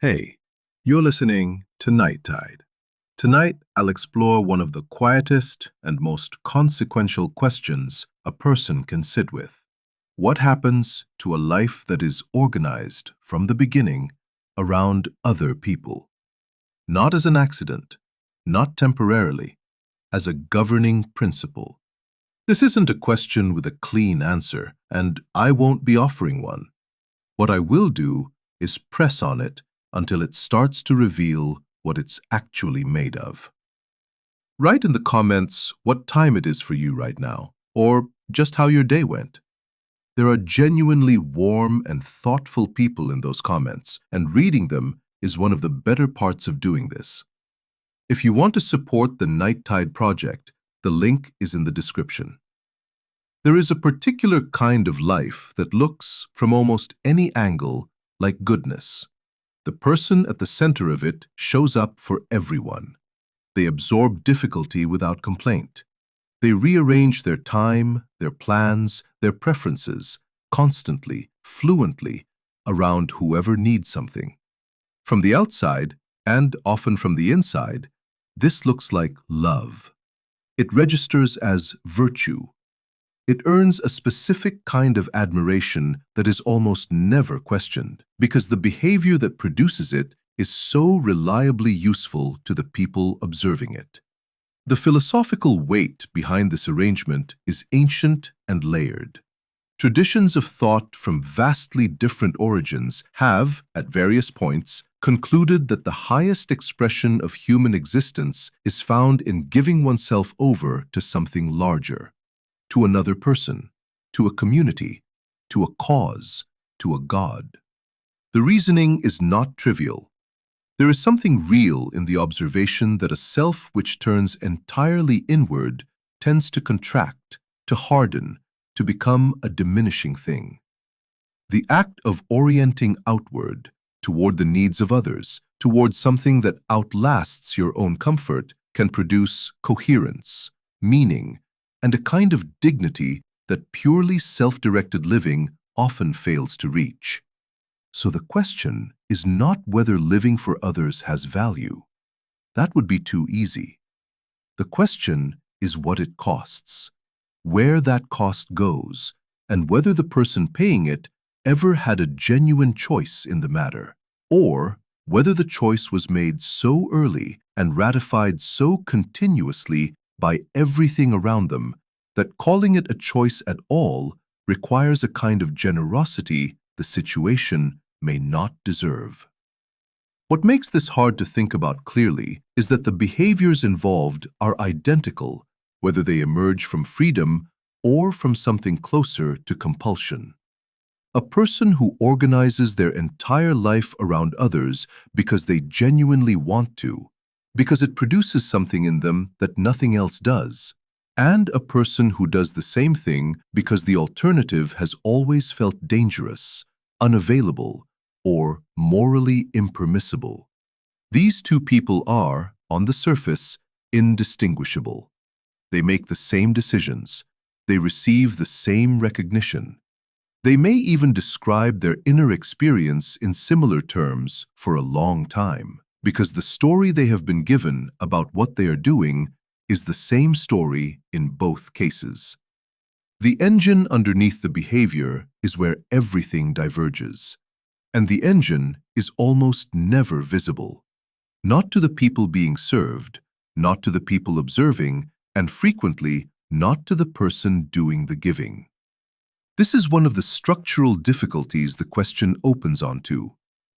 Hey, you're listening to Night Tide. Tonight, I'll explore one of the quietest and most consequential questions a person can sit with. What happens to a life that is organized from the beginning around other people? Not as an accident, not temporarily, as a governing principle. This isn't a question with a clean answer, and I won't be offering one. What I will do is press on it until it starts to reveal what it's actually made of. Write in the comments what time it is for you right now, or just how your day went. There are genuinely warm and thoughtful people in those comments, and reading them is one of the better parts of doing this. If you want to support the Night Tide project, the link is in the description. There is a particular kind of life that looks, from almost any angle, like goodness. The person at the center of it shows up for everyone. They absorb difficulty without complaint. They rearrange their time, their plans, their preferences, constantly, fluently, around whoever needs something. From the outside, and often from the inside, this looks like love. It registers as virtue. It earns a specific kind of admiration that is almost never questioned, because the behavior that produces it is so reliably useful to the people observing it. The philosophical weight behind this arrangement is ancient and layered. Traditions of thought from vastly different origins have, at various points, concluded that the highest expression of human existence is found in giving oneself over to something larger. To another person, to a community, to a cause, to a god. The reasoning is not trivial. There is something real in the observation that a self which turns entirely inward tends to contract, to harden, to become a diminishing thing. The act of orienting outward, toward the needs of others, toward something that outlasts your own comfort, can produce coherence, meaning, and a kind of dignity that purely self-directed living often fails to reach. So the question is not whether living for others has value. That would be too easy. The question is what it costs, where that cost goes, and whether the person paying it ever had a genuine choice in the matter, or whether the choice was made so early and ratified so continuously by everything around them that calling it a choice at all requires a kind of generosity the situation may not deserve. What makes this hard to think about clearly is that the behaviors involved are identical, whether they emerge from freedom or from something closer to compulsion. A person who organizes their entire life around others because they genuinely want to, because it produces something in them that nothing else does, and a person who does the same thing because the alternative has always felt dangerous, unavailable, or morally impermissible. These two people are, on the surface, indistinguishable. They make the same decisions. They receive the same recognition. They may even describe their inner experience in similar terms for a long time, because the story they have been given about what they are doing is the same story in both cases. The engine underneath the behavior is where everything diverges, and the engine is almost never visible. Not to the people being served, not to the people observing, and frequently not to the person doing the giving. This is one of the structural difficulties the question opens onto.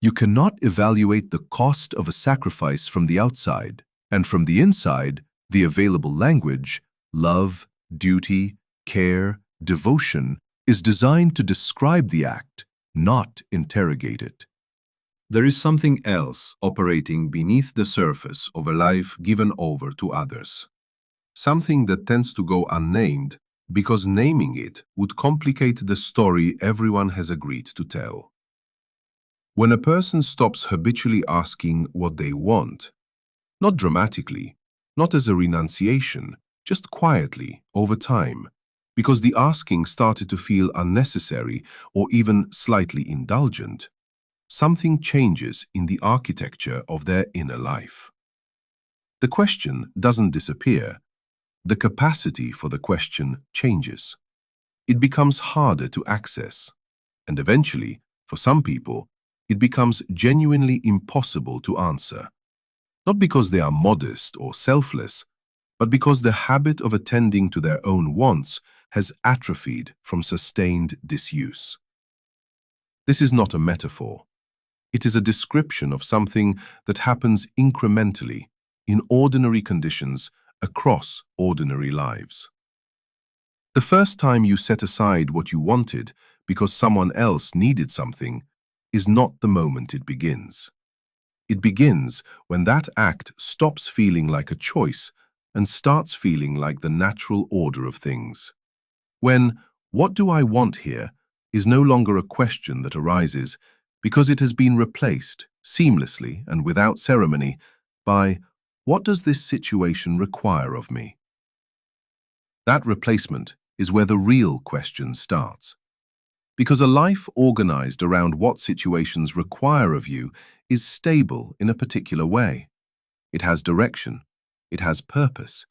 You cannot evaluate the cost of a sacrifice from the outside, and from the inside, the available language, love, duty, care, devotion, is designed to describe the act, not interrogate it. There is something else operating beneath the surface of a life given over to others. Something that tends to go unnamed because naming it would complicate the story everyone has agreed to tell. When a person stops habitually asking what they want, not dramatically, not as a renunciation, just quietly, over time, because the asking started to feel unnecessary or even slightly indulgent, something changes in the architecture of their inner life. The question doesn't disappear. The capacity for the question changes. It becomes harder to access, and eventually, for some people, it becomes genuinely impossible to answer. Not because they are modest or selfless, but because the habit of attending to their own wants has atrophied from sustained disuse. This is not a metaphor. It is a description of something that happens incrementally in ordinary conditions across ordinary lives. The first time you set aside what you wanted because someone else needed something is not the moment it begins. It begins when that act stops feeling like a choice and starts feeling like the natural order of things. When "what do I want here" is no longer a question that arises because it has been replaced, seamlessly and without ceremony, by "what does this situation require of me?" That replacement is where the real question starts. Because a life organized around what situations require of you is stable in a particular way. It has direction. It has purpose.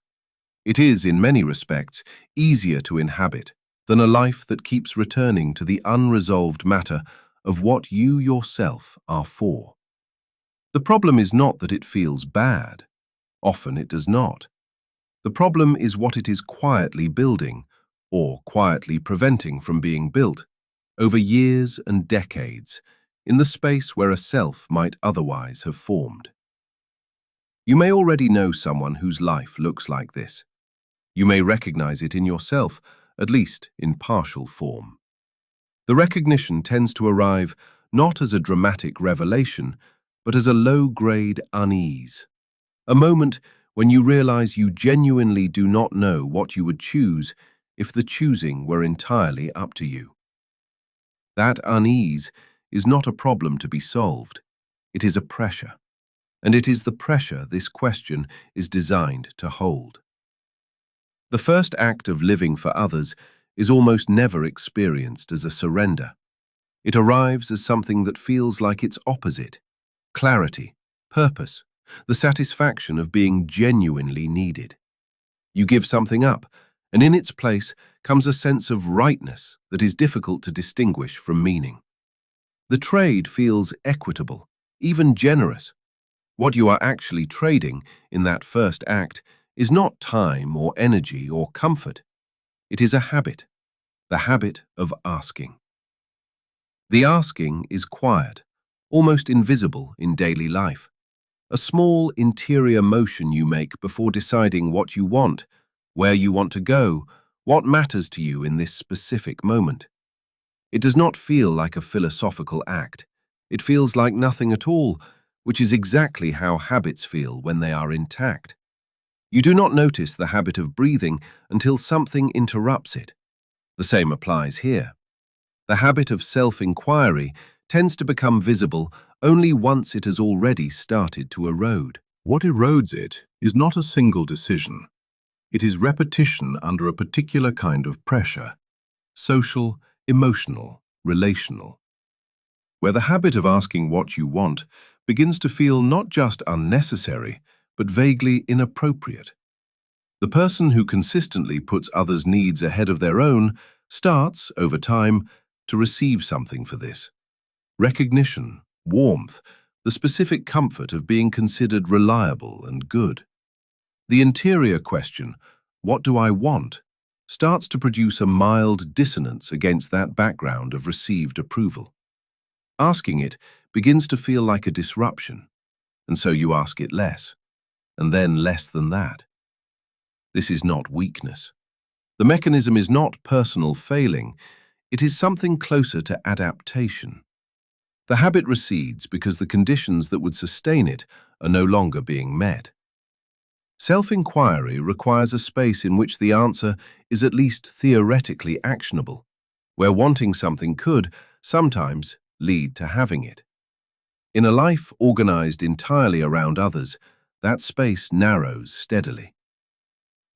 It is, in many respects, easier to inhabit than a life that keeps returning to the unresolved matter of what you yourself are for. The problem is not that it feels bad. Often it does not. The problem is what it is quietly building, or quietly preventing from being built, over years and decades, in the space where a self might otherwise have formed. You may already know someone whose life looks like this. You may recognize it in yourself, at least in partial form. The recognition tends to arrive not as a dramatic revelation, but as a low-grade unease, a moment when you realize you genuinely do not know what you would choose if the choosing were entirely up to you. That unease is not a problem to be solved. It is a pressure, and it is the pressure this question is designed to hold. The first act of living for others is almost never experienced as a surrender. It arrives as something that feels like its opposite: clarity, purpose, the satisfaction of being genuinely needed. You give something up, and in its place comes a sense of rightness that is difficult to distinguish from meaning. The trade feels equitable, even generous. What you are actually trading in that first act is not time or energy or comfort. It is a habit, the habit of asking. The asking is quiet, almost invisible in daily life. A small interior motion you make before deciding what you want, where you want to go, what matters to you in this specific moment. It does not feel like a philosophical act. It feels like nothing at all, which is exactly how habits feel when they are intact. You do not notice the habit of breathing until something interrupts it. The same applies here. The habit of self-inquiry tends to become visible only once it has already started to erode. What erodes it is not a single decision. It is repetition under a particular kind of pressure: social, emotional, relational. Where the habit of asking what you want begins to feel not just unnecessary, but vaguely inappropriate. The person who consistently puts others' needs ahead of their own starts, over time, to receive something for this: recognition, warmth, the specific comfort of being considered reliable and good. The interior question, "What do I want?" starts to produce a mild dissonance against that background of received approval. Asking it begins to feel like a disruption, and so you ask it less, and then less than that. This is not weakness. The mechanism is not personal failing. It is something closer to adaptation. The habit recedes because the conditions that would sustain it are no longer being met. Self-inquiry requires a space in which the answer is at least theoretically actionable, where wanting something could, sometimes, lead to having it. In a life organized entirely around others, that space narrows steadily.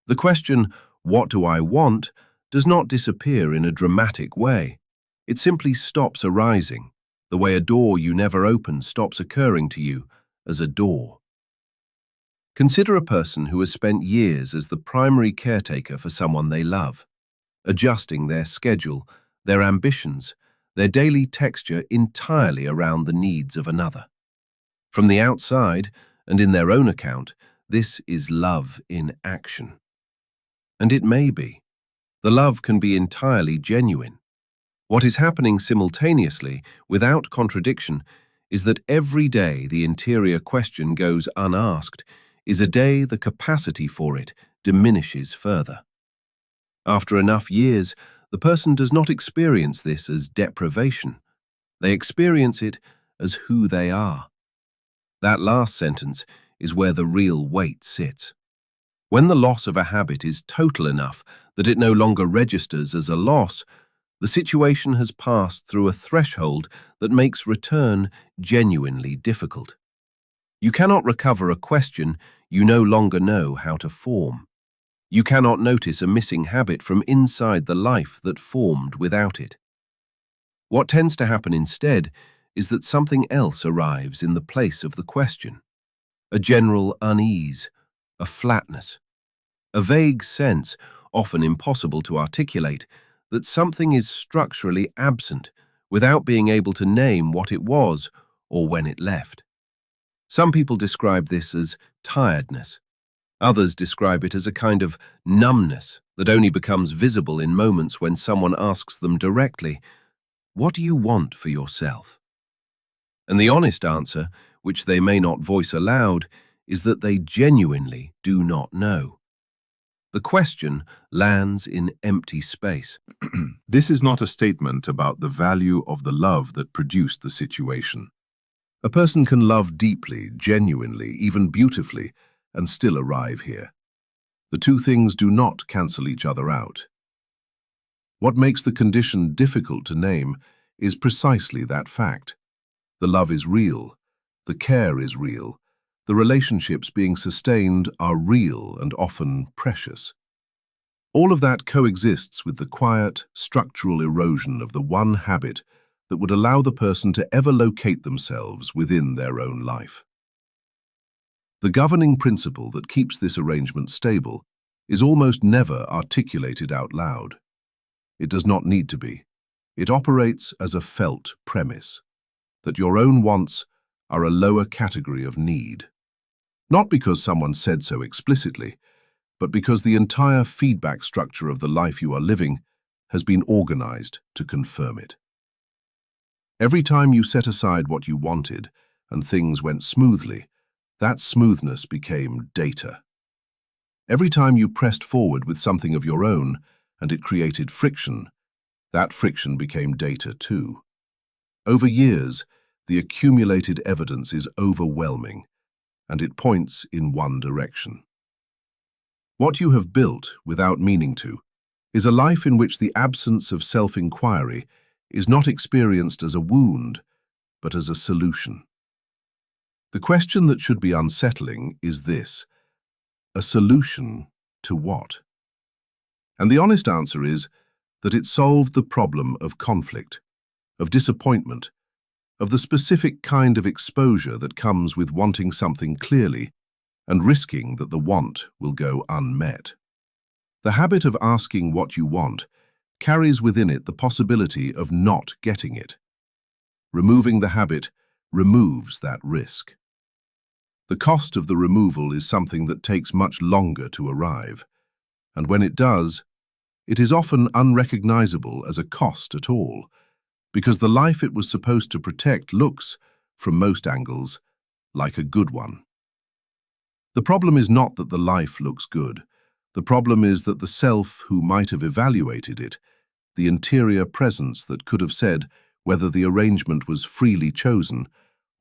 The question, "What do I want?" does not disappear in a dramatic way. It simply stops arising, The way a door you never open stops occurring to you as a door. Consider a person who has spent years as the primary caretaker for someone they love, adjusting their schedule, their ambitions, their daily texture entirely around the needs of another. From the outside, and in their own account, this is love in action. And it may be. The love can be entirely genuine. What is happening simultaneously, without contradiction, is that every day the interior question goes unasked is a day the capacity for it diminishes further. After enough years, the person does not experience this as deprivation. They experience it as who they are. That last sentence is where the real weight sits. When the loss of a habit is total enough that it no longer registers as a loss, the situation has passed through a threshold that makes return genuinely difficult. You cannot recover a question you no longer know how to form. You cannot notice a missing habit from inside the life that formed without it. What tends to happen instead is that something else arrives in the place of the question. A general unease, a flatness, a vague sense, often impossible to articulate, that something is structurally absent without being able to name what it was or when it left. Some people describe this as tiredness. Others describe it as a kind of numbness that only becomes visible in moments when someone asks them directly, "What do you want for yourself?" And the honest answer, which they may not voice aloud, is that they genuinely do not know. The question lands in empty space. This is not a statement about the value of the love that produced the situation. A person can love deeply, genuinely, even beautifully, and still arrive here. The two things do not cancel each other out. What makes the condition difficult to name is precisely that fact. The love is real, the care is real, the relationships being sustained are real and often precious. All of that coexists with the quiet, structural erosion of the one habit that would allow the person to ever locate themselves within their own life. The governing principle that keeps this arrangement stable is almost never articulated out loud. It does not need to be. It operates as a felt premise, that your own wants are a lower category of need. Not because someone said so explicitly, but because the entire feedback structure of the life you are living has been organized to confirm it. Every time you set aside what you wanted and things went smoothly, that smoothness became data. Every time you pressed forward with something of your own and it created friction, that friction became data too. Over years, the accumulated evidence is overwhelming, and it points in one direction. What you have built, without meaning to, is a life in which the absence of self-inquiry is not experienced as a wound, but as a solution. The question that should be unsettling is this: a solution to what? And the honest answer is that it solved the problem of conflict, of disappointment, of the specific kind of exposure that comes with wanting something clearly and risking that the want will go unmet. The habit of asking what you want carries within it the possibility of not getting it. Removing the habit removes that risk. The cost of the removal is something that takes much longer to arrive, and when it does, it is often unrecognizable as a cost at all, because the life it was supposed to protect looks, from most angles, like a good one. The problem is not that the life looks good. The problem is that the self who might have evaluated it, the interior presence that could have said whether the arrangement was freely chosen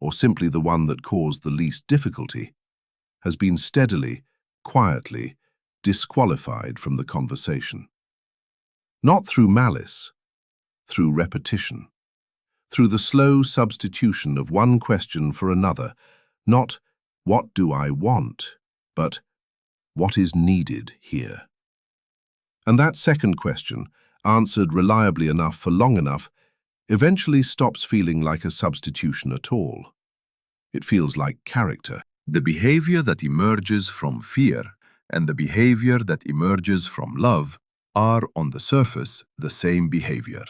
or simply the one that caused the least difficulty, has been steadily, quietly, disqualified from the conversation. Not through malice, through repetition, through the slow substitution of one question for another, not "what do I want?" but "what is needed here?" And that second question, answered reliably enough for long enough, eventually stops feeling like a substitution at all. It feels like character. The behavior that emerges from fear and the behavior that emerges from love are, on the surface, the same behavior.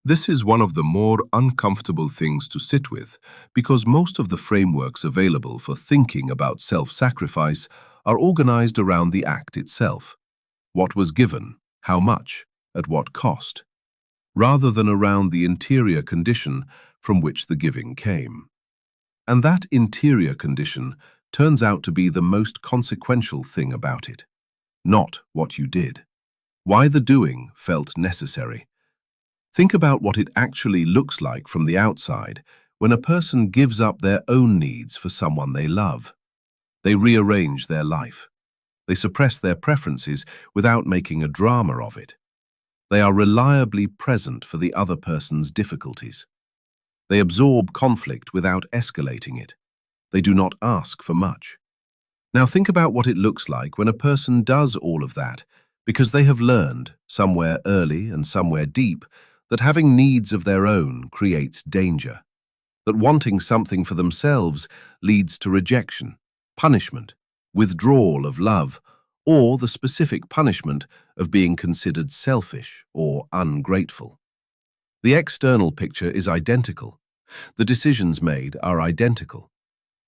This is one of the more uncomfortable things to sit with because most of the frameworks available for thinking about self-sacrifice are organized around the act itself. What was given, how much, at what cost, rather than around the interior condition from which the giving came. And that interior condition turns out to be the most consequential thing about it. Not what you did. Why the doing felt necessary. Think about what it actually looks like from the outside when a person gives up their own needs for someone they love. They rearrange their life. They suppress their preferences without making a drama of it. They are reliably present for the other person's difficulties. They absorb conflict without escalating it. They do not ask for much. Now think about what it looks like when a person does all of that because they have learned, somewhere early and somewhere deep, that having needs of their own creates danger, that wanting something for themselves leads to rejection, punishment, withdrawal of love, or the specific punishment of being considered selfish or ungrateful. The external picture is identical. The decisions made are identical.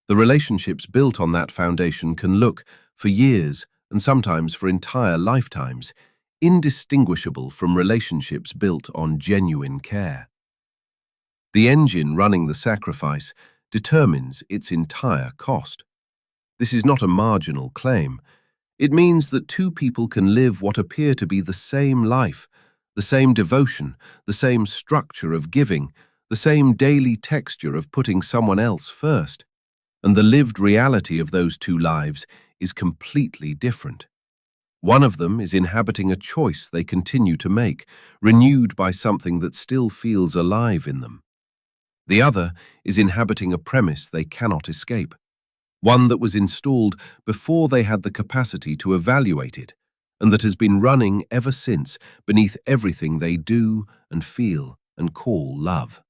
The relationships built on that foundation can look, for years and sometimes for entire lifetimes, indistinguishable from relationships built on genuine care. The engine running the sacrifice determines its entire cost. This is not a marginal claim. It means that two people can live what appear to be the same life, the same devotion, the same structure of giving, the same daily texture of putting someone else first, and the lived reality of those two lives is completely different. One of them is inhabiting a choice they continue to make, renewed by something that still feels alive in them. The other is inhabiting a premise they cannot escape, one that was installed before they had the capacity to evaluate it, and that has been running ever since beneath everything they do and feel and call love.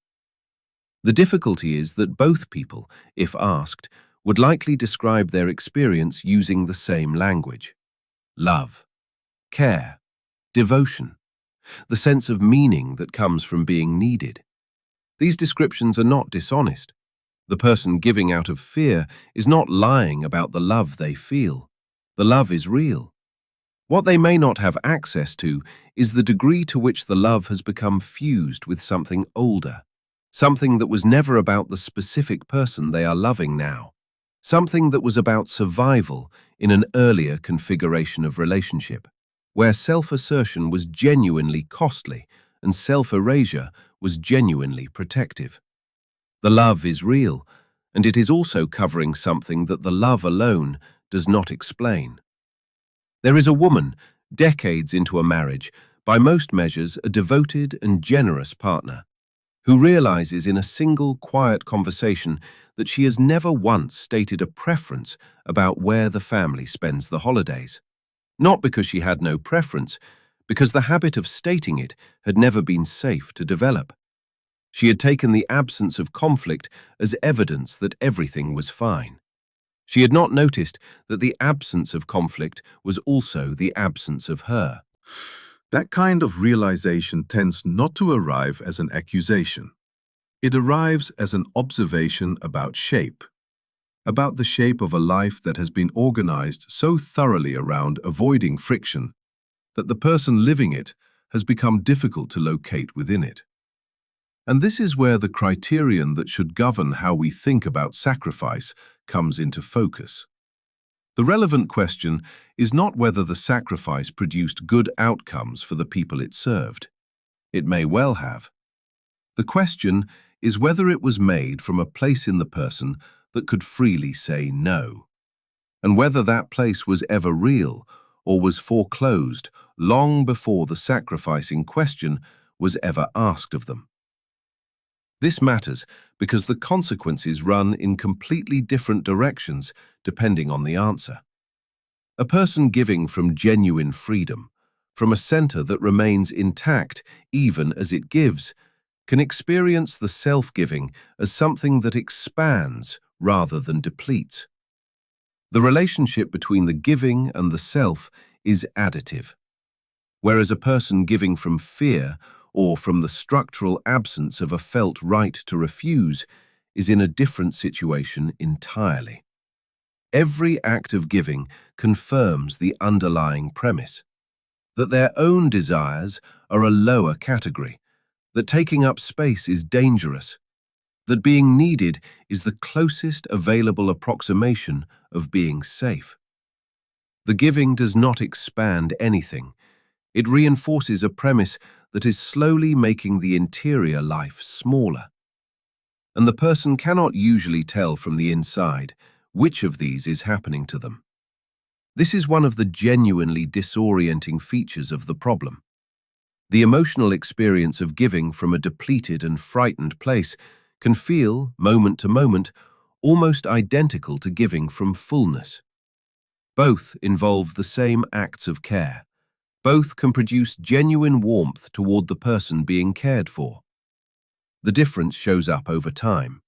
The difficulty is that both people, if asked, would likely describe their experience using the same language. Love, care, devotion, the sense of meaning that comes from being needed. These descriptions are not dishonest. The person giving out of fear is not lying about the love they feel. The love is real. What they may not have access to is the degree to which the love has become fused with something older, something that was never about the specific person they are loving now, something that was about survival in an earlier configuration of relationship, where self-assertion was genuinely costly and self-erasure was genuinely protective. The love is real, and it is also covering something that the love alone does not explain. There is a woman, decades into a marriage, by most measures a devoted and generous partner, who realizes in a single quiet conversation that she has never once stated a preference about where the family spends the holidays. Not because she had no preference, because the habit of stating it had never been safe to develop. She had taken the absence of conflict as evidence that everything was fine. She had not noticed that the absence of conflict was also the absence of her. That kind of realization tends not to arrive as an accusation. It arrives as an observation about shape, about the shape of a life that has been organized so thoroughly around avoiding friction that the person living it has become difficult to locate within it. And this is where the criterion that should govern how we think about sacrifice comes into focus. The relevant question is not whether the sacrifice produced good outcomes for the people it served. It may well have. The question is whether it was made from a place in the person that could freely say no, and whether that place was ever real or was foreclosed long before the sacrifice in question was ever asked of them. This matters because the consequences run in completely different directions depending on the answer. A person giving from genuine freedom, from a center that remains intact even as it gives, can experience the self-giving as something that expands rather than depletes. The relationship between the giving and the self is additive, whereas a person giving from fear or from the structural absence of a felt right to refuse is in a different situation entirely. Every act of giving confirms the underlying premise that their own desires are a lower category, that taking up space is dangerous, that being needed is the closest available approximation of being safe. The giving does not expand anything. It reinforces a premise that is slowly making the interior life smaller. And the person cannot usually tell from the inside which of these is happening to them. This is one of the genuinely disorienting features of the problem. The emotional experience of giving from a depleted and frightened place can feel, moment to moment, almost identical to giving from fullness. Both involve the same acts of care. Both can produce genuine warmth toward the person being cared for. The difference shows up over time,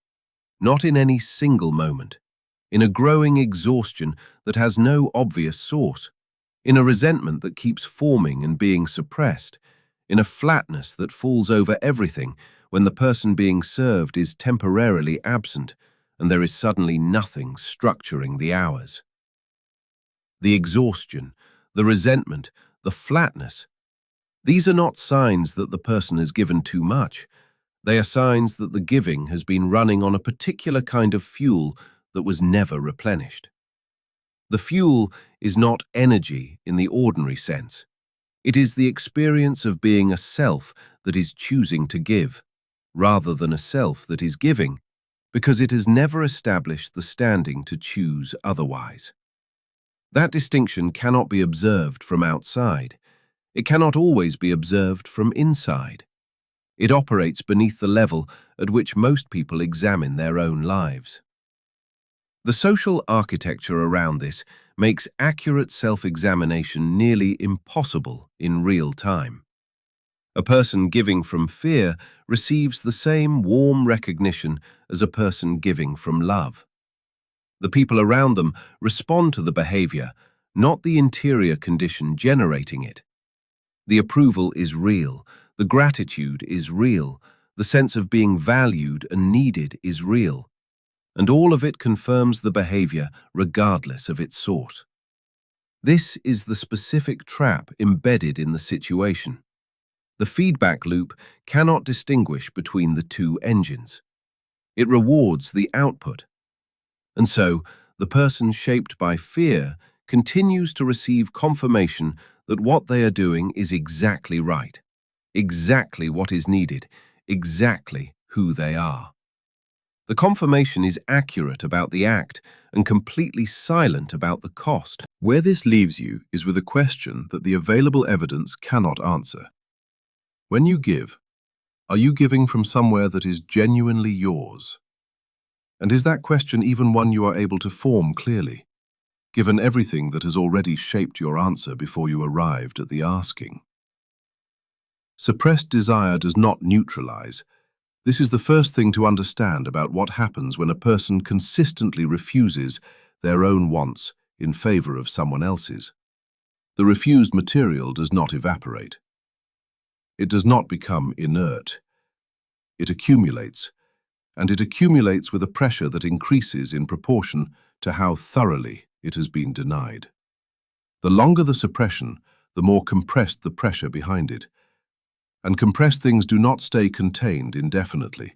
not in any single moment, in a growing exhaustion that has no obvious source, in a resentment that keeps forming and being suppressed, in a flatness that falls over everything when the person being served is temporarily absent and there is suddenly nothing structuring the hours. The exhaustion, the resentment, the flatness, these are not signs that the person has given too much. They are signs that the giving has been running on a particular kind of fuel that was never replenished. The fuel is not energy in the ordinary sense. It is the experience of being a self that is choosing to give, rather than a self that is giving, because it has never established the standing to choose otherwise. That distinction cannot be observed from outside. It cannot always be observed from inside. It operates beneath the level at which most people examine their own lives. The social architecture around this makes accurate self-examination nearly impossible in real time. A person giving from fear receives the same warm recognition as a person giving from love. The people around them respond to the behavior, not the interior condition generating it. The approval is real, the gratitude is real, the sense of being valued and needed is real, and all of it confirms the behavior regardless of its source. This is the specific trap embedded in the situation. The feedback loop cannot distinguish between the two engines. It rewards the output. And so, the person shaped by fear continues to receive confirmation that what they are doing is exactly right, exactly what is needed, exactly who they are. The confirmation is accurate about the act and completely silent about the cost. Where this leaves you is with a question that the available evidence cannot answer. When you give, are you giving from somewhere that is genuinely yours? And is that question even one you are able to form clearly, given everything that has already shaped your answer before you arrived at the asking? Suppressed desire does not neutralize. This is the first thing to understand about what happens when a person consistently refuses their own wants in favor of someone else's. The refused material does not evaporate. It does not become inert. It accumulates, and it accumulates with a pressure that increases in proportion to how thoroughly it has been denied. The longer the suppression, the more compressed the pressure behind it. And compressed things do not stay contained indefinitely.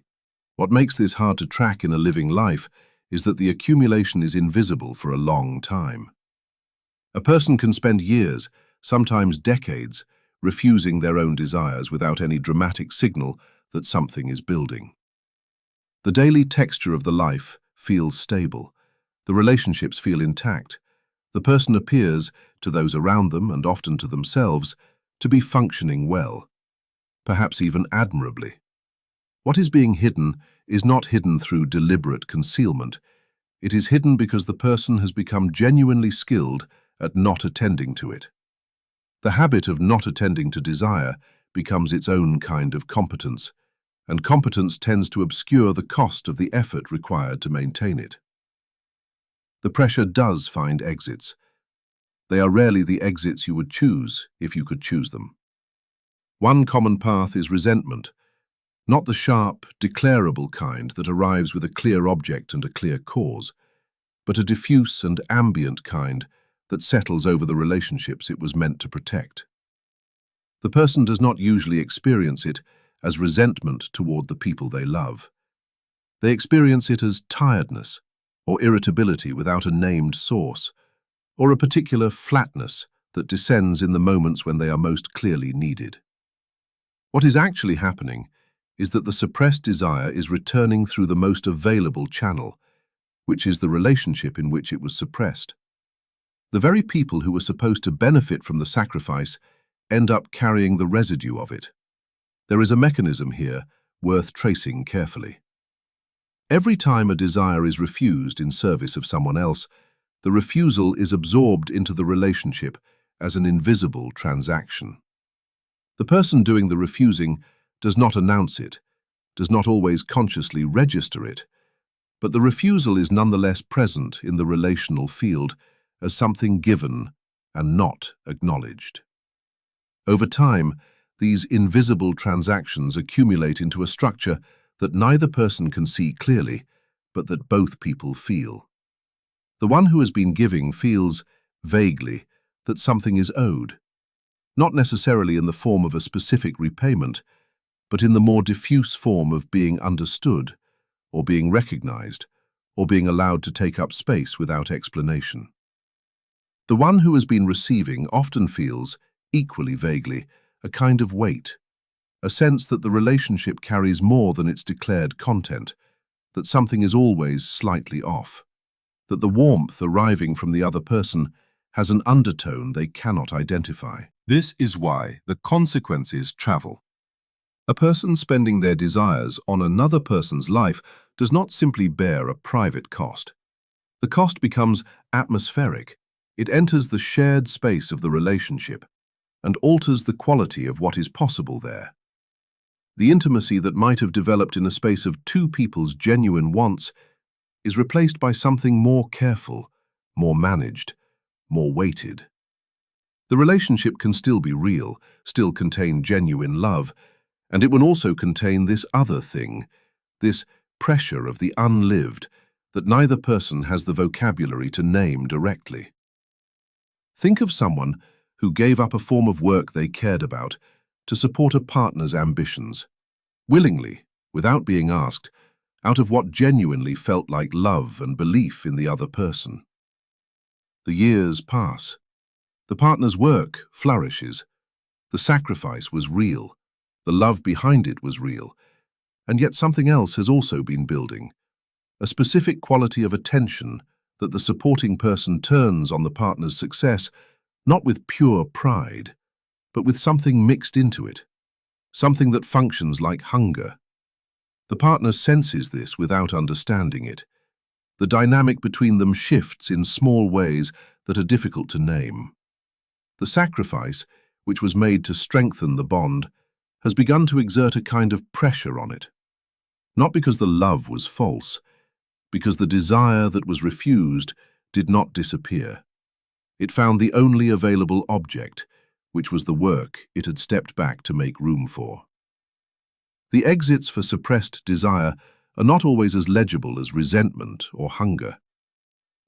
What makes this hard to track in a living life is that the accumulation is invisible for a long time. A person can spend years, sometimes decades, refusing their own desires without any dramatic signal that something is building. The daily texture of the life feels stable. The relationships feel intact. The person appears, to those around them and often to themselves, to be functioning well, perhaps even admirably. What is being hidden is not hidden through deliberate concealment. It is hidden because the person has become genuinely skilled at not attending to it. The habit of not attending to desire becomes its own kind of competence, and competence tends to obscure the cost of the effort required to maintain it. The pressure does find exits. They are rarely the exits you would choose if you could choose them. One common path is resentment, not the sharp, declarable kind that arrives with a clear object and a clear cause, but a diffuse and ambient kind that settles over the relationships it was meant to protect. The person does not usually experience it as resentment toward the people they love. They experience it as tiredness or irritability without a named source, or a particular flatness that descends in the moments when they are most clearly needed. What is actually happening is that the suppressed desire is returning through the most available channel, which is the relationship in which it was suppressed. The very people who were supposed to benefit from the sacrifice end up carrying the residue of it. There is a mechanism here worth tracing carefully. Every time a desire is refused in service of someone else, the refusal is absorbed into the relationship as an invisible transaction. The person doing the refusing does not announce it, does not always consciously register it, but the refusal is nonetheless present in the relational field as something given and not acknowledged. Over time, these invisible transactions accumulate into a structure that neither person can see clearly, but that both people feel. The one who has been giving feels, vaguely, that something is owed, not necessarily in the form of a specific repayment, but in the more diffuse form of being understood, or being recognized, or being allowed to take up space without explanation. The one who has been receiving often feels, equally vaguely, a kind of weight, a sense that the relationship carries more than its declared content, that something is always slightly off, that the warmth arriving from the other person has an undertone they cannot identify. This is why the consequences travel. A person spending their desires on another person's life does not simply bear a private cost. The cost becomes atmospheric. It enters the shared space of the relationship and alters the quality of what is possible there. The intimacy that might have developed in a space of two people's genuine wants is replaced by something more careful, more managed, more weighted. The relationship can still be real, still contain genuine love, and it will also contain this other thing, this pressure of the unlived that neither person has the vocabulary to name directly. Think of someone who gave up a form of work they cared about to support a partner's ambitions, willingly, without being asked, out of what genuinely felt like love and belief in the other person. The years pass. The partner's work flourishes. The sacrifice was real. The love behind it was real. And yet something else has also been building, a specific quality of attention that the supporting person turns on the partner's success, not with pure pride, but with something mixed into it, something that functions like hunger. The partner senses this without understanding it. The dynamic between them shifts in small ways that are difficult to name. The sacrifice, which was made to strengthen the bond, has begun to exert a kind of pressure on it. Not because the love was false, because the desire that was refused did not disappear. It found the only available object, which was the work it had stepped back to make room for. The exits for suppressed desire are not always as legible as resentment or hunger.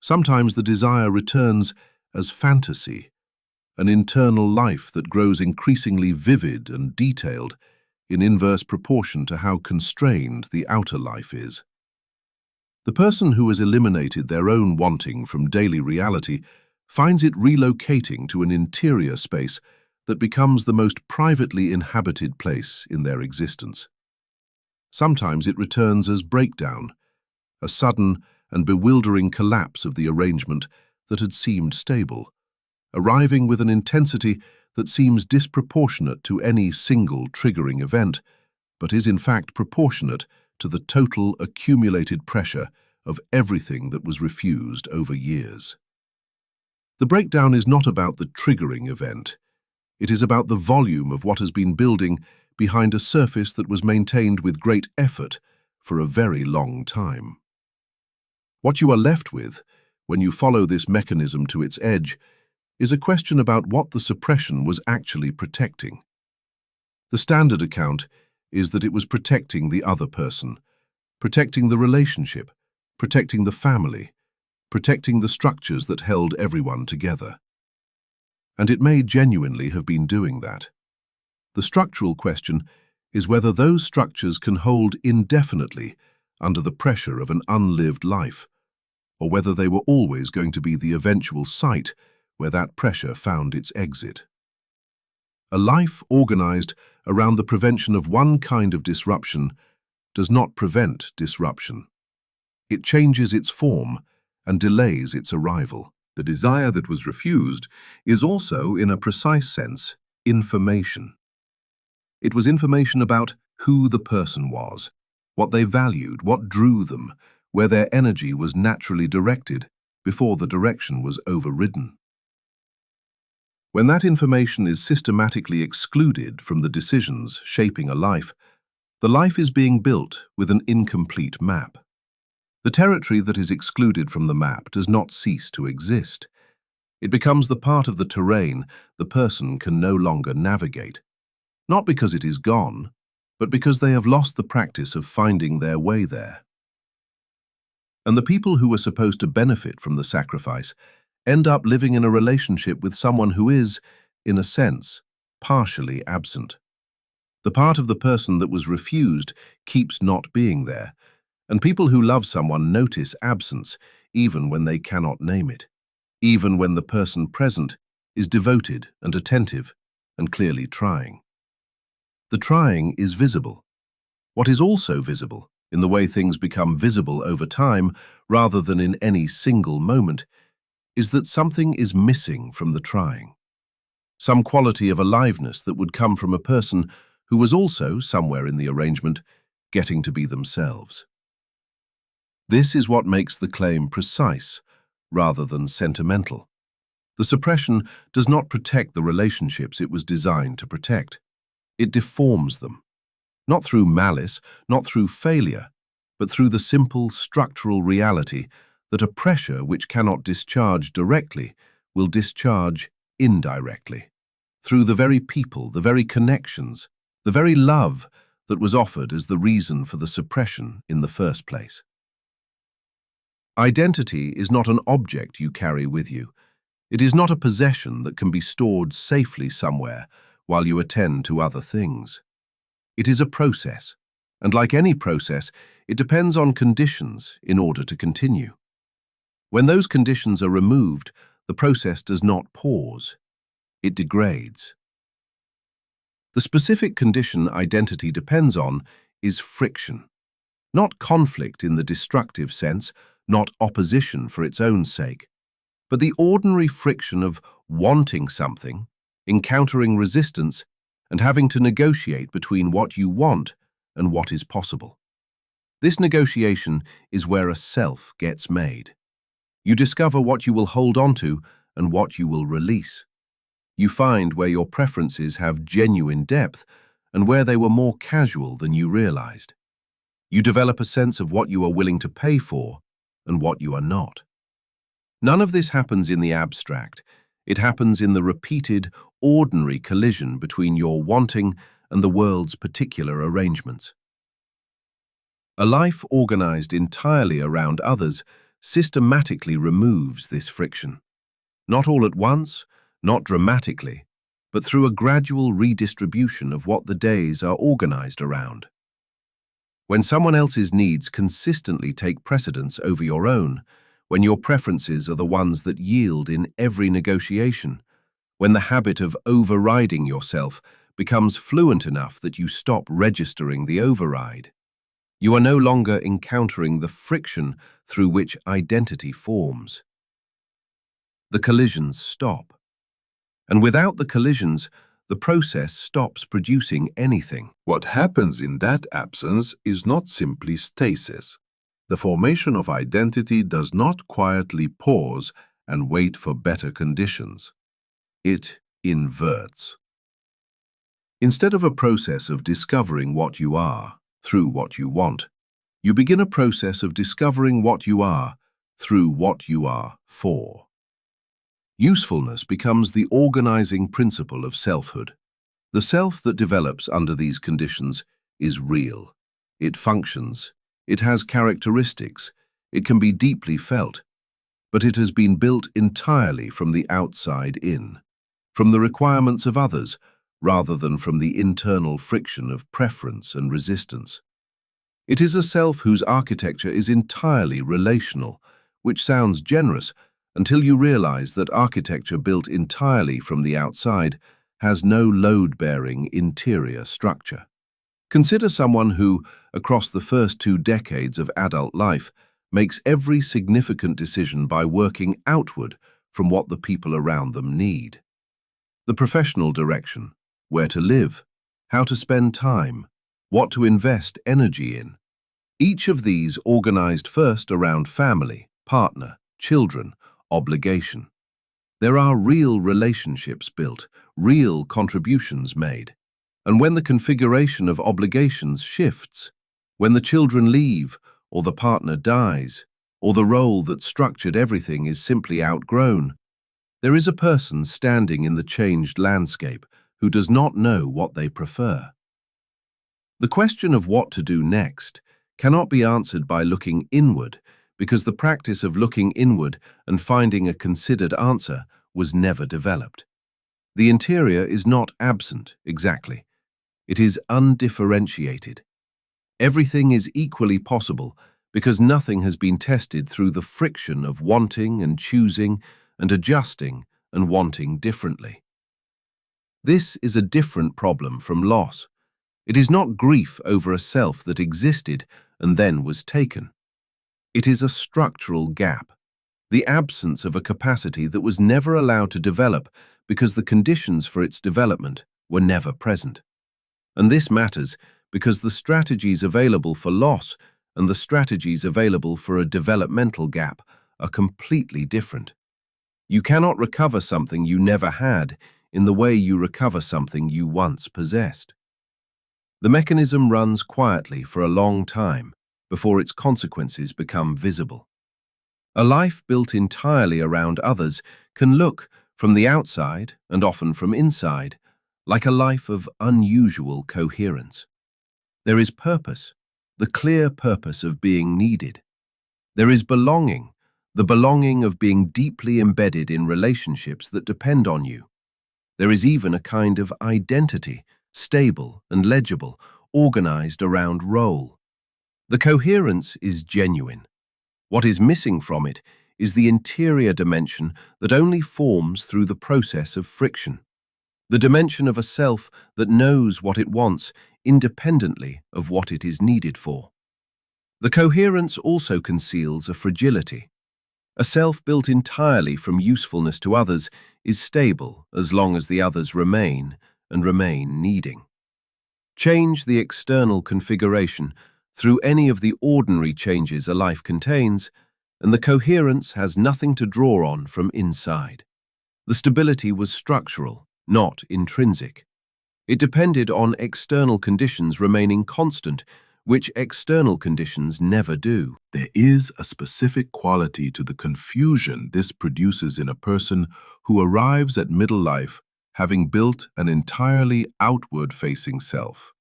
Sometimes the desire returns as fantasy, an internal life that grows increasingly vivid and detailed in inverse proportion to how constrained the outer life is. The person who has eliminated their own wanting from daily reality finds it relocating to an interior space that becomes the most privately inhabited place in their existence. Sometimes it returns as breakdown, a sudden and bewildering collapse of the arrangement that had seemed stable, arriving with an intensity that seems disproportionate to any single triggering event, but is in fact proportionate to the total accumulated pressure of everything that was refused over years. The breakdown is not about the triggering event. It is about the volume of what has been building behind a surface that was maintained with great effort for a very long time. What you are left with, when you follow this mechanism to its edge, is a question about what the suppression was actually protecting. The standard account is that it was protecting the other person, protecting the relationship, protecting the family, protecting the structures that held everyone together. And it may genuinely have been doing that. The structural question is whether those structures can hold indefinitely under the pressure of an unlived life, or whether they were always going to be the eventual site where that pressure found its exit. A life organized around the prevention of one kind of disruption does not prevent disruption. It changes its form and delays its arrival. The desire that was refused is also, in a precise sense, information. It was information about who the person was, what they valued, what drew them, where their energy was naturally directed before the direction was overridden. When that information is systematically excluded from the decisions shaping a life, the life is being built with an incomplete map. The territory that is excluded from the map does not cease to exist. It becomes the part of the terrain the person can no longer navigate, not because it is gone, but because they have lost the practice of finding their way there. And the people who were supposed to benefit from the sacrifice end up living in a relationship with someone who is, in a sense, partially absent. The part of the person that was refused keeps not being there, and people who love someone notice absence even when they cannot name it, even when the person present is devoted and attentive and clearly trying. The trying is visible. What is also visible, in the way things become visible over time rather than in any single moment, is that something is missing from the trying. Some quality of aliveness that would come from a person who was also, somewhere in the arrangement, getting to be themselves. This is what makes the claim precise rather than sentimental. The suppression does not protect the relationships it was designed to protect. It deforms them, not through malice, not through failure, but through the simple structural reality that a pressure which cannot discharge directly will discharge indirectly, through the very people, the very connections, the very love that was offered as the reason for the suppression in the first place. Identity is not an object you carry with you. It is not a possession that can be stored safely somewhere while you attend to other things. It is a process, and like any process, it depends on conditions in order to continue. When those conditions are removed, the process does not pause. It degrades. The specific condition identity depends on is friction, not conflict in the destructive sense, not opposition for its own sake, but the ordinary friction of wanting something, encountering resistance, and having to negotiate between what you want and what is possible. This negotiation is where a self gets made. You discover what you will hold on to and what you will release. You find where your preferences have genuine depth and where they were more casual than you realized. You develop a sense of what you are willing to pay for and what you are not. None of this happens in the abstract. It happens in the repeated, ordinary collision between your wanting and the world's particular arrangements. A life organized entirely around others systematically removes this friction. Not all at once, not dramatically, but through a gradual redistribution of what the days are organized around. When someone else's needs consistently take precedence over your own, when your preferences are the ones that yield in every negotiation, when the habit of overriding yourself becomes fluent enough that you stop registering the override, you are no longer encountering the friction through which identity forms. The collisions stop. And without the collisions, the process stops producing anything. What happens in that absence is not simply stasis. The formation of identity does not quietly pause and wait for better conditions. It inverts. Instead of a process of discovering what you are through what you want, you begin a process of discovering what you are through what you are for. Usefulness becomes the organizing principle of selfhood. The self that develops under these conditions is real. It functions. It has characteristics. It can be deeply felt. But it has been built entirely from the outside in, from the requirements of others, rather than from the internal friction of preference and resistance. It is a self whose architecture is entirely relational, which sounds generous until you realize that architecture built entirely from the outside has no load-bearing interior structure. Consider someone who, across the first 2 decades of adult life, makes every significant decision by working outward from what the people around them need. The professional direction, where to live, how to spend time, what to invest energy in. Each of these organized first around family, partner, children, obligation. There are real relationships built, real contributions made. And when the configuration of obligations shifts, when the children leave, or the partner dies, or the role that structured everything is simply outgrown, there is a person standing in the changed landscape who does not know what they prefer. The question of what to do next cannot be answered by looking inward, because the practice of looking inward and finding a considered answer was never developed. The interior is not absent, exactly. It is undifferentiated. Everything is equally possible because nothing has been tested through the friction of wanting and choosing and adjusting and wanting differently. This is a different problem from loss. It is not grief over a self that existed and then was taken. It is a structural gap, the absence of a capacity that was never allowed to develop because the conditions for its development were never present. And this matters because the strategies available for loss and the strategies available for a developmental gap are completely different. You cannot recover something you never had in the way you recover something you once possessed. The mechanism runs quietly for a long time before its consequences become visible. A life built entirely around others can look, from the outside and often from inside, like a life of unusual coherence. There is purpose, the clear purpose of being needed. There is belonging, the belonging of being deeply embedded in relationships that depend on you. There is even a kind of identity, stable and legible, organized around role. The coherence is genuine. What is missing from it is the interior dimension that only forms through the process of friction. The dimension of a self that knows what it wants independently of what it is needed for. The coherence also conceals a fragility. A self built entirely from usefulness to others is stable as long as the others remain and remain needing. Change the external configuration through any of the ordinary changes a life contains, and the coherence has nothing to draw on from inside. The stability was structural, not intrinsic. It depended on external conditions remaining constant, which external conditions never do. There is a specific quality to the confusion this produces in a person who arrives at middle life having built an entirely outward-facing self.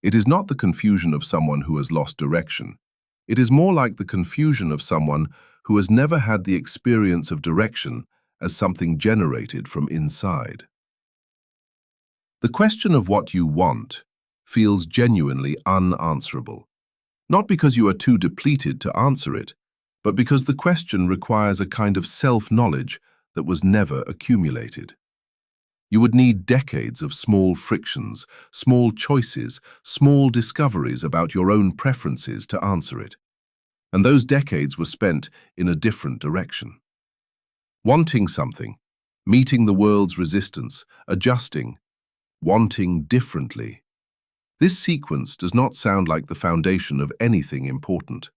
It is not the confusion of someone who has lost direction. It is more like the confusion of someone who has never had the experience of direction as something generated from inside. The question of what you want feels genuinely unanswerable, not because you are too depleted to answer it, but because the question requires a kind of self-knowledge that was never accumulated. You would need decades of small frictions, small choices, small discoveries about your own preferences to answer it. And those decades were spent in a different direction. Wanting something, meeting the world's resistance, adjusting, wanting differently. This sequence does not sound like the foundation of anything important.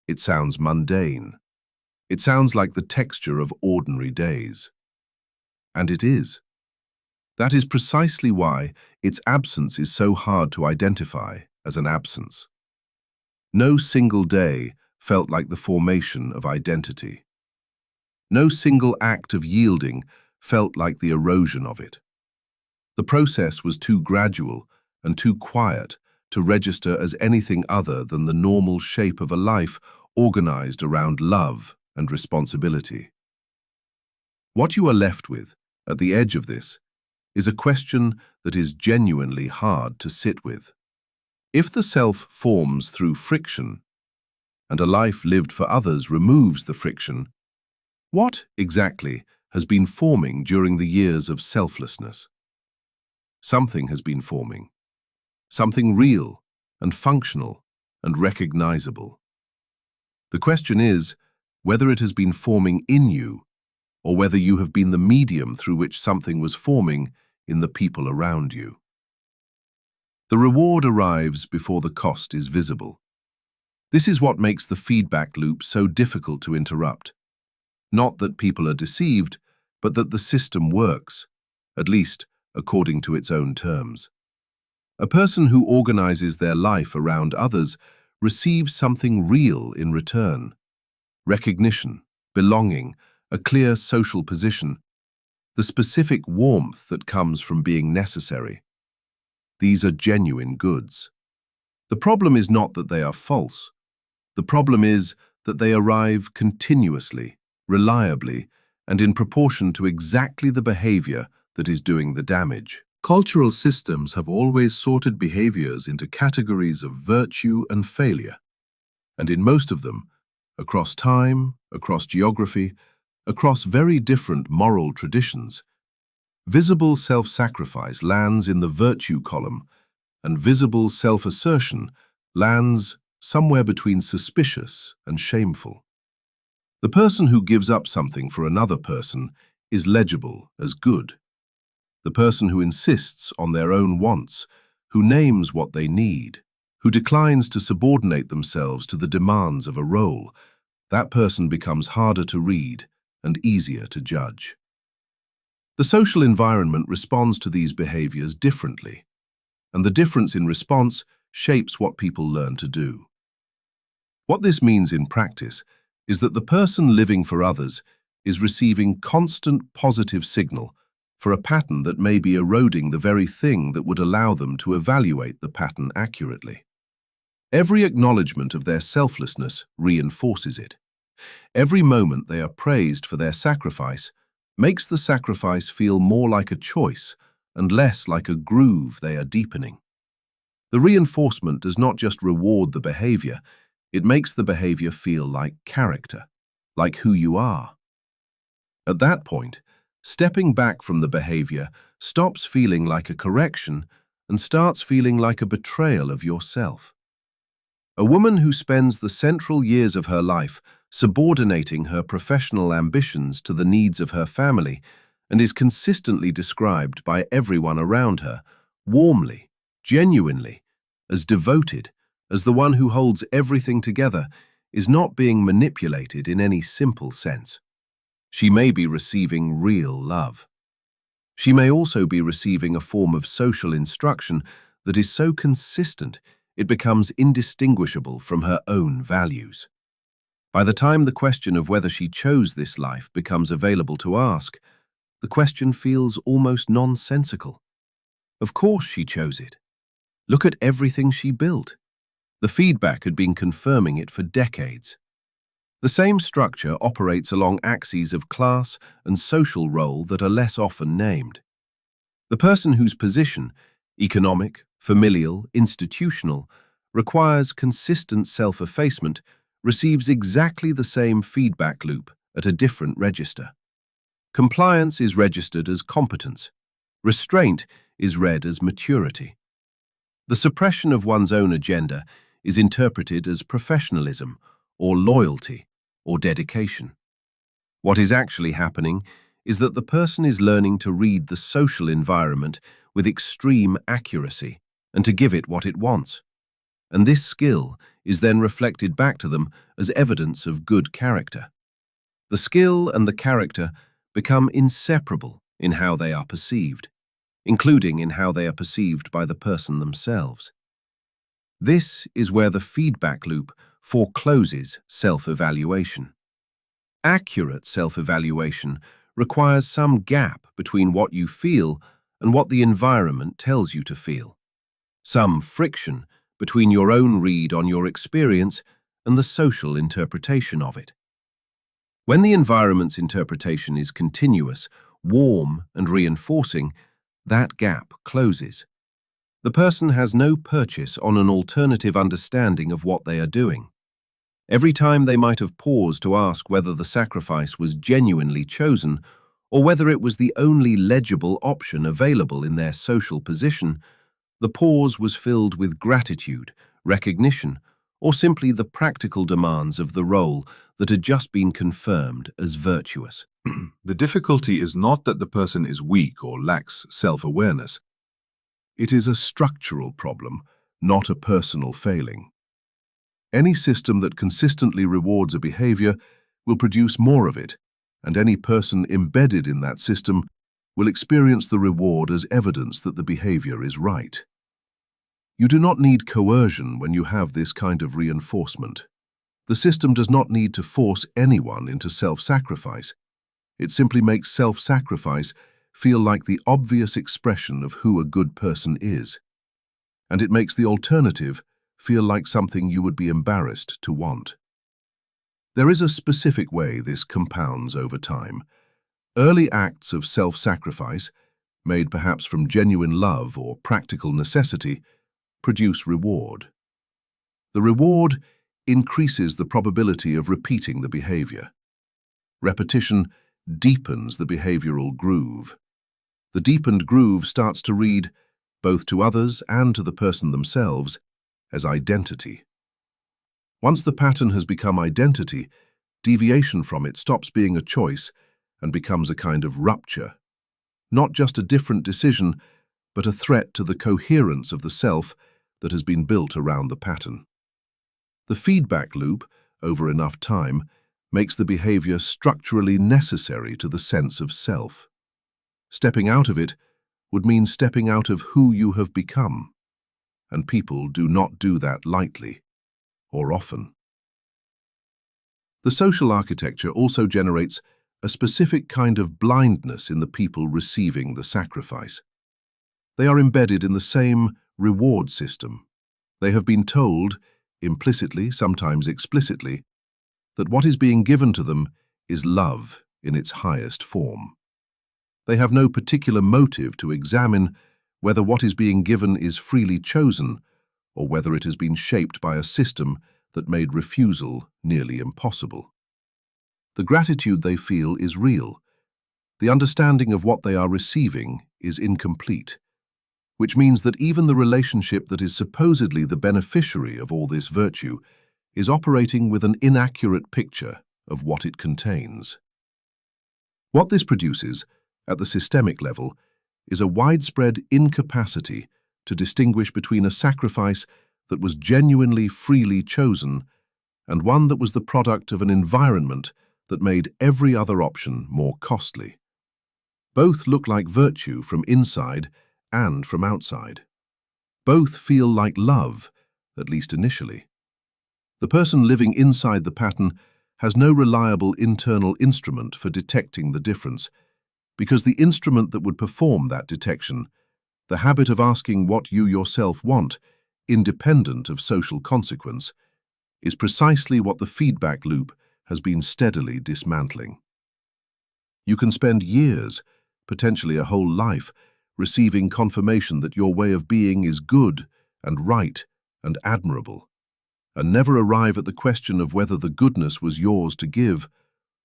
It sounds mundane. It sounds like the texture of ordinary days. And it is. That is precisely why its absence is so hard to identify as an absence. No single day felt like the formation of identity. No single act of yielding felt like the erosion of it. The process was too gradual and too quiet to register as anything other than the normal shape of a life organized around love and responsibility. What you are left with, at the edge of this, is a question that is genuinely hard to sit with. If the self forms through friction, and a life lived for others removes the friction, what exactly has been forming during the years of selflessness? Something has been forming. Something real and functional and recognizable. The question is whether it has been forming in you or whether you have been the medium through which something was forming in the people around you. The reward arrives before the cost is visible. This is what makes the feedback loop so difficult to interrupt. Not that people are deceived, but that the system works, at least according to its own terms. A person who organizes their life around others receives something real in return. Recognition, belonging, a clear social position, the specific warmth that comes from being necessary. These are genuine goods. The problem is not that they are false. The problem is that they arrive continuously, reliably, and in proportion to exactly the behavior that is doing the damage. Cultural systems have always sorted behaviors into categories of virtue and failure, and in most of them, across time, across geography, across very different moral traditions, visible self-sacrifice lands in the virtue column, and visible self-assertion lands somewhere between suspicious and shameful. The person who gives up something for another person is legible as good. The person who insists on their own wants, who names what they need, who declines to subordinate themselves to the demands of a role, that person becomes harder to read and easier to judge. The social environment responds to these behaviors differently, and the difference in response shapes what people learn to do. What this means in practice is that the person living for others is receiving constant positive signal for a pattern that may be eroding the very thing that would allow them to evaluate the pattern accurately. Every acknowledgement of their selflessness reinforces it. Every moment they are praised for their sacrifice makes the sacrifice feel more like a choice and less like a groove they are deepening. The reinforcement does not just reward the behavior, it makes the behavior feel like character, like who you are. At that point, stepping back from the behavior stops feeling like a correction and starts feeling like a betrayal of yourself. A woman who spends the central years of her life subordinating her professional ambitions to the needs of her family and is consistently described by everyone around her, warmly, genuinely, as devoted, as the one who holds everything together, is not being manipulated in any simple sense. She may be receiving real love. She may also be receiving a form of social instruction that is so consistent it becomes indistinguishable from her own values. By the time the question of whether she chose this life becomes available to ask, the question feels almost nonsensical. Of course she chose it. Look at everything she built. The feedback had been confirming it for decades. The same structure operates along axes of class and social role that are less often named. The person whose position, economic, familial, institutional, requires consistent self-effacement receives exactly the same feedback loop at a different register. Compliance is registered as competence. Restraint is read as maturity. The suppression of one's own agenda is interpreted as professionalism or loyalty or dedication. What is actually happening is that the person is learning to read the social environment with extreme accuracy and to give it what it wants. And this skill is then reflected back to them as evidence of good character. The skill and the character become inseparable in how they are perceived. including in how they are perceived by the person themselves. This is where the feedback loop forecloses self-evaluation. Accurate self-evaluation requires some gap between what you feel and what the environment tells you to feel, some friction between your own read on your experience and the social interpretation of it. When the environment's interpretation is continuous, warm, and reinforcing, that gap closes. The person has no purchase on an alternative understanding of what they are doing. Every time they might have paused to ask whether the sacrifice was genuinely chosen or whether it was the only legible option available in their social position, the pause was filled with gratitude, recognition, or simply the practical demands of the role that had just been confirmed as virtuous. The difficulty is not that the person is weak or lacks self-awareness. It is a structural problem, not a personal failing. Any system that consistently rewards a behavior will produce more of it, and any person embedded in that system will experience the reward as evidence that the behavior is right. You do not need coercion when you have this kind of reinforcement. The system does not need to force anyone into self-sacrifice. It simply makes self-sacrifice feel like the obvious expression of who a good person is. And it makes the alternative feel like something you would be embarrassed to want. There is a specific way this compounds over time. Early acts of self-sacrifice, made perhaps from genuine love or practical necessity, produce reward. The reward increases the probability of repeating the behavior. Repetition deepens the behavioral groove. The deepened groove starts to read, both to others and to the person themselves, as identity. Once the pattern has become identity, deviation from it stops being a choice and becomes a kind of rupture. Not just a different decision, but a threat to the coherence of the self that has been built around the pattern. The feedback loop, over enough time, makes the behavior structurally necessary to the sense of self. Stepping out of it would mean stepping out of who you have become, and people do not do that lightly, or often. The social architecture also generates a specific kind of blindness in the people receiving the sacrifice. They are embedded in the same reward system. They have been told, implicitly, sometimes explicitly, that what is being given to them is love in its highest form. They have no particular motive to examine whether what is being given is freely chosen or whether it has been shaped by a system that made refusal nearly impossible. The gratitude they feel is real. The understanding of what they are receiving is incomplete, which means that even the relationship that is supposedly the beneficiary of all this virtue is operating with an inaccurate picture of what it contains. What this produces, at the systemic level, is a widespread incapacity to distinguish between a sacrifice that was genuinely freely chosen and one that was the product of an environment that made every other option more costly. Both look like virtue from inside and from outside. Both feel like love, at least initially. The person living inside the pattern has no reliable internal instrument for detecting the difference, because the instrument that would perform that detection, the habit of asking what you yourself want, independent of social consequence, is precisely what the feedback loop has been steadily dismantling. You can spend years, potentially a whole life, receiving confirmation that your way of being is good and right and admirable, and never arrive at the question of whether the goodness was yours to give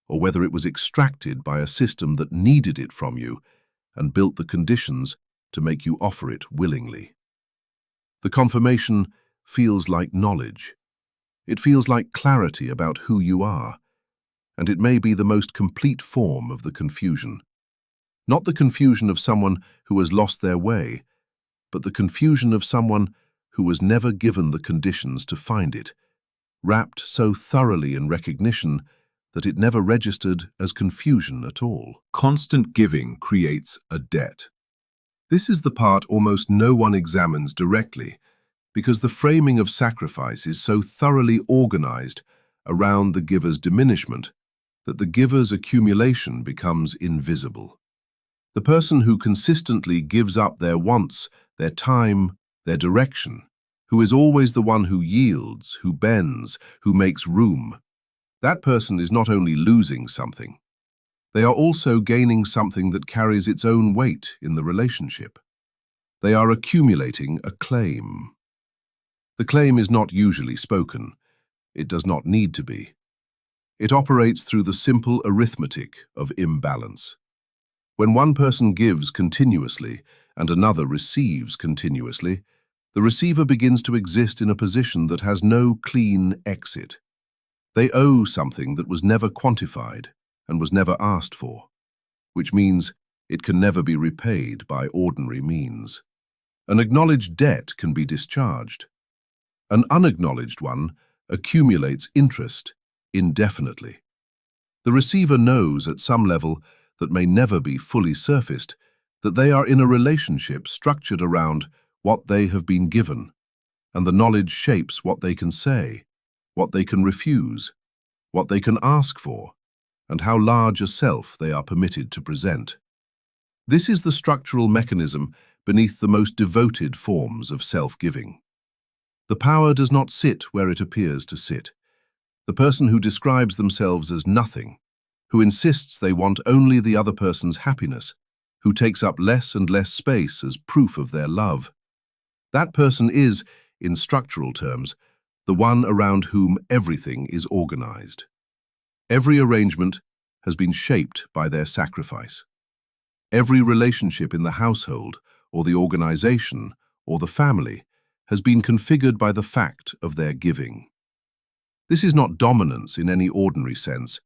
or whether it was extracted by a system that needed it from you and built the conditions to make you offer it willingly. The confirmation feels like knowledge. It feels like clarity about who you are, and it may be the most complete form of the confusion. Not the confusion of someone who has lost their way, but the confusion of someone who was never given the conditions to find it, wrapped so thoroughly in recognition that it never registered as confusion at all. Constant giving creates a debt. This is the part almost no one examines directly, because the framing of sacrifice is so thoroughly organized around the giver's diminishment that the giver's accumulation becomes invisible. The person who consistently gives up their wants, their time, their direction, who is always the one who yields, who bends, who makes room, that person is not only losing something, they are also gaining something that carries its own weight in the relationship. They are accumulating a claim. The claim is not usually spoken. It does not need to be. It operates through the simple arithmetic of imbalance. When one person gives continuously and another receives continuously, the receiver begins to exist in a position that has no clean exit. They owe something that was never quantified and was never asked for, which means it can never be repaid by ordinary means. An acknowledged debt can be discharged. An unacknowledged one accumulates interest indefinitely. The receiver knows at some level that may never be fully surfaced that they are in a relationship structured around what they have been given, and the knowledge shapes what they can say, what they can refuse, what they can ask for, and how large a self they are permitted to present. This is the structural mechanism beneath the most devoted forms of self-giving. The power does not sit where it appears to sit. The person who describes themselves as nothing, who insists they want only the other person's happiness, who takes up less and less space as proof of their love, that person is, in structural terms, the one around whom everything is organized. Every arrangement has been shaped by their sacrifice. Every relationship in the household, or the organization, or the family has been configured by the fact of their giving. This is not dominance in any ordinary sense,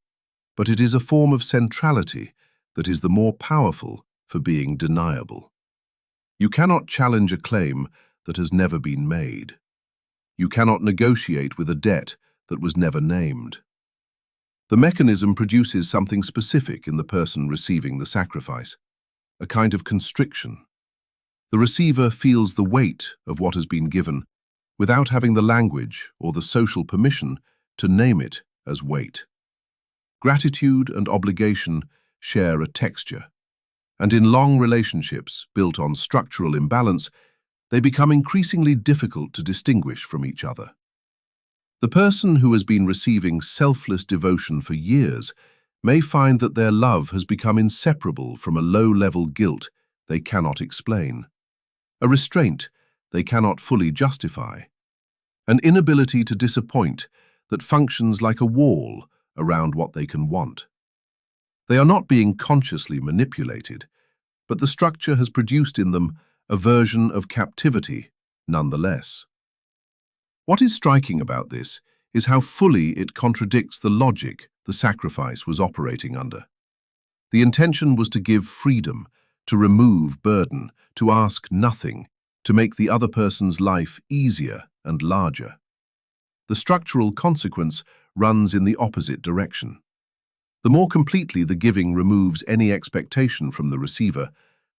but it is a form of centrality that is the more powerful for being deniable. You cannot challenge a claim that has never been made. You cannot negotiate with a debt that was never named. The mechanism produces something specific in the person receiving the sacrifice, a kind of constriction. The receiver feels the weight of what has been given without having the language or the social permission to name it as weight. Gratitude and obligation share a texture, and in long relationships built on structural imbalance, they become increasingly difficult to distinguish from each other. The person who has been receiving selfless devotion for years may find that their love has become inseparable from a low-level guilt they cannot explain, a restraint they cannot fully justify, an inability to disappoint that functions like a wall around what they can want. They are not being consciously manipulated, but the structure has produced in them a version of captivity nonetheless. What is striking about this is how fully it contradicts the logic the sacrifice was operating under. The intention was to give freedom, to remove burden, to ask nothing, to make the other person's life easier and larger. The structural consequence runs in the opposite direction. The more completely the giving removes any expectation from the receiver,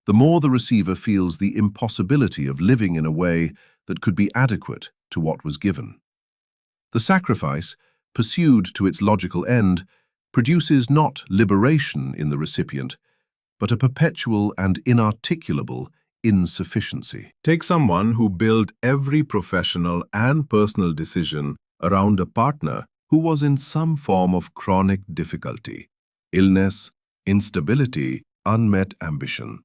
the more the receiver feels the impossibility of living in a way that could be adequate to what was given. The sacrifice, pursued to its logical end, produces not liberation in the recipient, but a perpetual and inarticulable insufficiency. Take someone who built every professional and personal decision around a partner who was in some form of chronic difficulty, illness, instability, unmet ambition.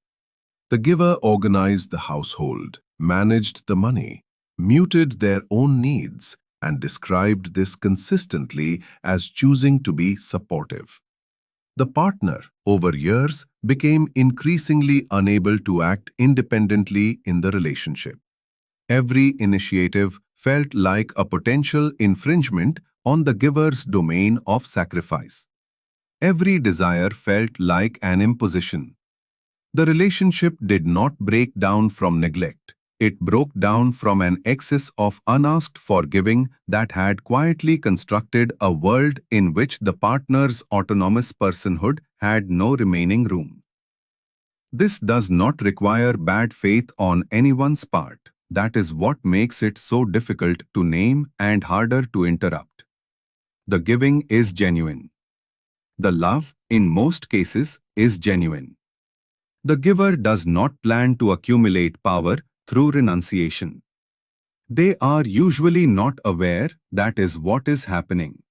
The giver organized the household, managed the money, muted their own needs, and described this consistently as choosing to be supportive. The partner, over years, became increasingly unable to act independently in the relationship. Every initiative felt like a potential infringement on the giver's domain of sacrifice. Every desire felt like an imposition. The relationship did not break down from neglect. It broke down from an excess of unasked forgiving that had quietly constructed a world in which the partner's autonomous personhood had no remaining room. This does not require bad faith on anyone's part. That is what makes it so difficult to name and harder to interrupt. The giving is genuine. The love, in most cases, is genuine. The giver does not plan to accumulate power through renunciation. They are usually not aware that is what is happening.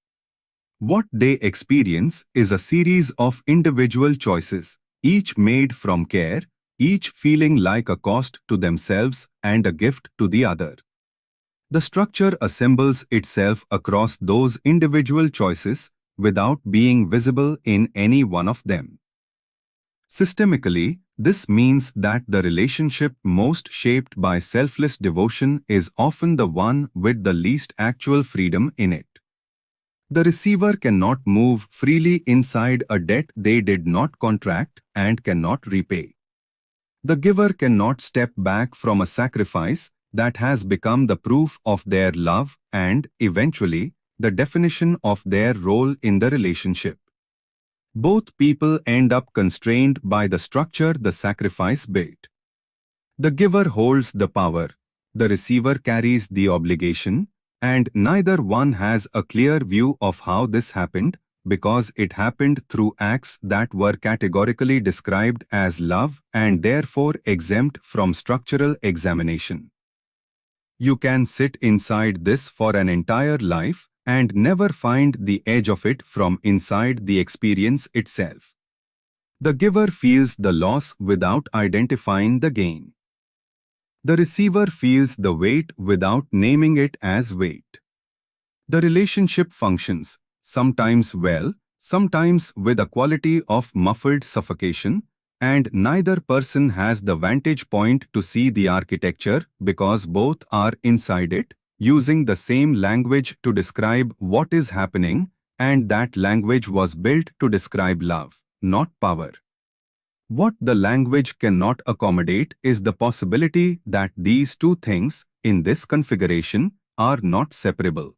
What they experience is a series of individual choices, each made from care, each feeling like a cost to themselves and a gift to the other. The structure assembles itself across those individual choices without being visible in any one of them. Systemically, this means that the relationship most shaped by selfless devotion is often the one with the least actual freedom in it. The receiver cannot move freely inside a debt they did not contract and cannot repay. The giver cannot step back from a sacrifice that has become the proof of their love and, eventually, the definition of their role in the relationship. Both people end up constrained by the structure the sacrifice built. The giver holds the power, the receiver carries the obligation, and neither one has a clear view of how this happened because it happened through acts that were categorically described as love and therefore exempt from structural examination. You can sit inside this for an entire life and never find the edge of it from inside the experience itself. The giver feels the loss without identifying the gain. The receiver feels the weight without naming it as weight. The relationship functions, sometimes well, sometimes with a quality of muffled suffocation, and neither person has the vantage point to see the architecture because both are inside it, using the same language to describe what is happening, and that language was built to describe love, not power. What the language cannot accommodate is the possibility that these two things, in this configuration, are not separable.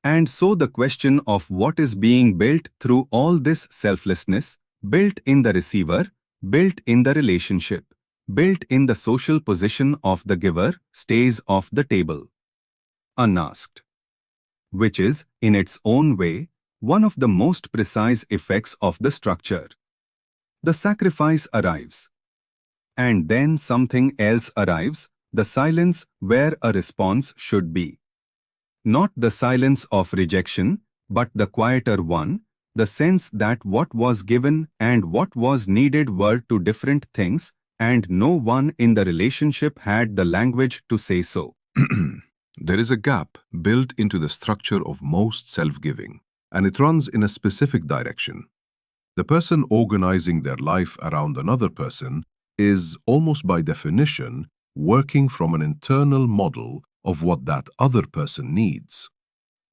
And so the question of what is being built through all this selflessness, built in the receiver, built in the relationship, built in the social position of the giver, stays off the table, unasked. Which is, in its own way, one of the most precise effects of the structure. The sacrifice arrives. And then something else arrives, the silence where a response should be. Not the silence of rejection, but the quieter one, the sense that what was given and what was needed were two different things, and no one in the relationship had the language to say so. There is a gap built into the structure of most self-giving, and it runs in a specific direction. The person organizing their life around another person is, almost by definition, working from an internal model of what that other person needs.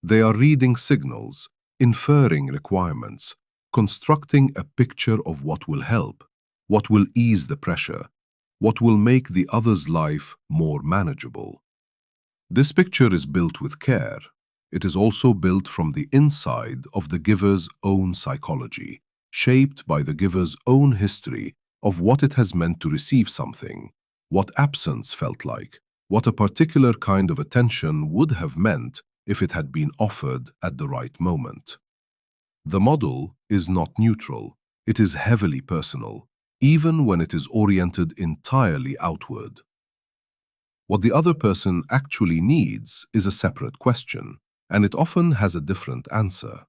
They are reading signals, inferring requirements, constructing a picture of what will help, what will ease the pressure, what will make the other's life more manageable. This picture is built with care. It is also built from the inside of the giver's own psychology, shaped by the giver's own history of what it has meant to receive something, what absence felt like, what a particular kind of attention would have meant if it had been offered at the right moment. The model is not neutral, it is heavily personal, even when it is oriented entirely outward. What the other person actually needs is a separate question, and it often has a different answer.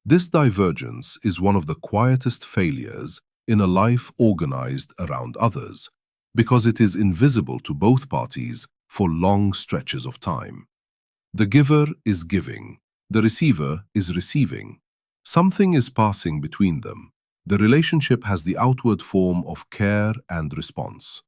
This divergence is one of the quietest failures in a life organized around others, because it is invisible to both parties for long stretches of time. The giver is giving, the receiver is receiving. Something is passing between them. The relationship has the outward form of care and response.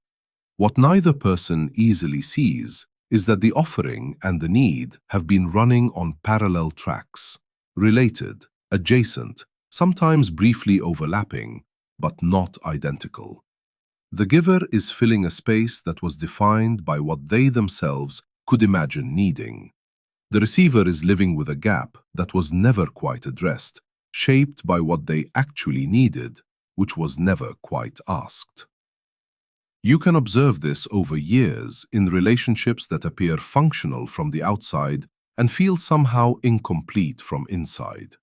What neither person easily sees is that the offering and the need have been running on parallel tracks, related, adjacent, sometimes briefly overlapping, but not identical. The giver is filling a space that was defined by what they themselves could imagine needing. The receiver is living with a gap that was never quite addressed, shaped by what they actually needed, which was never quite asked. You can observe this over years in relationships that appear functional from the outside and feel somehow incomplete from inside.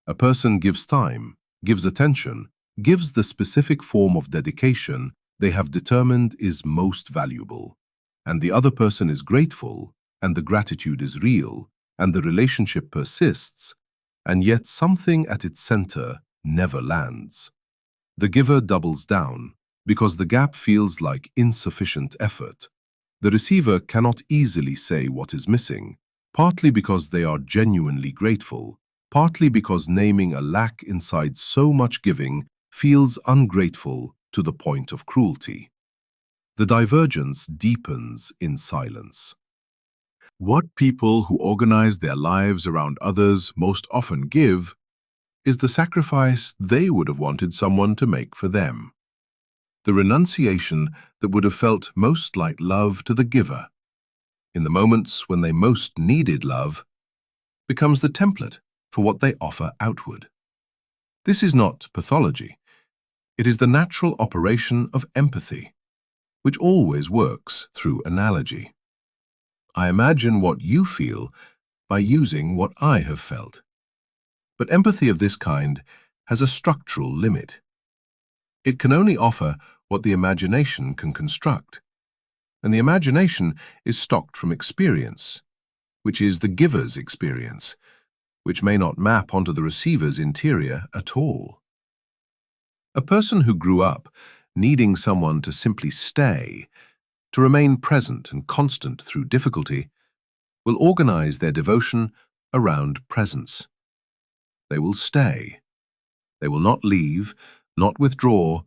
A person gives time, gives attention, gives the specific form of dedication they have determined is most valuable, and the other person is grateful, and the gratitude is real, and the relationship persists, and yet something at its center never lands. The giver doubles down, because the gap feels like insufficient effort. The receiver cannot easily say what is missing, partly because they are genuinely grateful, partly because naming a lack inside so much giving feels ungrateful to the point of cruelty. The divergence deepens in silence. What people who organize their lives around others most often give is the sacrifice they would have wanted someone to make for them. The renunciation that would have felt most like love to the giver, in the moments when they most needed love, becomes the template for what they offer outward. This is not pathology. It is the natural operation of empathy, which always works through analogy. I imagine what you feel by using what I have felt. But empathy of this kind has a structural limit. It can only offer what the imagination can construct, and the imagination is stocked from experience, which is the giver's experience, which may not map onto the receiver's interior at all. A person who grew up needing someone to simply stay, to remain present and constant through difficulty, will organize their devotion around presence. They will stay. They will not leave, not withdraw,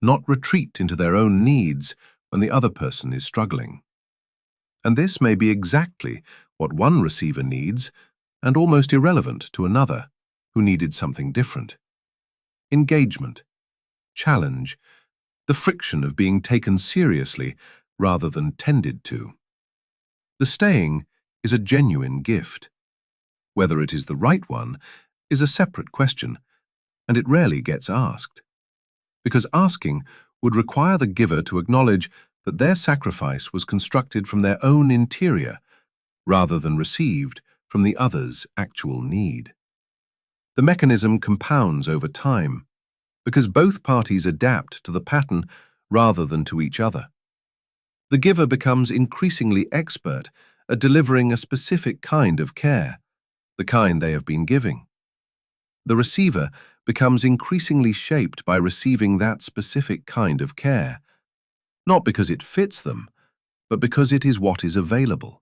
not retreat into their own needs when the other person is struggling. And this may be exactly what one receiver needs, and almost irrelevant to another who needed something different. Engagement, challenge, the friction of being taken seriously rather than tended to. The staying is a genuine gift. Whether it is the right one is a separate question, and it rarely gets asked, because asking would require the giver to acknowledge that their sacrifice was constructed from their own interior rather than received from the other's actual need. The mechanism compounds over time, because both parties adapt to the pattern rather than to each other. The giver becomes increasingly expert at delivering a specific kind of care, the kind they have been giving. The receiver becomes increasingly shaped by receiving that specific kind of care, not because it fits them, but because it is what is available.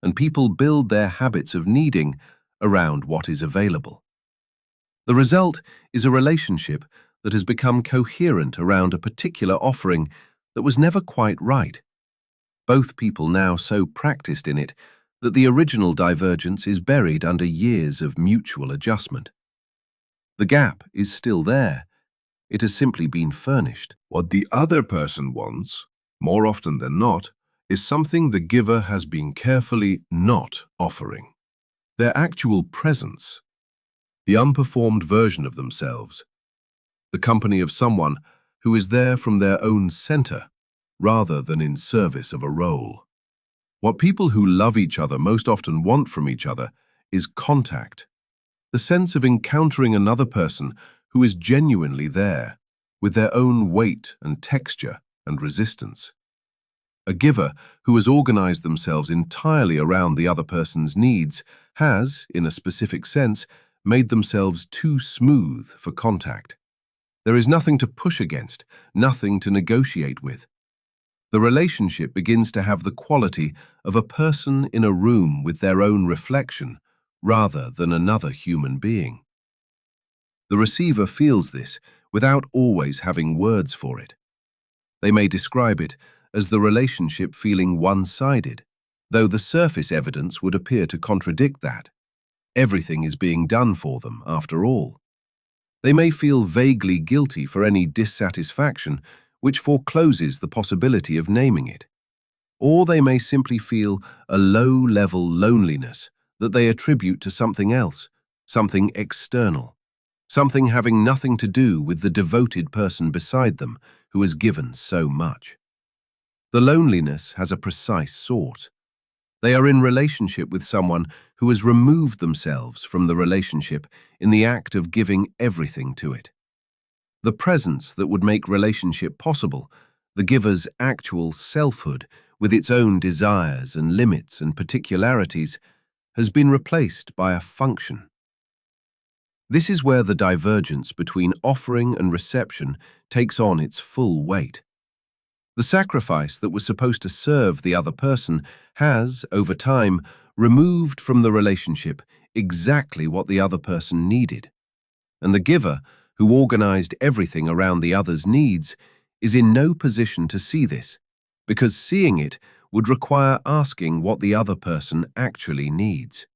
And people build their habits of needing around what is available. The result is a relationship that has become coherent around a particular offering that was never quite right. Both people now so practiced in it that the original divergence is buried under years of mutual adjustment. The gap is still there. It has simply been furnished. What the other person wants, more often than not, is something the giver has been carefully not offering. Their actual presence, the unperformed version of themselves, the company of someone who is there from their own center rather than in service of a role. What people who love each other most often want from each other is contact, the sense of encountering another person who is genuinely there, with their own weight and texture and resistance. A giver who has organized themselves entirely around the other person's needs has, in a specific sense, made themselves too smooth for contact. There is nothing to push against, nothing to negotiate with. The relationship begins to have the quality of a person in a room with their own reflection, rather than another human being. The receiver feels this without always having words for it. They may describe it as the relationship feeling one-sided, though the surface evidence would appear to contradict that. Everything is being done for them, after all. They may feel vaguely guilty for any dissatisfaction, which forecloses the possibility of naming it. Or they may simply feel a low-level loneliness that they attribute to something else, something external. something having nothing to do with the devoted person beside them who has given so much. The loneliness has a precise sort. They are in relationship with someone who has removed themselves from the relationship in the act of giving everything to it. The presence that would make relationship possible, the giver's actual selfhood with its own desires and limits and particularities, has been replaced by a function. This is where the divergence between offering and reception takes on its full weight. The sacrifice that was supposed to serve the other person has, over time, removed from the relationship exactly what the other person needed. And the giver, who organized everything around the other's needs, is in no position to see this, because seeing it would require asking what the other person actually needs,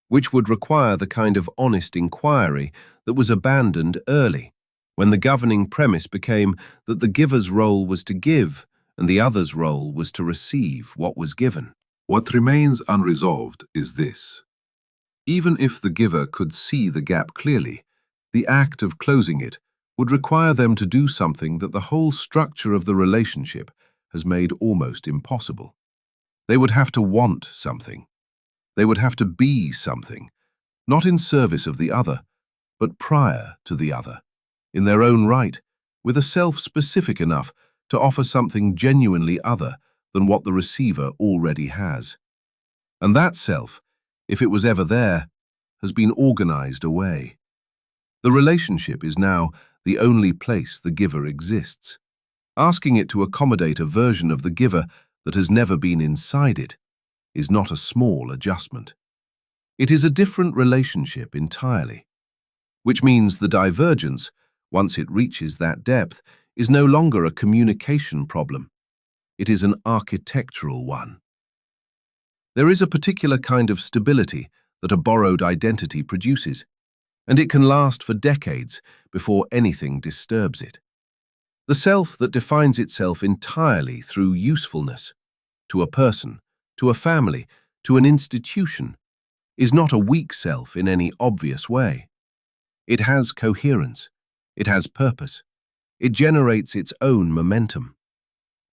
which would require the kind of honest inquiry that was abandoned early, when the governing premise became that the giver's role was to give and the other's role was to receive what was given. What remains unresolved is this. Even if the giver could see the gap clearly, the act of closing it would require them to do something that the whole structure of the relationship has made almost impossible. They would have to want something. They would have to be something, not in service of the other, but prior to the other, in their own right, with a self specific enough to offer something genuinely other than what the receiver already has. And that self, if it was ever there, has been organized away. The relationship is now the only place the giver exists. Asking it to accommodate a version of the giver that has never been inside it is not a small adjustment. It is a different relationship entirely, which means the divergence, once it reaches that depth, is no longer a communication problem. It is an architectural one. There is a particular kind of stability that a borrowed identity produces, and it can last for decades before anything disturbs it. The self that defines itself entirely through usefulness, to a person, to a family, to an institution, is not a weak self in any obvious way. It has coherence. It has purpose. It generates its own momentum.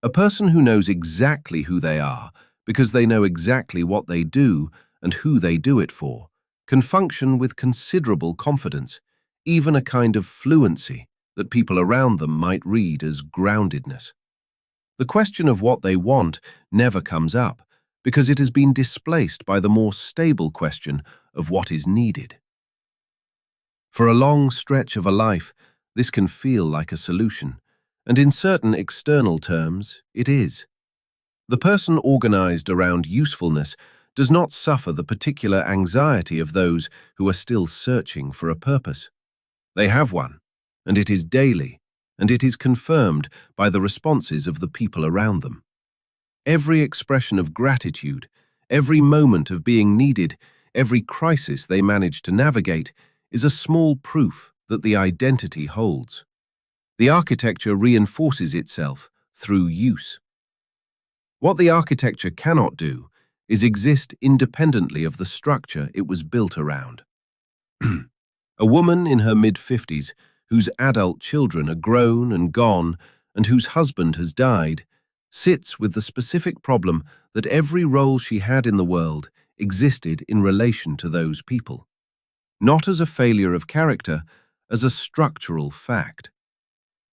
A person who knows exactly who they are, because they know exactly what they do and who they do it for, can function with considerable confidence, even a kind of fluency that people around them might read as groundedness. The question of what they want never comes up, because it has been displaced by the more stable question of what is needed. For a long stretch of a life, this can feel like a solution, and in certain external terms, it is. The person organized around usefulness does not suffer the particular anxiety of those who are still searching for a purpose. They have one, and it is daily, and it is confirmed by the responses of the people around them. Every expression of gratitude, every moment of being needed, every crisis they manage to navigate is a small proof that the identity holds. The architecture reinforces itself through use. What the architecture cannot do is exist independently of the structure it was built around. A woman in her mid-50s, whose adult children are grown and gone, and whose husband has died, sits with the specific problem that every role she had in the world existed in relation to those people. Not as a failure of character, as a structural fact.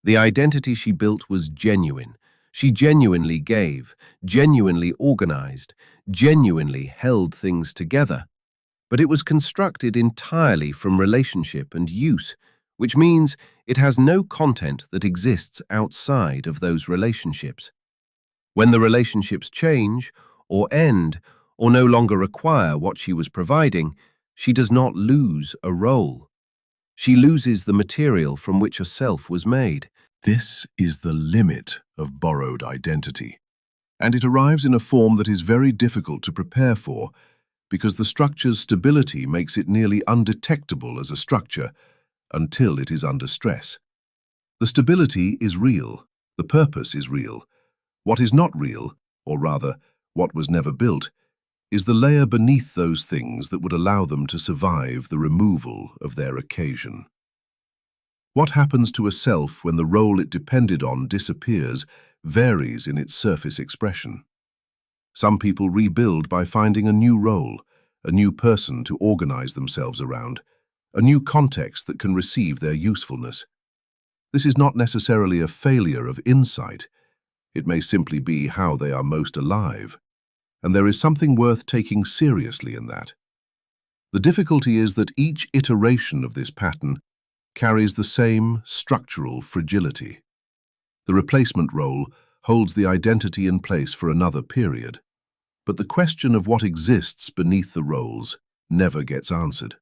The identity she built was genuine. She genuinely gave, genuinely organized, genuinely held things together. But it was constructed entirely from relationship and use, which means it has no content that exists outside of those relationships. When the relationships change, or end, or no longer require what she was providing, she does not lose a role. She loses the material from which a self was made. This is the limit of borrowed identity, and it arrives in a form that is very difficult to prepare for, because the structure's stability makes it nearly undetectable as a structure until it is under stress. The stability is real, the purpose is real. What is not real, or rather, what was never built, is the layer beneath those things that would allow them to survive the removal of their occasion. What happens to a self when the role it depended on disappears varies in its surface expression. Some people rebuild by finding a new role, a new person to organize themselves around, a new context that can receive their usefulness. This is not necessarily a failure of insight. It may simply be how they are most alive, and there is something worth taking seriously in that. The difficulty is that each iteration of this pattern carries the same structural fragility. The replacement role holds the identity in place for another period, but the question of what exists beneath the roles never gets answered,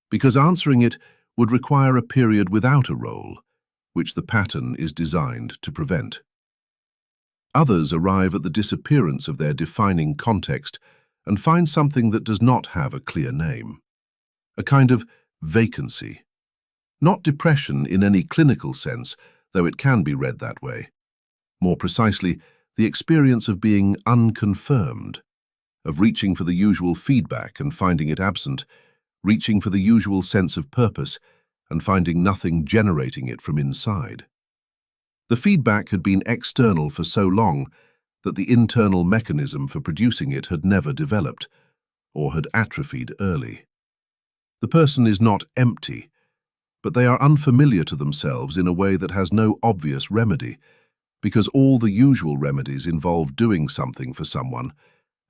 because answering it would require a period without a role, which the pattern is designed to prevent. Others arrive at the disappearance of their defining context and find something that does not have a clear name, a kind of vacancy. Not depression in any clinical sense, though it can be read that way. More precisely, the experience of being unconfirmed, of reaching for the usual feedback and finding it absent, reaching for the usual sense of purpose and finding nothing generating it from inside. The feedback had been external for so long that the internal mechanism for producing it had never developed, or had atrophied early. The person is not empty, but they are unfamiliar to themselves in a way that has no obvious remedy, because all the usual remedies involve doing something for someone,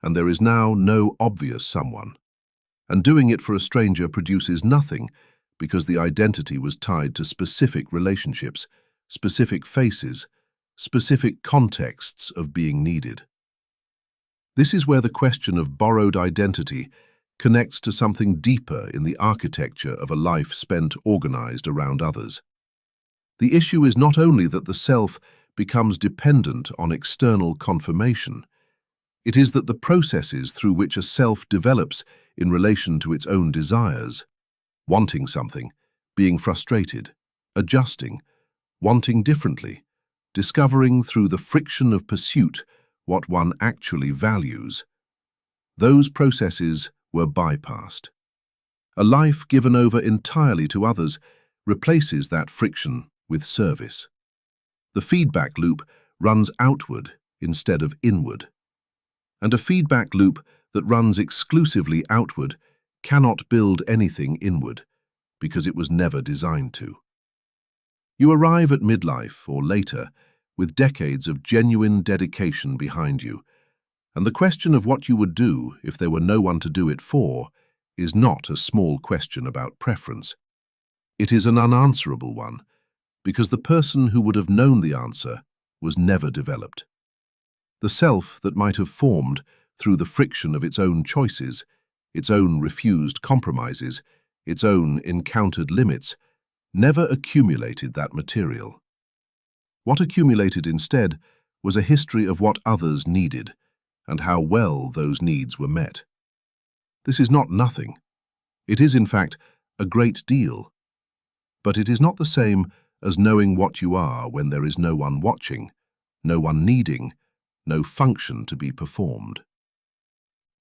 and there is now no obvious someone. And doing it for a stranger produces nothing, because the identity was tied to specific relationships, specific faces, specific contexts of being needed. This is where the question of borrowed identity connects to something deeper in the architecture of a life spent organized around others. The issue is not only that the self becomes dependent on external confirmation, it is that the processes through which a self develops in relation to its own desires, wanting something, being frustrated, adjusting, wanting differently, discovering through the friction of pursuit what one actually values, those processes were bypassed. A life given over entirely to others replaces that friction with service. The feedback loop runs outward instead of inward. And a feedback loop that runs exclusively outward cannot build anything inward, because it was never designed to. You arrive at midlife or later with decades of genuine dedication behind you, and the question of what you would do if there were no one to do it for is not a small question about preference. It is an unanswerable one, because the person who would have known the answer was never developed. The self that might have formed through the friction of its own choices, its own refused compromises, its own encountered limits, never accumulated that material. What accumulated instead was a history of what others needed, and how well those needs were met. This is not nothing. It is, in fact, a great deal. But it is not the same as knowing what you are when there is no one watching, no one needing, no function to be performed.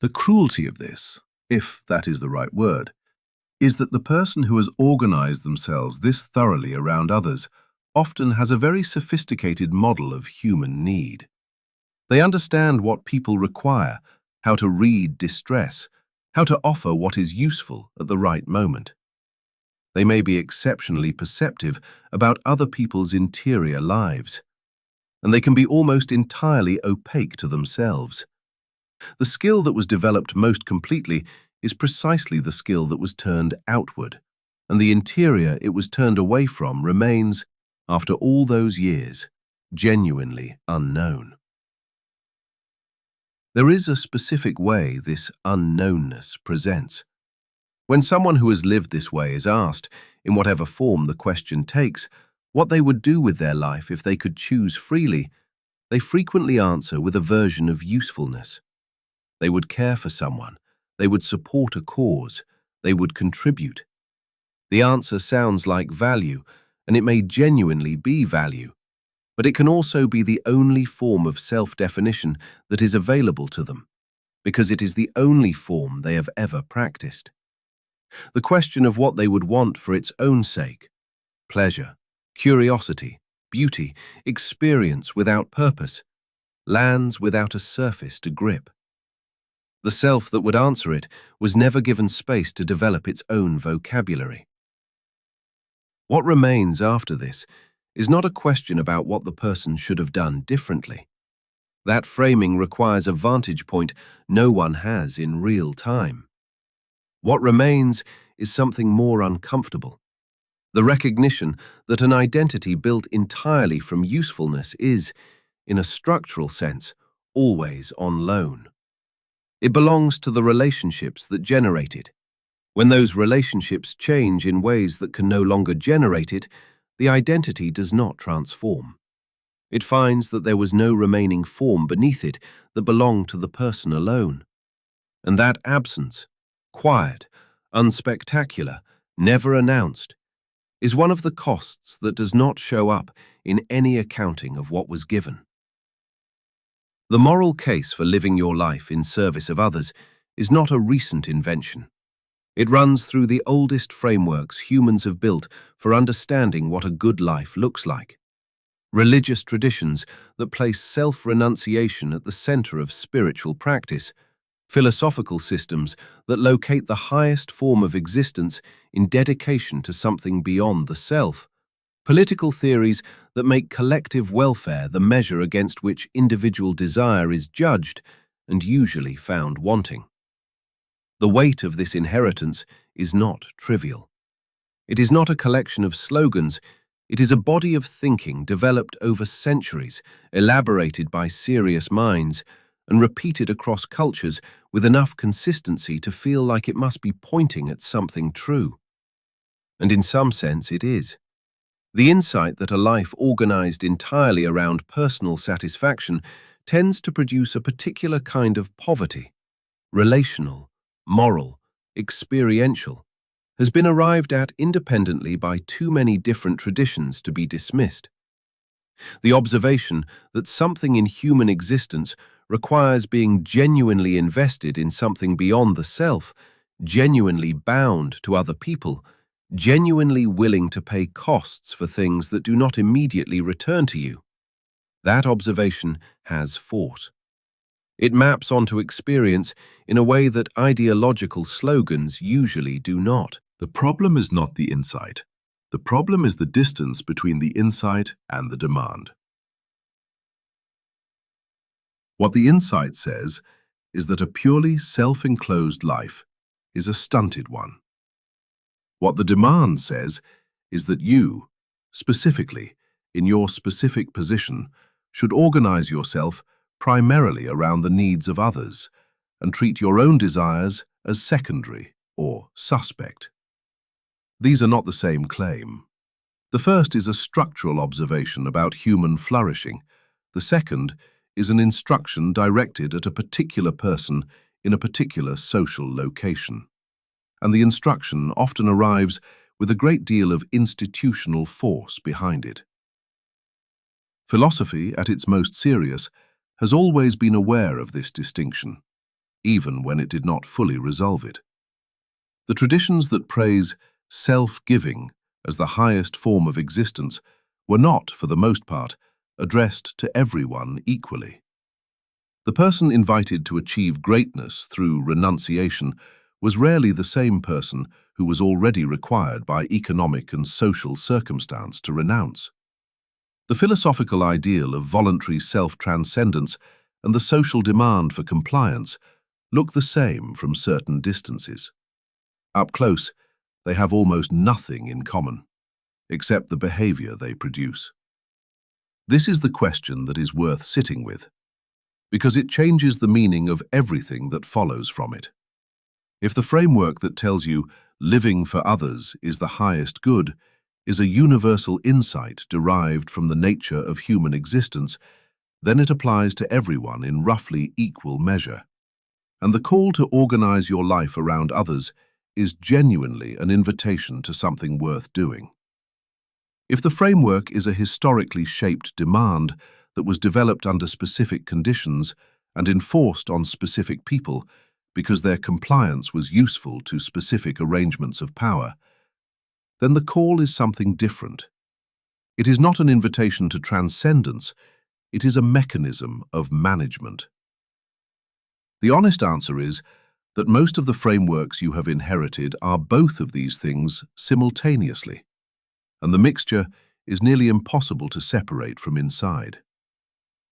The cruelty of this, if that is the right word, is that the person who has organized themselves this thoroughly around others often has a very sophisticated model of human need. They understand what people require, how to read distress, how to offer what is useful at the right moment. They may be exceptionally perceptive about other people's interior lives, and they can be almost entirely opaque to themselves. The skill that was developed most completely is precisely the skill that was turned outward, and the interior it was turned away from remains, after all those years, genuinely unknown. There is a specific way this unknownness presents. When someone who has lived this way is asked, in whatever form the question takes, what they would do with their life if they could choose freely, they frequently answer with a version of usefulness. They would care for someone, they would support a cause, they would contribute. The answer sounds like value, and it may genuinely be value, but it can also be the only form of self-definition that is available to them, because it is the only form they have ever practiced. The question of what they would want for its own sake, pleasure, curiosity, beauty, experience without purpose, lands without a surface to grip. The self that would answer it was never given space to develop its own vocabulary. What remains after this is not a question about what the person should have done differently. That framing requires a vantage point no one has in real time. What remains is something more uncomfortable. The recognition that an identity built entirely from usefulness is, in a structural sense, always on loan. It belongs to the relationships that generate it. When those relationships change in ways that can no longer generate it, the identity does not transform. It finds that there was no remaining form beneath it that belonged to the person alone. And that absence, quiet, unspectacular, never announced, is one of the costs that does not show up in any accounting of what was given. The moral case for living your life in service of others is not a recent invention. It runs through the oldest frameworks humans have built for understanding what a good life looks like. Religious traditions that place self-renunciation at the center of spiritual practice, philosophical systems that locate the highest form of existence in dedication to something beyond the self, political theories that make collective welfare the measure against which individual desire is judged and usually found wanting. The weight of this inheritance is not trivial. It is not a collection of slogans. It is a body of thinking developed over centuries, elaborated by serious minds, and repeated across cultures with enough consistency to feel like it must be pointing at something true. And in some sense it is. The insight that a life organized entirely around personal satisfaction tends to produce a particular kind of poverty, relational, moral, experiential, has been arrived at independently by too many different traditions to be dismissed. The observation that something in human existence requires being genuinely invested in something beyond the self, genuinely bound to other people, genuinely willing to pay costs for things that do not immediately return to you. That observation has fought. It maps onto experience in a way that ideological slogans usually do not. The problem is not the insight. The problem is the distance between the insight and the demand. What the insight says is that a purely self-enclosed life is a stunted one. What the demand says is that you, specifically, in your specific position, should organize yourself primarily around the needs of others and treat your own desires as secondary or suspect. These are not the same claim. The first is a structural observation about human flourishing. The second is an instruction directed at a particular person in a particular social location. And the instruction often arrives with a great deal of institutional force behind it. Philosophy, at its most serious, has always been aware of this distinction, even when it did not fully resolve it. The traditions that praise self-giving as the highest form of existence were not, for the most part, addressed to everyone equally. The person invited to achieve greatness through renunciation was rarely the same person who was already required by economic and social circumstance to renounce. The philosophical ideal of voluntary self-transcendence and the social demand for compliance look the same from certain distances. Up close, they have almost nothing in common, except the behavior they produce. This is the question that is worth sitting with, because it changes the meaning of everything that follows from it. If the framework that tells you living for others is the highest good is a universal insight derived from the nature of human existence, then it applies to everyone in roughly equal measure. And the call to organize your life around others is genuinely an invitation to something worth doing. If the framework is a historically shaped demand that was developed under specific conditions and enforced on specific people because their compliance was useful to specific arrangements of power, then the call is something different. It is not an invitation to transcendence, it is a mechanism of management. The honest answer is that most of the frameworks you have inherited are both of these things simultaneously, and the mixture is nearly impossible to separate from inside.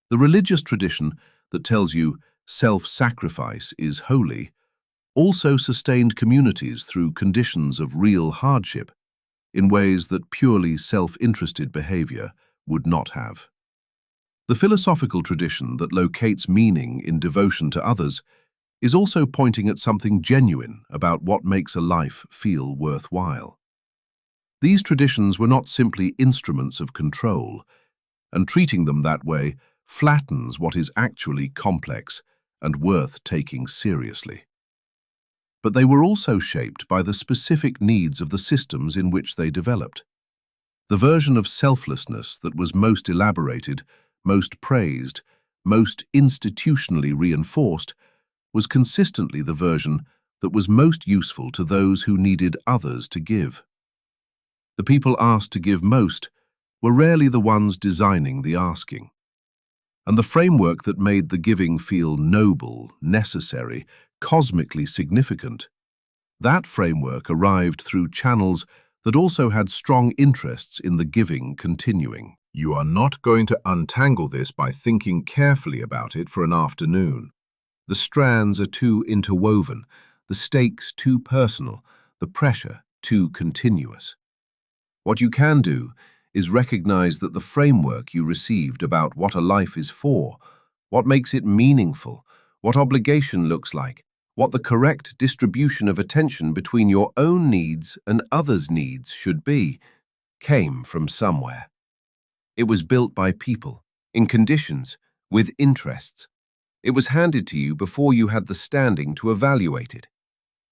The religious tradition that tells you self-sacrifice is holy also sustained communities through conditions of real hardship in ways that purely self-interested behavior would not have. The philosophical tradition that locates meaning in devotion to others is also pointing at something genuine about what makes a life feel worthwhile. These traditions were not simply instruments of control, and treating them that way flattens what is actually complex and worth taking seriously. But they were also shaped by the specific needs of the systems in which they developed. The version of selflessness that was most elaborated, most praised, most institutionally reinforced, was consistently the version that was most useful to those who needed others to give. The people asked to give most were rarely the ones designing the asking. And the framework that made the giving feel noble, necessary, cosmically significant, that framework arrived through channels that also had strong interests in the giving continuing. You are not going to untangle this by thinking carefully about it for an afternoon. The strands are too interwoven, the stakes too personal, the pressure too continuous. What you can do is recognize that the framework you received about what a life is for, what makes it meaningful, what obligation looks like, what the correct distribution of attention between your own needs and others' needs should be, came from somewhere. It was built by people, in conditions, with interests. It was handed to you before you had the standing to evaluate it.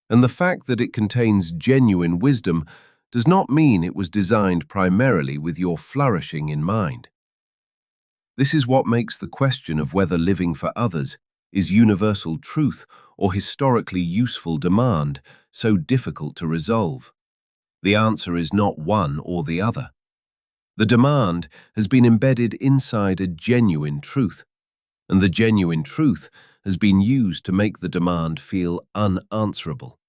And the fact that it contains genuine wisdom does not mean it was designed primarily with your flourishing in mind. This is what makes the question of whether living for others is universal truth or historically useful demand so difficult to resolve. The answer is not one or the other. The demand has been embedded inside a genuine truth, and the genuine truth has been used to make the demand feel unanswerable.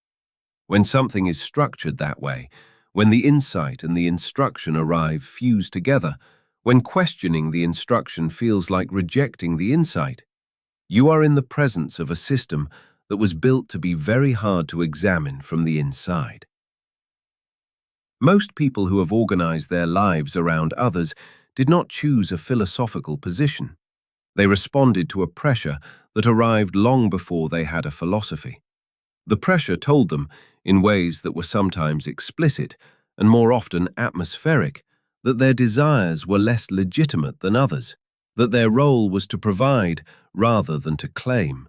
When something is structured that way, when the insight and the instruction arrive fused together, when questioning the instruction feels like rejecting the insight, you are in the presence of a system that was built to be very hard to examine from the inside. Most people who have organized their lives around others did not choose a philosophical position. They responded to a pressure that arrived long before they had a philosophy. The pressure told them, in ways that were sometimes explicit and more often atmospheric, that their desires were less legitimate than others, that their role was to provide rather than to claim,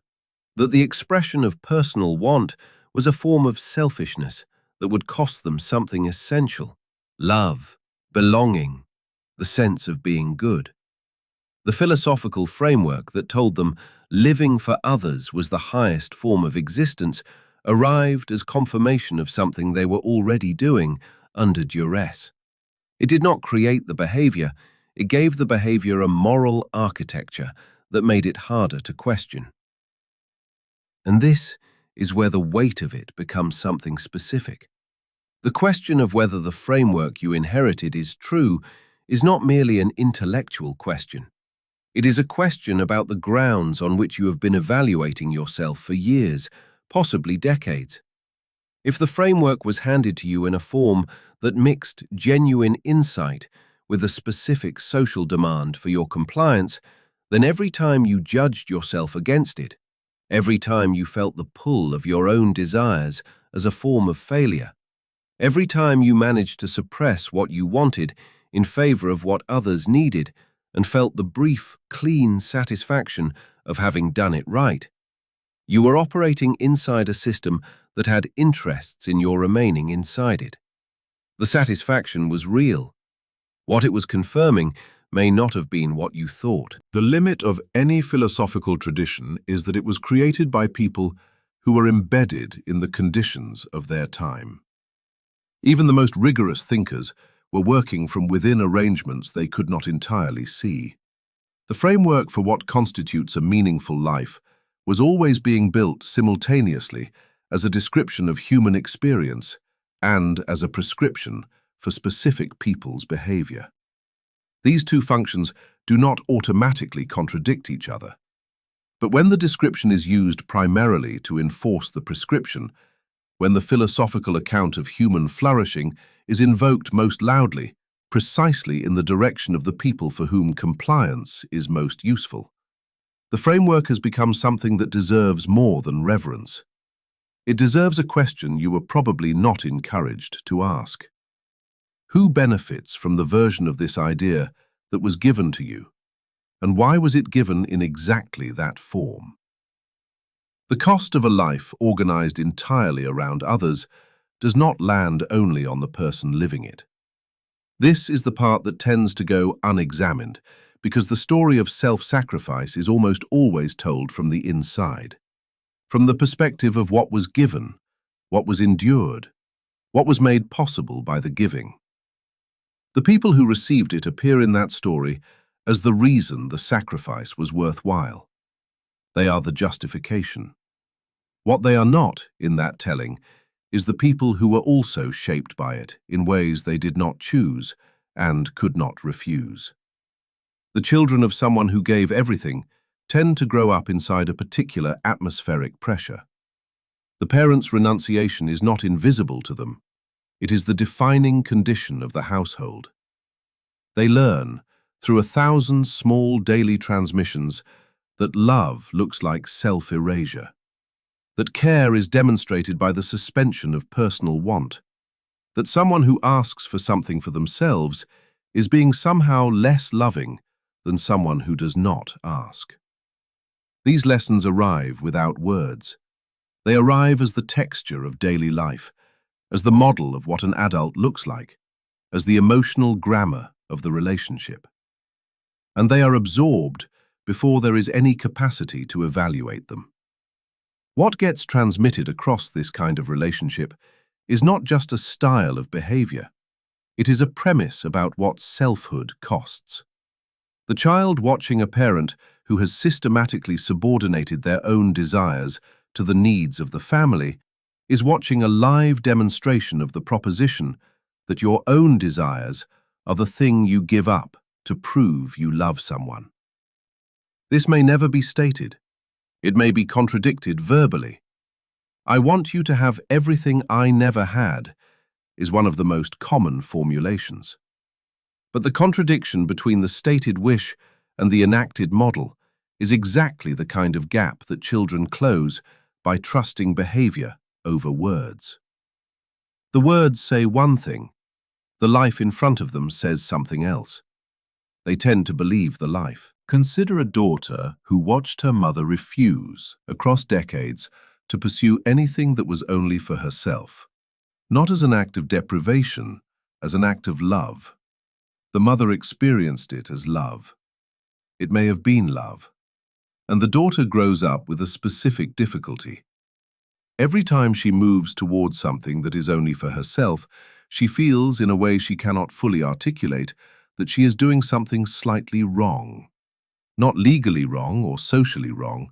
that the expression of personal want was a form of selfishness that would cost them something essential: love, belonging, the sense of being good. The philosophical framework that told them living for others was the highest form of existence arrived as confirmation of something they were already doing under duress. It did not create the behavior, it gave the behavior a moral architecture that made it harder to question. And this is where the weight of it becomes something specific. The question of whether the framework you inherited is true is not merely an intellectual question. It is a question about the grounds on which you have been evaluating yourself for years, possibly decades. If the framework was handed to you in a form that mixed genuine insight with a specific social demand for your compliance, then every time you judged yourself against it, every time you felt the pull of your own desires as a form of failure, every time you managed to suppress what you wanted in favor of what others needed and felt the brief, clean satisfaction of having done it right, you were operating inside a system that had interests in your remaining inside it. The satisfaction was real. What it was confirming may not have been what you thought. The limit of any philosophical tradition is that it was created by people who were embedded in the conditions of their time. Even the most rigorous thinkers were working from within arrangements they could not entirely see. The framework for what constitutes a meaningful life was always being built simultaneously as a description of human experience and as a prescription for specific people's behavior. These two functions do not automatically contradict each other. But when the description is used primarily to enforce the prescription, when the philosophical account of human flourishing is invoked most loudly, precisely in the direction of the people for whom compliance is most useful, the framework has become something that deserves more than reverence. It deserves a question you were probably not encouraged to ask. Who benefits from the version of this idea that was given to you, and why was it given in exactly that form? The cost of a life organized entirely around others does not land only on the person living it. This is the part that tends to go unexamined, because the story of self-sacrifice is almost always told from the inside, from the perspective of what was given, what was endured, what was made possible by the giving. The people who received it appear in that story as the reason the sacrifice was worthwhile. They are the justification. What they are not in that telling is the people who were also shaped by it in ways they did not choose and could not refuse. The children of someone who gave everything tend to grow up inside a particular atmospheric pressure. The parents' renunciation is not invisible to them. It is the defining condition of the household. They learn, through 1,000 small daily transmissions, that love looks like self-erasure, that care is demonstrated by the suspension of personal want, that someone who asks for something for themselves is being somehow less loving than someone who does not ask. These lessons arrive without words. They arrive as the texture of daily life, as the model of what an adult looks like, as the emotional grammar of the relationship. And they are absorbed before there is any capacity to evaluate them. What gets transmitted across this kind of relationship is not just a style of behavior. It is a premise about what selfhood costs. The child watching a parent who has systematically subordinated their own desires to the needs of the family is watching a live demonstration of the proposition that your own desires are the thing you give up to prove you love someone. This may never be stated. It may be contradicted verbally. "I want you to have everything I never had" is one of the most common formulations. But the contradiction between the stated wish and the enacted model is exactly the kind of gap that children close by trusting behavior over words. The words say one thing, the life in front of them says something else. They tend to believe the life. Consider a daughter who watched her mother refuse, across decades, to pursue anything that was only for herself. Not as an act of deprivation, as an act of love. The mother experienced it as love. It may have been love. And the daughter grows up with a specific difficulty. Every time she moves towards something that is only for herself, she feels, in a way she cannot fully articulate, that she is doing something slightly wrong. Not legally wrong or socially wrong,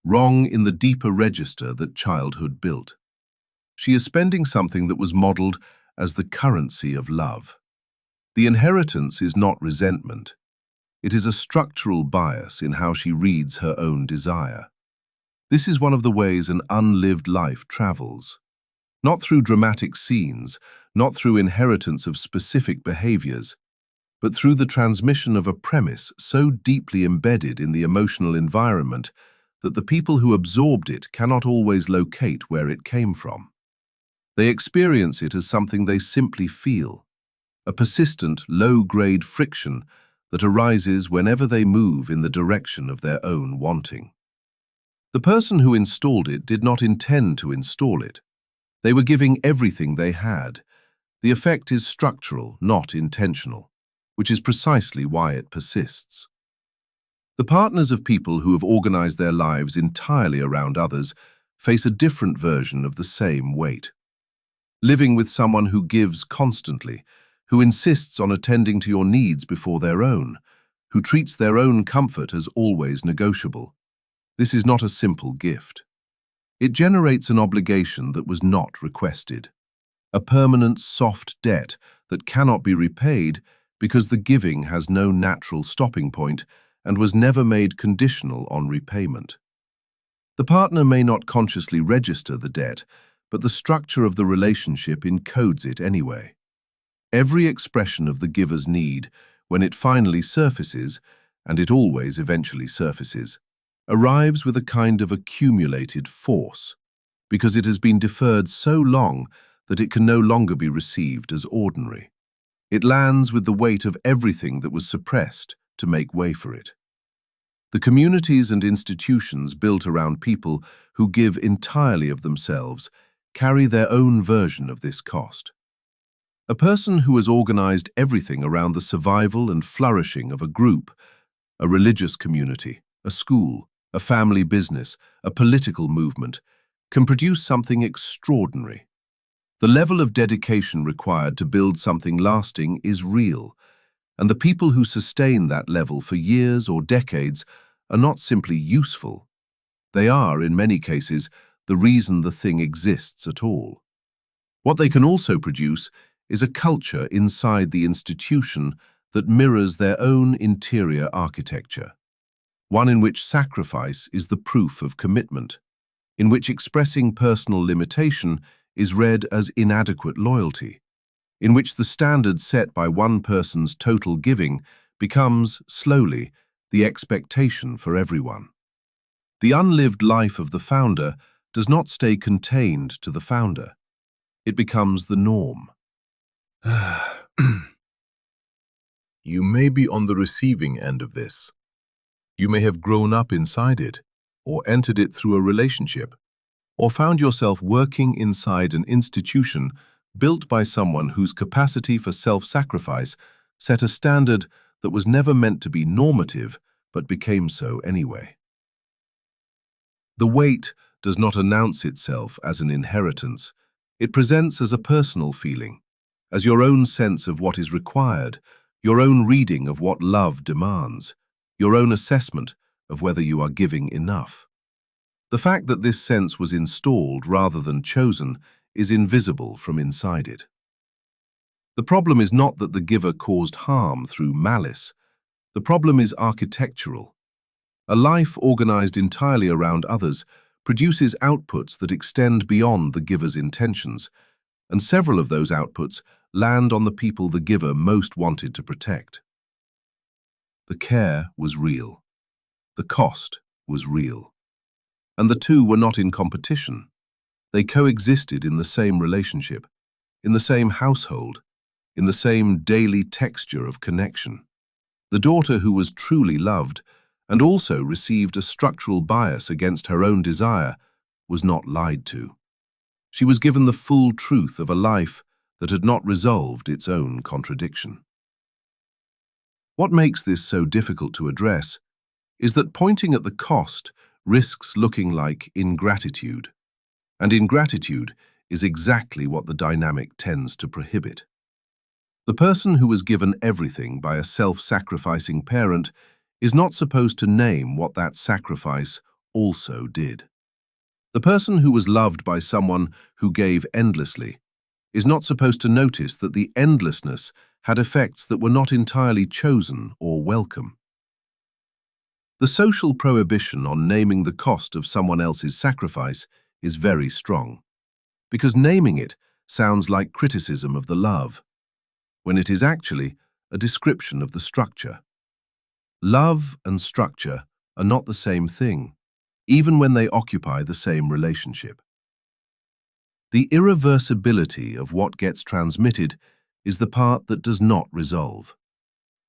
wrong in the deeper register that childhood built. She is spending something that was modeled as the currency of love. The inheritance is not resentment. It is a structural bias in how she reads her own desire. This is one of the ways an unlived life travels. Not through dramatic scenes, not through inheritance of specific behaviors, but through the transmission of a premise so deeply embedded in the emotional environment that the people who absorbed it cannot always locate where it came from. They experience it as something they simply feel, a persistent, low-grade friction that arises whenever they move in the direction of their own wanting. The person who installed it did not intend to install it. They were giving everything they had. The effect is structural, not intentional, which is precisely why it persists. The partners of people who have organized their lives entirely around others face a different version of the same weight. Living with someone who gives constantly, who insists on attending to your needs before their own, who treats their own comfort as always negotiable. This is not a simple gift. It generates an obligation that was not requested, a permanent soft debt that cannot be repaid because the giving has no natural stopping point and was never made conditional on repayment. The partner may not consciously register the debt, but the structure of the relationship encodes it anyway. Every expression of the giver's need, when it finally surfaces, and it always eventually surfaces, arrives with a kind of accumulated force, because it has been deferred so long that it can no longer be received as ordinary. It lands with the weight of everything that was suppressed to make way for it. The communities and institutions built around people who give entirely of themselves carry their own version of this cost. A person who has organized everything around the survival and flourishing of a group, a religious community, a school, a family business, a political movement, can produce something extraordinary. The level of dedication required to build something lasting is real, and the people who sustain that level for years or decades are not simply useful. They are, in many cases, the reason the thing exists at all. What they can also produce is a culture inside the institution that mirrors their own interior architecture, one in which sacrifice is the proof of commitment, in which expressing personal limitation is read as inadequate loyalty, in which the standard set by one person's total giving becomes, slowly, the expectation for everyone. The unlived life of the founder does not stay contained to the founder. It becomes the norm. You may be on the receiving end of this. You may have grown up inside it, or entered it through a relationship, or found yourself working inside an institution built by someone whose capacity for self-sacrifice set a standard that was never meant to be normative, but became so anyway. The weight does not announce itself as an inheritance. It presents as a personal feeling, as your own sense of what is required, your own reading of what love demands, your own assessment of whether you are giving enough. The fact that this sense was installed rather than chosen is invisible from inside it. The problem is not that the giver caused harm through malice. The problem is architectural. A life organized entirely around others produces outputs that extend beyond the giver's intentions, and several of those outputs land on the people the giver most wanted to protect. The care was real. The cost was real. And the two were not in competition. They coexisted in the same relationship, in the same household, in the same daily texture of connection. The daughter who was truly loved and also received a structural bias against her own desire was not lied to. She was given the full truth of a life that had not resolved its own contradiction. What makes this so difficult to address is that pointing at the cost risks looking like ingratitude, and ingratitude is exactly what the dynamic tends to prohibit. The person who was given everything by a self-sacrificing parent is not supposed to name what that sacrifice also did. The person who was loved by someone who gave endlessly is not supposed to notice that the endlessness had effects that were not entirely chosen or welcome. The social prohibition on naming the cost of someone else's sacrifice is very strong, because naming it sounds like criticism of the love, when it is actually a description of the structure. Love and structure are not the same thing, even when they occupy the same relationship. The irreversibility of what gets transmitted is the part that does not resolve.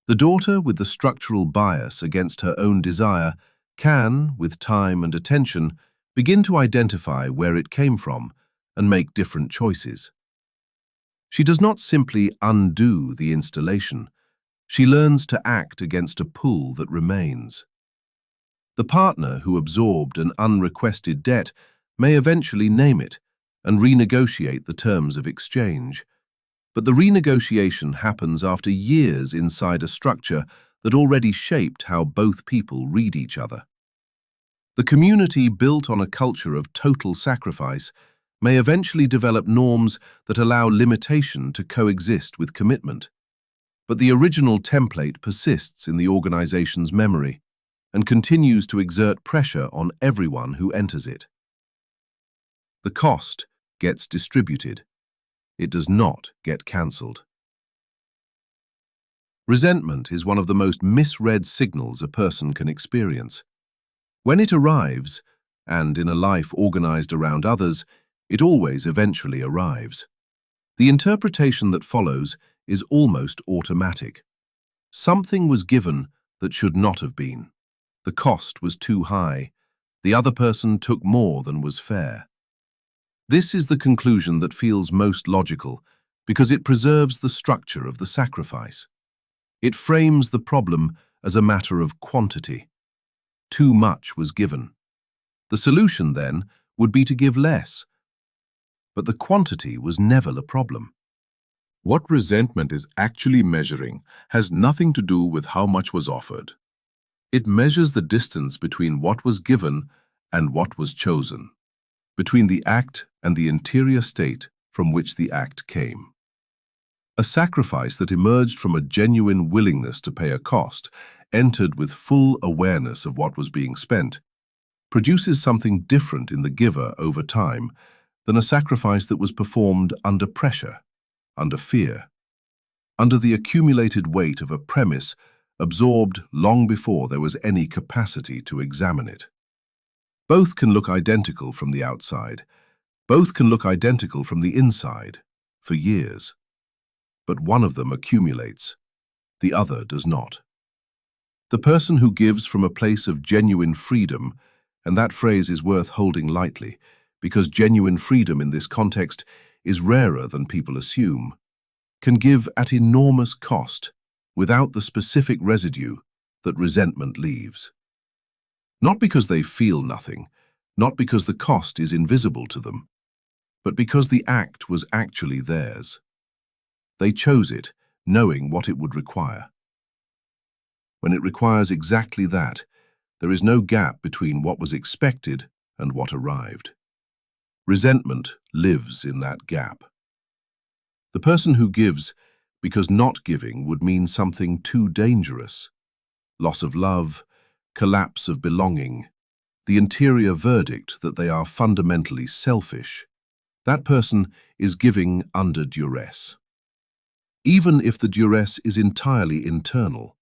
The daughter with the structural bias against her own desire can, with time and attention, begin to identify where it came from and make different choices. She does not simply undo the installation. She learns to act against a pull that remains. The partner who absorbed an unrequested debt may eventually name it and renegotiate the terms of exchange, But the renegotiation happens after years inside a structure that already shaped how both people read each other. The community built on a culture of total sacrifice may eventually develop norms that allow limitation to coexist with commitment. But the original template persists in the organization's memory and continues to exert pressure on everyone who enters it. The cost gets distributed. It does not get cancelled. Resentment is one of the most misread signals a person can experience. When it arrives, and in a life organized around others, it always eventually arrives. The interpretation that follows is almost automatic. Something was given that should not have been. The cost was too high. The other person took more than was fair. This is the conclusion that feels most logical because it preserves the structure of the sacrifice. It frames the problem as a matter of quantity. Too much was given. The solution, then, would be to give less. But the quantity was never the problem. What resentment is actually measuring has nothing to do with how much was offered. It measures the distance between what was given and what was chosen, between the act and the interior state from which the act came. A sacrifice that emerged from a genuine willingness to pay a cost, entered with full awareness of what was being spent, produces something different in the giver over time than a sacrifice that was performed under pressure, under fear, under the accumulated weight of a premise absorbed long before there was any capacity to examine it. Both can look identical from the outside. Both can look identical from the inside, for years. But one of them accumulates, the other does not. The person who gives from a place of genuine freedom, and that phrase is worth holding lightly, because genuine freedom in this context is rarer than people assume, can give at enormous cost without the specific residue that resentment leaves. Not because they feel nothing, not because the cost is invisible to them, but because the act was actually theirs. They chose it, knowing what it would require. When it requires exactly that, there is no gap between what was expected and what arrived. Resentment lives in that gap. The person who gives because not giving would mean something too dangerous. Loss of love, collapse of belonging, the interior verdict that they are fundamentally selfish. That person is giving under duress. Even if the duress is entirely internal,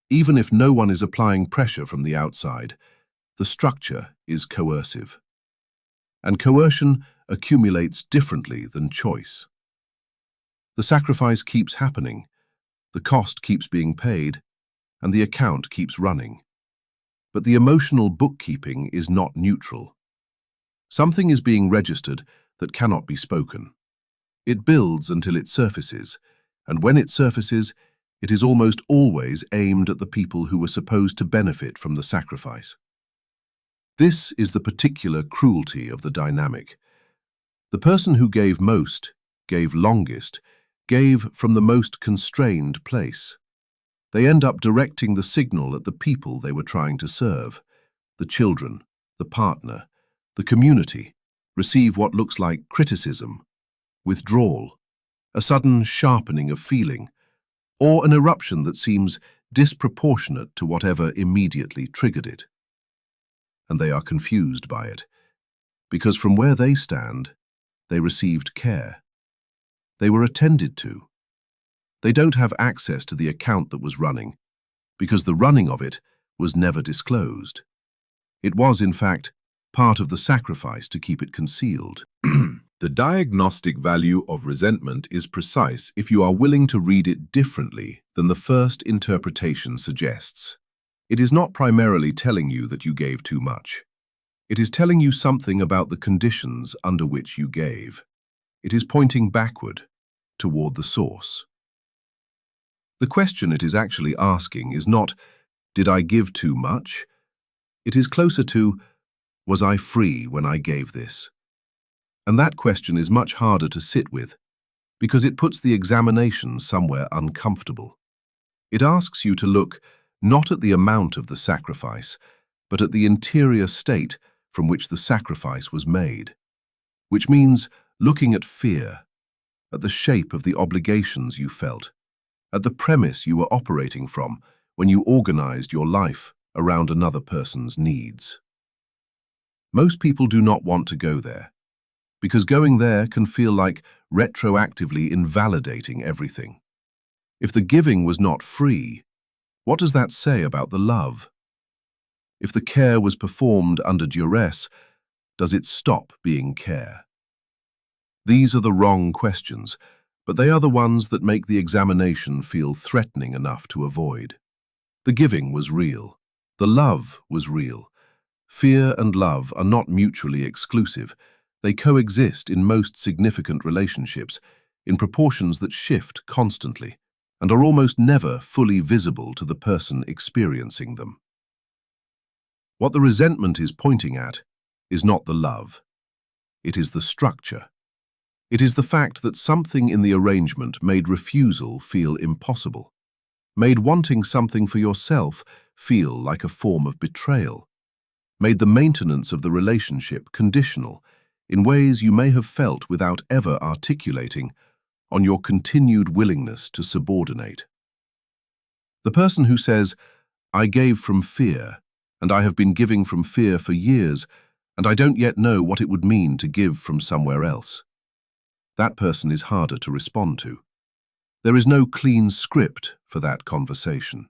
even if no one is applying pressure from the outside, the structure is coercive. And coercion accumulates differently than choice. The sacrifice keeps happening, the cost keeps being paid, and the account keeps running. But the emotional bookkeeping is not neutral. Something is being registered that cannot be spoken. It builds until it surfaces, and when it surfaces, it is almost always aimed at the people who were supposed to benefit from the sacrifice. This is the particular cruelty of the dynamic. The person who gave most, gave longest, gave from the most constrained place. They end up directing the signal at the people they were trying to serve. The children, the partner, the community receive what looks like criticism, withdrawal, a sudden sharpening of feeling, or an eruption that seems disproportionate to whatever immediately triggered it. And they are confused by it, because from where they stand, they received care. They were attended to. They don't have access to the account that was running, because the running of it was never disclosed. It was, in fact, part of the sacrifice to keep it concealed. The diagnostic value of resentment is precise if you are willing to read it differently than the first interpretation suggests. It is not primarily telling you that you gave too much. It is telling you something about the conditions under which you gave. It is pointing backward, toward the source. The question it is actually asking is not, did I give too much? It is closer to, was I free when I gave this? And that question is much harder to sit with because it puts the examination somewhere uncomfortable. It asks you to look not at the amount of the sacrifice, but at the interior state from which the sacrifice was made, which means looking at fear, at the shape of the obligations you felt, at the premise you were operating from when you organized your life around another person's needs. Most people do not want to go there, because going there can feel like retroactively invalidating everything. If the giving was not free, what does that say about the love? If the care was performed under duress, does it stop being care? These are the wrong questions, but they are the ones that make the examination feel threatening enough to avoid. The giving was real. The love was real. Fear and love are not mutually exclusive. They coexist in most significant relationships, in proportions that shift constantly, and are almost never fully visible to the person experiencing them. What the resentment is pointing at is not the love. It is the structure. It is the fact that something in the arrangement made refusal feel impossible, made wanting something for yourself feel like a form of betrayal, made the maintenance of the relationship conditional in ways you may have felt without ever articulating on your continued willingness to subordinate. The person who says, "I gave from fear, and I have been giving from fear for years, and I don't yet know what it would mean to give from somewhere else." That person is harder to respond to. There is no clean script for that conversation.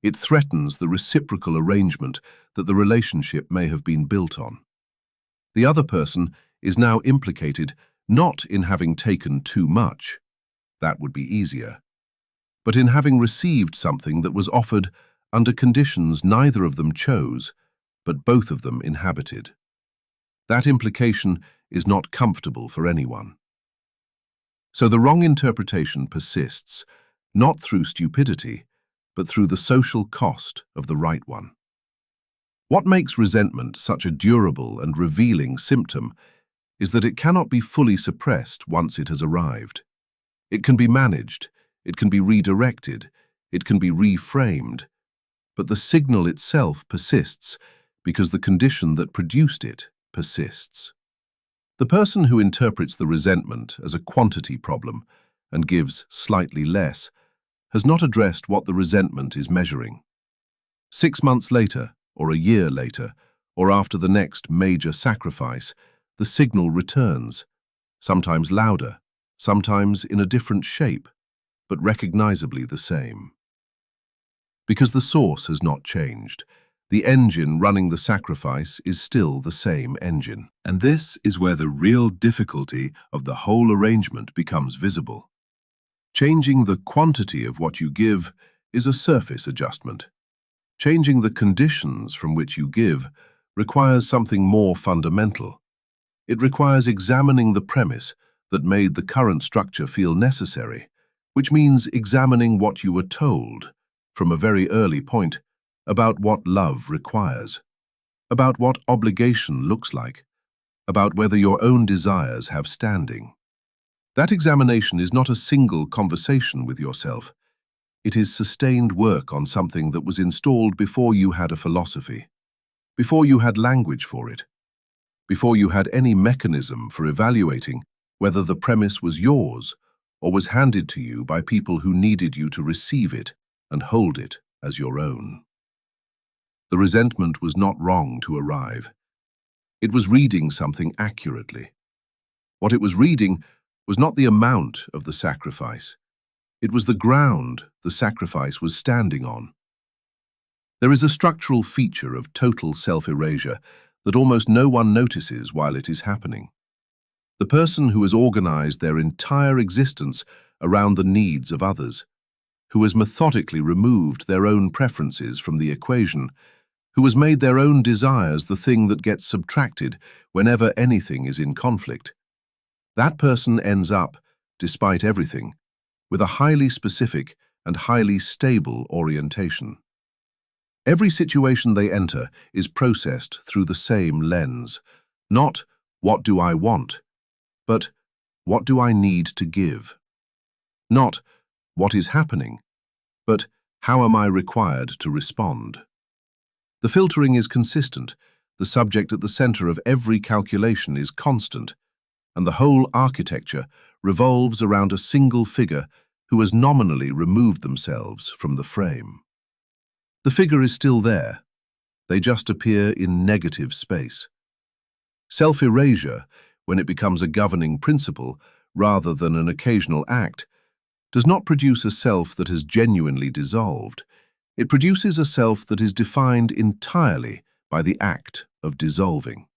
It threatens the reciprocal arrangement that the relationship may have been built on. The other person is now implicated not in having taken too much, that would be easier, but in having received something that was offered under conditions neither of them chose, but both of them inhabited. That implication is not comfortable for anyone. So the wrong interpretation persists, not through stupidity, but through the social cost of the right one. What makes resentment such a durable and revealing symptom is that it cannot be fully suppressed once it has arrived. It can be managed, it can be redirected, it can be reframed, but the signal itself persists because the condition that produced it persists. The person who interprets the resentment as a quantity problem and gives slightly less has not addressed what the resentment is measuring. 6 months later, or a year later, or after the next major sacrifice, the signal returns, sometimes louder, sometimes in a different shape, but recognizably the same. Because the source has not changed, the engine running the sacrifice is still the same engine. And this is where the real difficulty of the whole arrangement becomes visible. Changing the quantity of what you give is a surface adjustment. Changing the conditions from which you give requires something more fundamental. It requires examining the premise that made the current structure feel necessary, which means examining what you were told, from a very early point, about what love requires, about what obligation looks like, about whether your own desires have standing. That examination is not a single conversation with yourself. It is sustained work on something that was installed before you had a philosophy, before you had language for it, before you had any mechanism for evaluating whether the premise was yours or was handed to you by people who needed you to receive it and hold it as your own. The resentment was not wrong to arrive. It was reading something accurately. What it was reading was not the amount of the sacrifice. It was the ground the sacrifice was standing on. There is a structural feature of total self-erasure that almost no one notices while it is happening. The person who has organized their entire existence around the needs of others, who has methodically removed their own preferences from the equation, who has made their own desires the thing that gets subtracted whenever anything is in conflict. That person ends up, despite everything, with a highly specific and highly stable orientation. Every situation they enter is processed through the same lens, not "what do I want?" but what do I need to give? Not, what is happening, but how am I required to respond? The filtering is consistent, the subject at the center of every calculation is constant, and the whole architecture revolves around a single figure who has nominally removed themselves from the frame. The figure is still there, they just appear in negative space. Self-erasure, when it becomes a governing principle rather than an occasional act, does not produce a self that has genuinely dissolved. It produces a self that is defined entirely by the act of dissolving.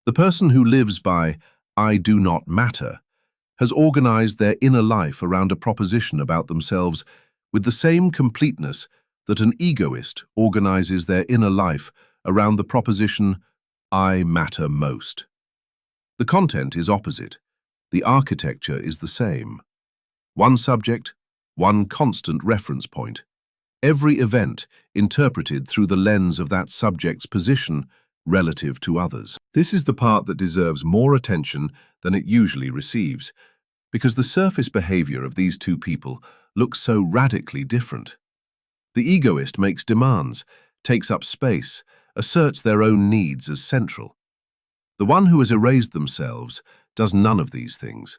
The person who lives by "I do not matter" has organized their inner life around a proposition about themselves with the same completeness that an egoist organizes their inner life around the proposition "I matter most." The content is opposite. The architecture is the same. One subject, one constant reference point. Every event interpreted through the lens of that subject's position relative to others. This is the part that deserves more attention than it usually receives, because the surface behavior of these two people looks so radically different. The egoist makes demands, takes up space, asserts their own needs as central. The one who has erased themselves does none of these things.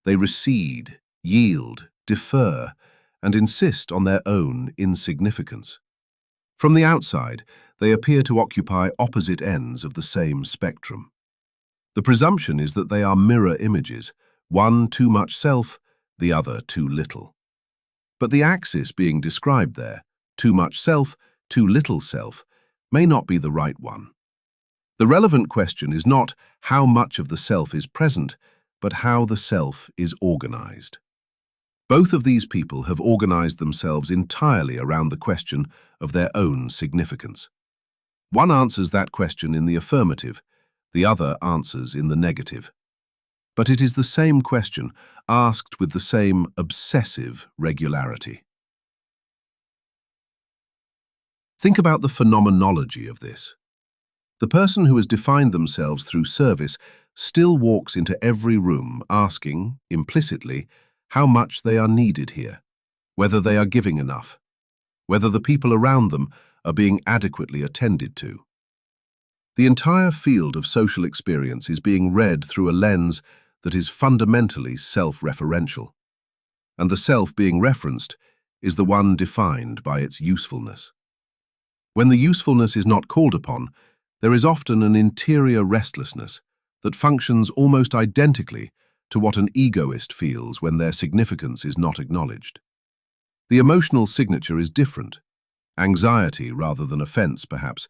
They recede, yield, defer, and insist on their own insignificance. From the outside, they appear to occupy opposite ends of the same spectrum. The presumption is that they are mirror images, one too much self, the other too little. But the axis being described there, too much self, too little self, may not be the right one. The relevant question is not how much of the self is present, but how the self is organized. Both of these people have organized themselves entirely around the question of their own significance. One answers that question in the affirmative, the other answers in the negative. But it is the same question, asked with the same obsessive regularity. Think about the phenomenology of this. The person who has defined themselves through service still walks into every room asking, implicitly, how much they are needed here, whether they are giving enough, whether the people around them are being adequately attended to. The entire field of social experience is being read through a lens that is fundamentally self-referential, and the self being referenced is the one defined by its usefulness. When the usefulness is not called upon, there is often an interior restlessness that functions almost identically to what an egoist feels when their significance is not acknowledged. The emotional signature is different, anxiety rather than offense perhaps,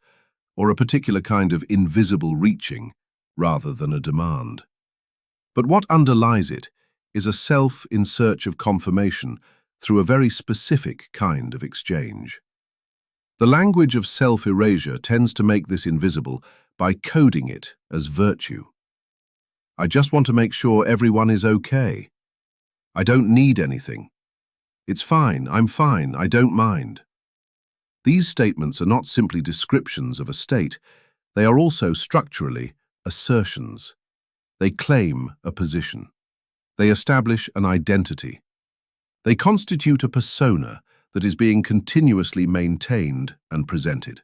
or a particular kind of invisible reaching rather than a demand. But what underlies it is a self in search of confirmation through a very specific kind of exchange. The language of self-erasure tends to make this invisible by coding it as virtue. I just want to make sure everyone is okay. I don't need anything. It's fine, I'm fine, I don't mind. These statements are not simply descriptions of a state, they are also structurally assertions. They claim a position. They establish an identity. They constitute a persona that is being continuously maintained and presented.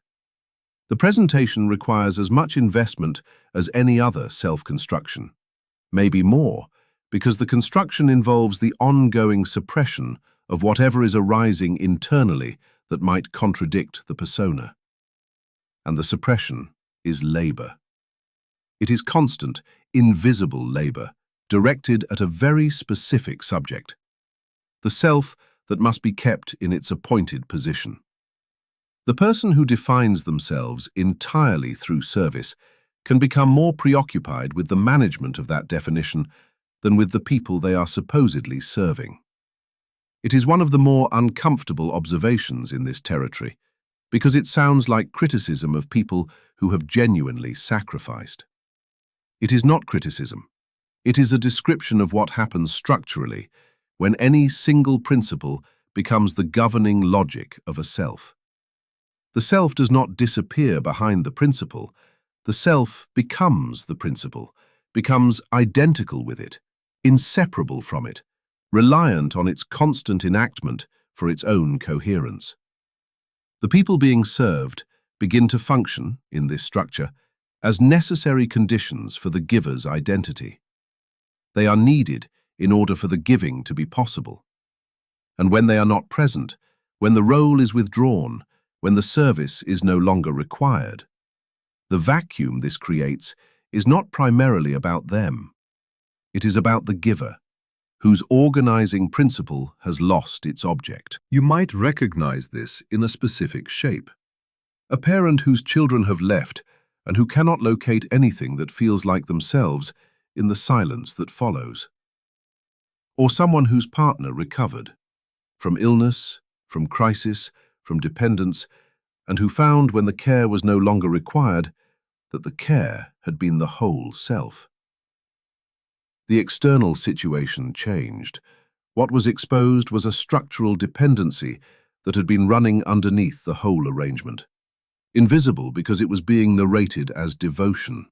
The presentation requires as much investment as any other self-construction, maybe more, because the construction involves the ongoing suppression of whatever is arising internally that might contradict the persona. And the suppression is labor. It is constant, invisible labor, directed at a very specific subject, the self that must be kept in its appointed position. The person who defines themselves entirely through service can become more preoccupied with the management of that definition than with the people they are supposedly serving. It is one of the more uncomfortable observations in this territory, because it sounds like criticism of people who have genuinely sacrificed. It is not criticism. It is a description of what happens structurally when any single principle becomes the governing logic of a self. The self does not disappear behind the principle. The self becomes the principle, becomes identical with it, inseparable from it, reliant on its constant enactment for its own coherence. The people being served begin to function, in this structure, as necessary conditions for the giver's identity. They are needed in order for the giving to be possible. And when they are not present, when the role is withdrawn, when the service is no longer required, the vacuum this creates is not primarily about them. It is about the giver, whose organizing principle has lost its object. You might recognize this in a specific shape. A parent whose children have left and who cannot locate anything that feels like themselves in the silence that follows. Or someone whose partner recovered from illness, from crisis, from dependence, and who found when the care was no longer required that the care had been the whole self. The external situation changed. What was exposed was a structural dependency that had been running underneath the whole arrangement. Invisible because it was being narrated as devotion.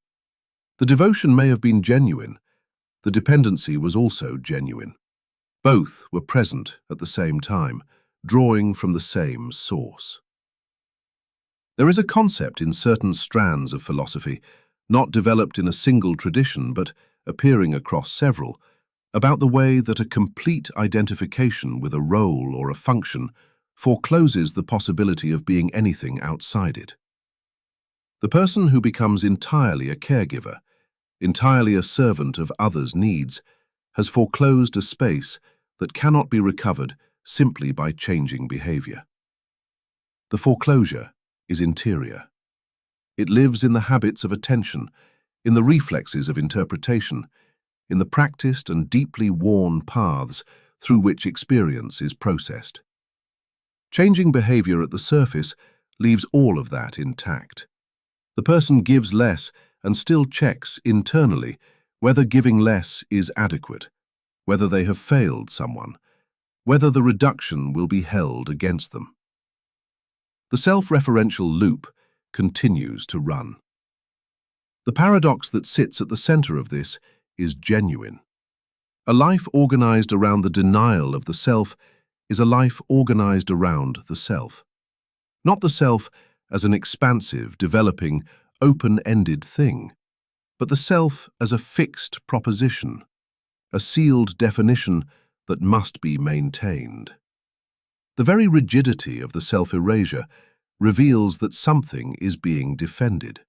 The devotion may have been genuine. The dependency was also genuine. Both were present at the same time, drawing from the same source. There is a concept in certain strands of philosophy, not developed in a single tradition but appearing across several, about the way that a complete identification with a role or a function forecloses the possibility of being anything outside it. The person who becomes entirely a caregiver, entirely a servant of others' needs, has foreclosed a space that cannot be recovered simply by changing behavior. The foreclosure is interior. It lives in the habits of attention, in the reflexes of interpretation, in the practiced and deeply worn paths through which experience is processed. Changing behavior at the surface leaves all of that intact. The person gives less and still checks internally whether giving less is adequate, whether they have failed someone, whether the reduction will be held against them. The self-referential loop continues to run. The paradox that sits at the center of this is genuine. A life organized around the denial of the self is a life organized around the self. Not the self as an expansive, developing, open-ended thing, but the self as a fixed proposition, a sealed definition that must be maintained. The very rigidity of the self-erasure reveals that something is being defended.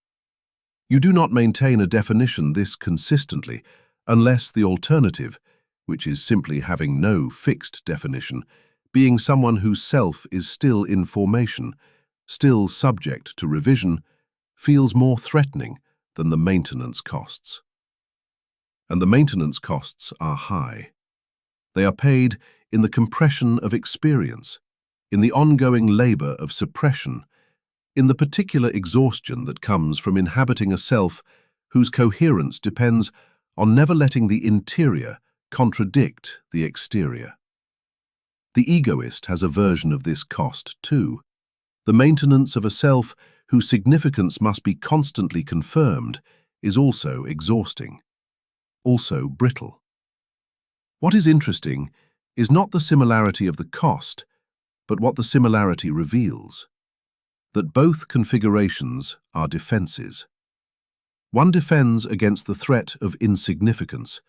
You do not maintain a definition this consistently unless the alternative, which is simply having no fixed definition, being someone whose self is still in formation, still subject to revision, feels more threatening than the maintenance costs. And the maintenance costs are high. They are paid in the compression of experience, in the ongoing labor of suppression, in the particular exhaustion that comes from inhabiting a self whose coherence depends on never letting the interior contradict the exterior. The egoist has a version of this cost too. The maintenance of a self whose significance must be constantly confirmed is also exhausting, also brittle. What is interesting is not the similarity of the cost, but what the similarity reveals. That both configurations are defenses. One defends against the threat of insignificance.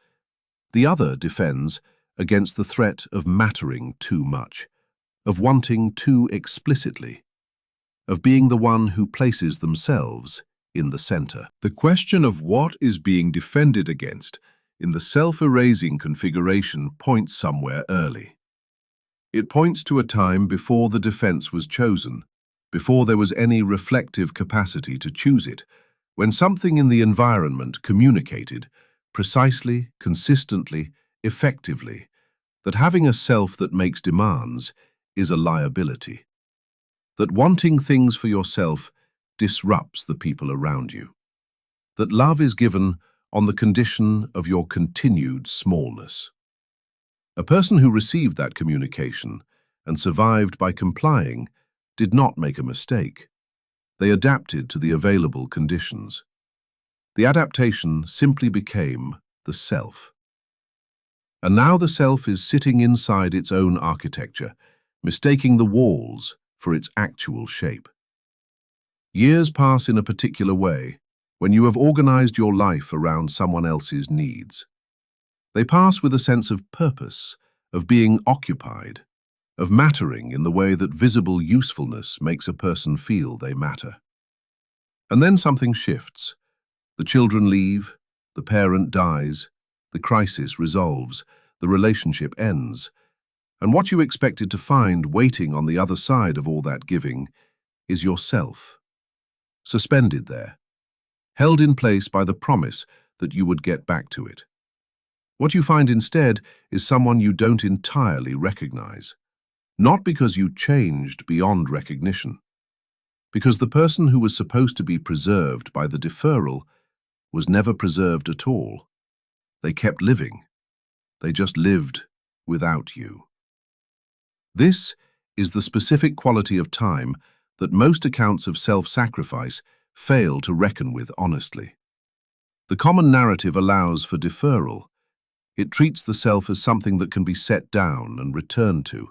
The other defends against the threat of mattering too much, of wanting too explicitly, of being the one who places themselves in the center. The question of what is being defended against in the self-erasing configuration points somewhere early. It points to a time before the defense was chosen, before there was any reflective capacity to choose it, when something in the environment communicated, precisely, consistently, effectively, that having a self that makes demands is a liability. That wanting things for yourself disrupts the people around you. That love is given on the condition of your continued smallness. A person who received that communication and survived by complying did not make a mistake. They adapted to the available conditions. The adaptation simply became the self. And now the self is sitting inside its own architecture, mistaking the walls for its actual shape. Years pass in a particular way when you have organized your life around someone else's needs. They pass with a sense of purpose, of being occupied, of mattering in the way that visible usefulness makes a person feel they matter. And then something shifts. The children leave, the parent dies, the crisis resolves, the relationship ends, and what you expected to find waiting on the other side of all that giving is yourself, suspended there, held in place by the promise that you would get back to it. What you find instead is someone you don't entirely recognize, not because you changed beyond recognition, because the person who was supposed to be preserved by the deferral was never preserved at all. They kept living. They just lived without you. This is the specific quality of time that most accounts of self-sacrifice fail to reckon with honestly. The common narrative allows for deferral. It treats the self as something that can be set down and returned to,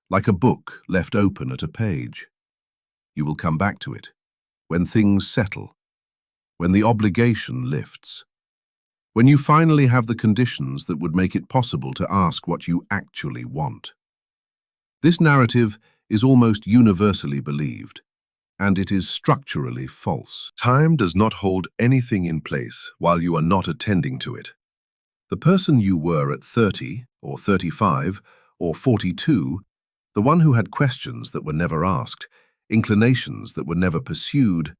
like a book left open at a page. You will come back to it when things settle, when the obligation lifts, when you finally have the conditions that would make it possible to ask what you actually want. This narrative is almost universally believed, and it is structurally false. Time does not hold anything in place while you are not attending to it. The person you were at 30, or 35, or 42, the one who had questions that were never asked, inclinations that were never pursued,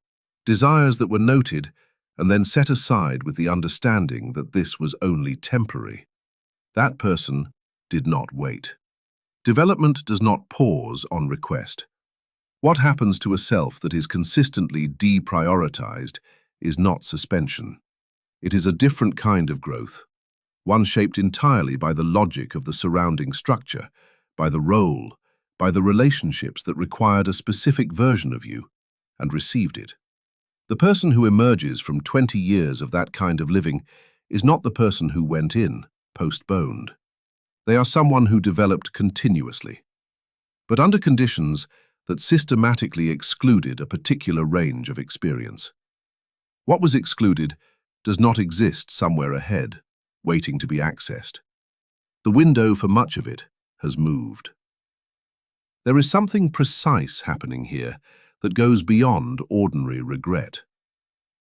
desires that were noted, and then set aside with the understanding that this was only temporary. That person did not wait. Development does not pause on request. What happens to a self that is consistently deprioritized is not suspension. It is a different kind of growth, one shaped entirely by the logic of the surrounding structure, by the role, by the relationships that required a specific version of you and received it. The person who emerges from 20 years of that kind of living is not the person who went in, postponed. They are someone who developed continuously, but under conditions that systematically excluded a particular range of experience. What was excluded does not exist somewhere ahead, waiting to be accessed. The window for much of it has moved. There is something precise happening here that goes beyond ordinary regret.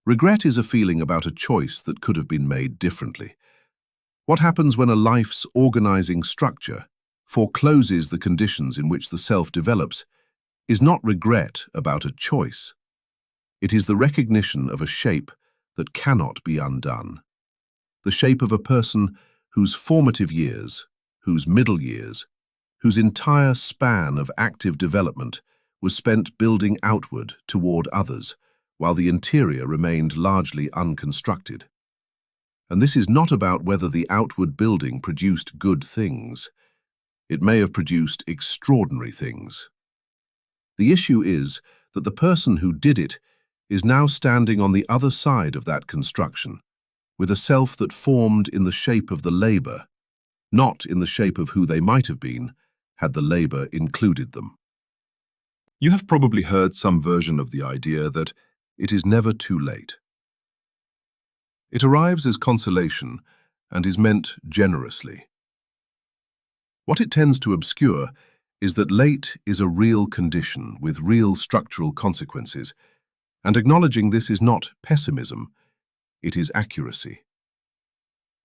Regret is a feeling about a choice that could have been made differently. What happens when a life's organizing structure forecloses the conditions in which the self develops is not regret about a choice. It is the recognition of a shape that cannot be undone. The shape of a person whose formative years, whose middle years, whose entire span of active development was spent building outward toward others, while the interior remained largely unconstructed. And this is not about whether the outward building produced good things. It may have produced extraordinary things. The issue is that the person who did it is now standing on the other side of that construction, with a self that formed in the shape of the labor, not in the shape of who they might have been had the labor included them. You have probably heard some version of the idea that it is never too late. It arrives as consolation and is meant generously. What it tends to obscure is that late is a real condition with real structural consequences, and acknowledging this is not pessimism, it is accuracy.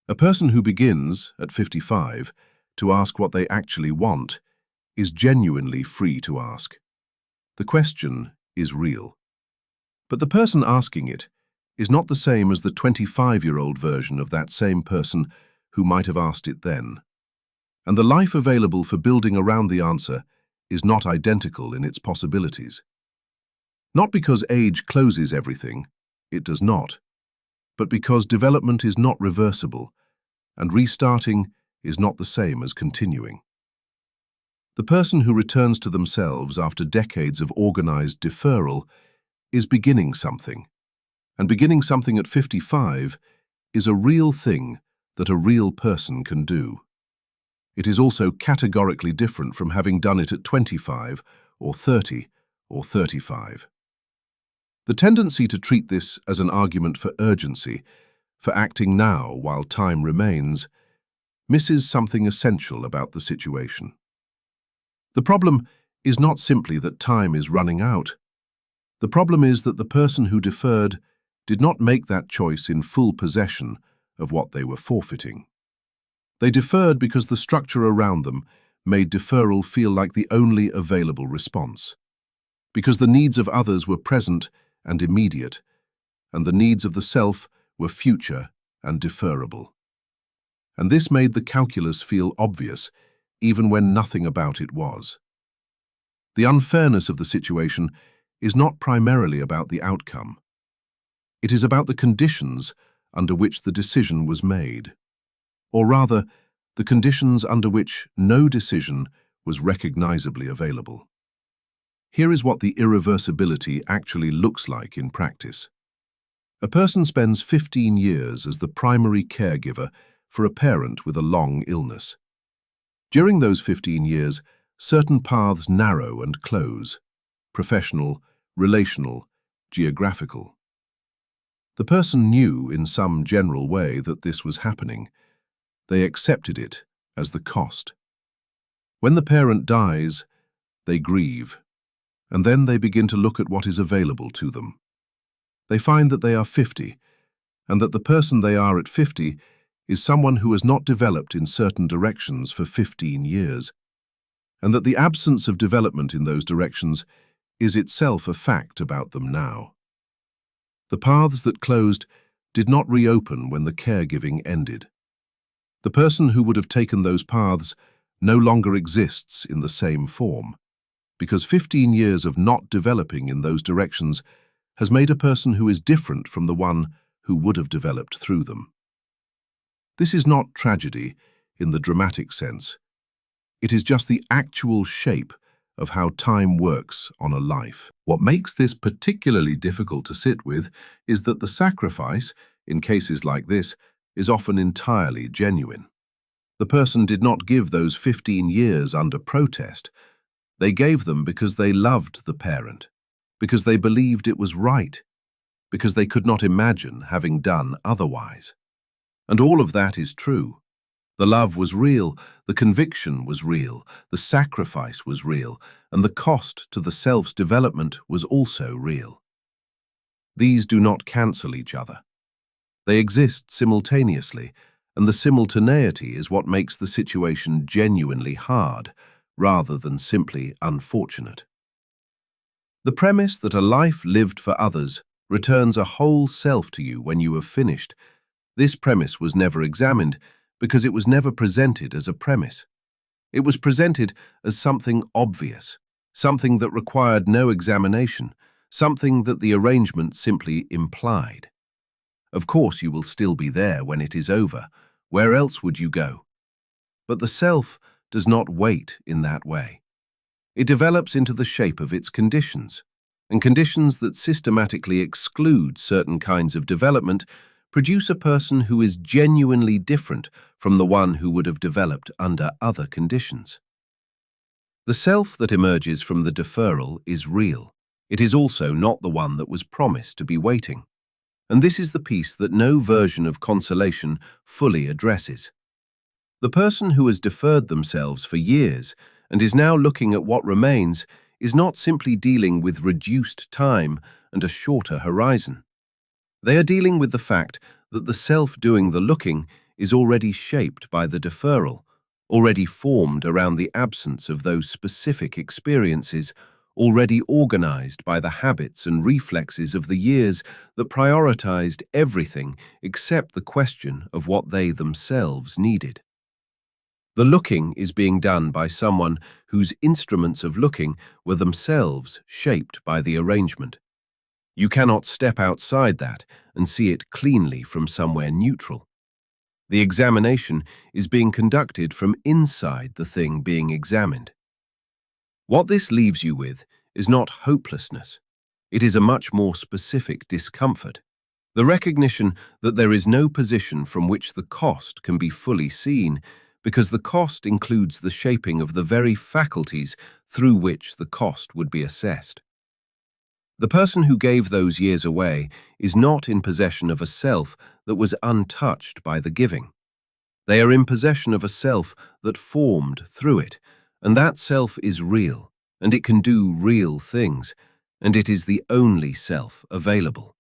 A person who begins, at 55, to ask what they actually want is genuinely free to ask. The question is real. But the person asking it is not the same as the 25-year-old version of that same person who might have asked it then. And the life available for building around the answer is not identical in its possibilities. Not because age closes everything, it does not, but because development is not reversible, and restarting is not the same as continuing. The person who returns to themselves after decades of organized deferral is beginning something, and beginning something at 55 is a real thing that a real person can do. It is also categorically different from having done it at 25 or 30 or 35. The tendency to treat this as an argument for urgency, for acting now while time remains, misses something essential about the situation. The problem is not simply that time is running out. The problem is that the person who deferred did not make that choice in full possession of what they were forfeiting. They deferred because the structure around them made deferral feel like the only available response, because the needs of others were present and immediate, and the needs of the self were future and deferrable. And this made the calculus feel obvious, even when nothing about it was. The unfairness of the situation is not primarily about the outcome. It is about the conditions under which the decision was made, or rather, the conditions under which no decision was recognizably available. Here is what the irreversibility actually looks like in practice. A person spends 15 years as the primary caregiver for a parent with a long illness. During those 15 years, certain paths narrow and close: professional, relational, geographical. The person knew in some general way that this was happening. They accepted it as the cost. When the parent dies, they grieve, and then they begin to look at what is available to them. They find that they are 50, and that the person they are at 50 is someone who has not developed in certain directions for 15 years, and that the absence of development in those directions is itself a fact about them now. The paths that closed did not reopen when the caregiving ended. The person who would have taken those paths no longer exists in the same form, because 15 years of not developing in those directions has made a person who is different from the one who would have developed through them. This is not tragedy in the dramatic sense. It is just the actual shape of how time works on a life. What makes this particularly difficult to sit with is that the sacrifice, in cases like this, is often entirely genuine. The person did not give those 15 years under protest. They gave them because they loved the parent, because they believed it was right, because they could not imagine having done otherwise. And all of that is true. The love was real, the conviction was real, the sacrifice was real, and the cost to the self's development was also real. These do not cancel each other. They exist simultaneously, and the simultaneity is what makes the situation genuinely hard, rather than simply unfortunate. The premise that a life lived for others returns a whole self to you when you have finished. This premise was never examined because it was never presented as a premise. It was presented as something obvious, something that required no examination, something that the arrangement simply implied. Of course you will still be there when it is over. Where else would you go? But the self does not wait in that way. It develops into the shape of its conditions, and conditions that systematically exclude certain kinds of development produce a person who is genuinely different from the one who would have developed under other conditions. The self that emerges from the deferral is real. It is also not the one that was promised to be waiting. And this is the piece that no version of consolation fully addresses. The person who has deferred themselves for years and is now looking at what remains is not simply dealing with reduced time and a shorter horizon. They are dealing with the fact that the self doing the looking is already shaped by the deferral, already formed around the absence of those specific experiences, already organized by the habits and reflexes of the years that prioritized everything except the question of what they themselves needed. The looking is being done by someone whose instruments of looking were themselves shaped by the arrangement. You cannot step outside that and see it cleanly from somewhere neutral. The examination is being conducted from inside the thing being examined. What this leaves you with is not hopelessness. It is a much more specific discomfort. The recognition that there is no position from which the cost can be fully seen because the cost includes the shaping of the very faculties through which the cost would be assessed. The person who gave those years away is not in possession of a self that was untouched by the giving. They are in possession of a self that formed through it, and that self is real, and it can do real things, and it is the only self available.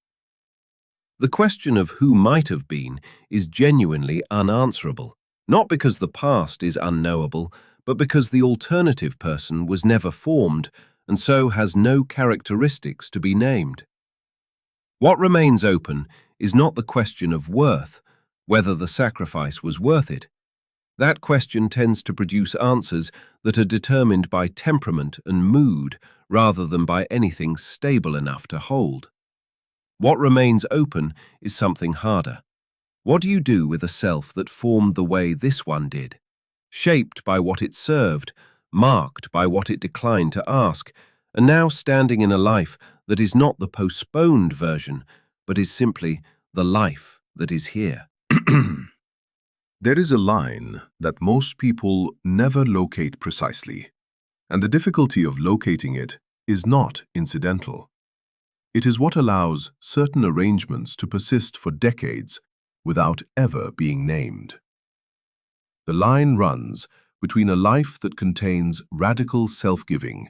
The question of who might have been is genuinely unanswerable, not because the past is unknowable, but because the alternative person was never formed and so has no characteristics to be named. What remains open is not the question of worth, whether the sacrifice was worth it. That question tends to produce answers that are determined by temperament and mood rather than by anything stable enough to hold. What remains open is something harder. What do you do with a self that formed the way this one did, shaped by what it served, marked by what it declined to ask, and now standing in a life that is not the postponed version, but is simply the life that is here? There is a line that most people never locate precisely, and the difficulty of locating it is not incidental. It is what allows certain arrangements to persist for decades without ever being named. The line runs between a life that contains radical self-giving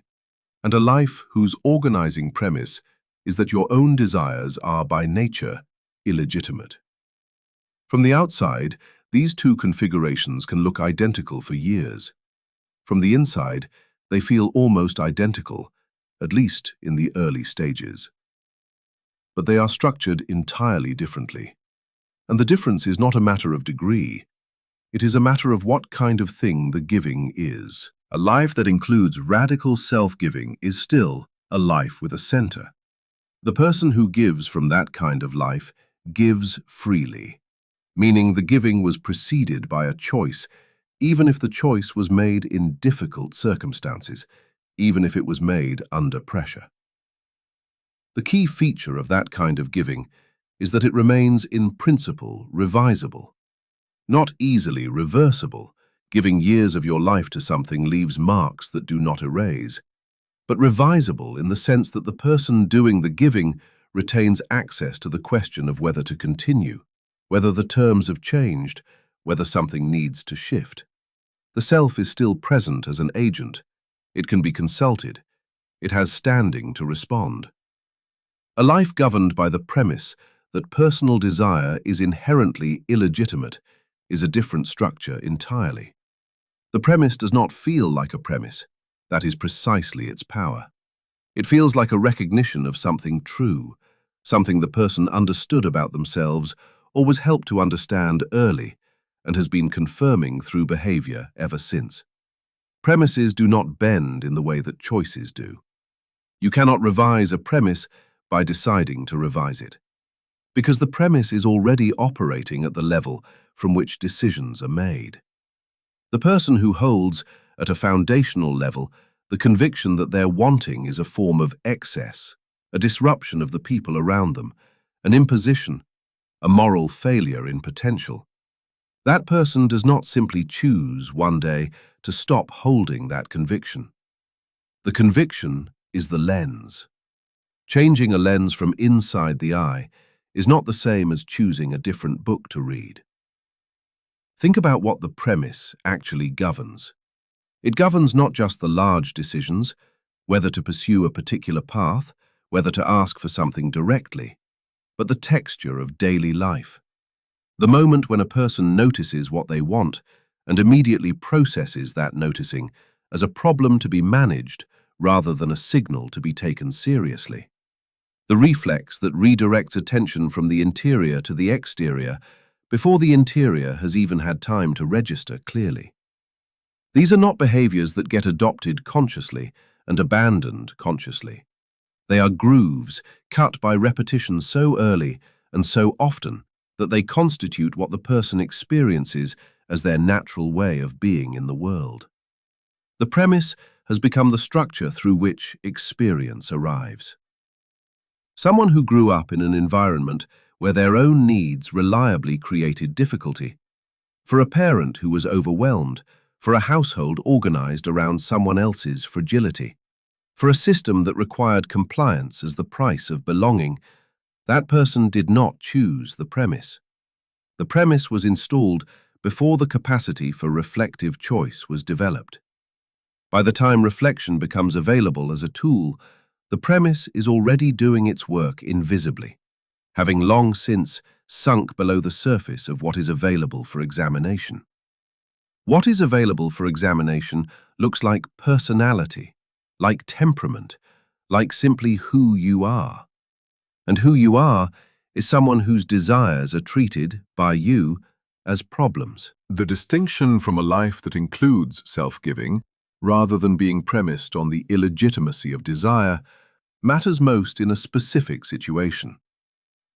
and a life whose organizing premise is that your own desires are by nature illegitimate. From the outside, these two configurations can look identical for years. From the inside, they feel almost identical, at least in the early stages. But they are structured entirely differently. And the difference is not a matter of degree. It is a matter of what kind of thing the giving is. A life that includes radical self-giving is still a life with a center. The person who gives from that kind of life gives freely, meaning the giving was preceded by a choice, even if the choice was made in difficult circumstances, even if it was made under pressure. The key feature of that kind of giving is that it remains in principle revisable, not easily reversible. Giving years of your life to something leaves marks that do not erase, but revisable in the sense that the person doing the giving retains access to the question of whether to continue, whether the terms have changed, whether something needs to shift. The self is still present as an agent. It can be consulted. It has standing to respond. A life governed by the premise that personal desire is inherently illegitimate is a different structure entirely. The premise does not feel like a premise. That is precisely its power. It feels like a recognition of something true, something the person understood about themselves or was helped to understand early and has been confirming through behavior ever since. Premises do not bend in the way that choices do. You cannot revise a premise by deciding to revise it, because the premise is already operating at the level from which decisions are made. The person who holds, at a foundational level, the conviction that their wanting is a form of excess, a disruption of the people around them, an imposition, a moral failure in potential. That person does not simply choose one day to stop holding that conviction. The conviction is the lens. Changing a lens from inside the eye is not the same as choosing a different book to read. Think about what the premise actually governs. It governs not just the large decisions, whether to pursue a particular path, whether to ask for something directly, but the texture of daily life. The moment when a person notices what they want and immediately processes that noticing as a problem to be managed rather than a signal to be taken seriously. The reflex that redirects attention from the interior to the exterior before the interior has even had time to register clearly. These are not behaviors that get adopted consciously and abandoned consciously. They are grooves cut by repetition so early and so often that they constitute what the person experiences as their natural way of being in the world. The premise has become the structure through which experience arrives. Someone who grew up in an environment where their own needs reliably created difficulty for a parent who was overwhelmed, for a household organized around someone else's fragility, for a system that required compliance as the price of belonging. That person did not choose the premise. The premise was installed before the capacity for reflective choice was developed. By the time reflection becomes available as a tool, the premise is already doing its work invisibly, having long since sunk below the surface of what is available for examination. What is available for examination looks like personality, like temperament, like simply who you are. And who you are is someone whose desires are treated by you as problems. The distinction from a life that includes self-giving, rather than being premised on the illegitimacy of desire, matters most in a specific situation.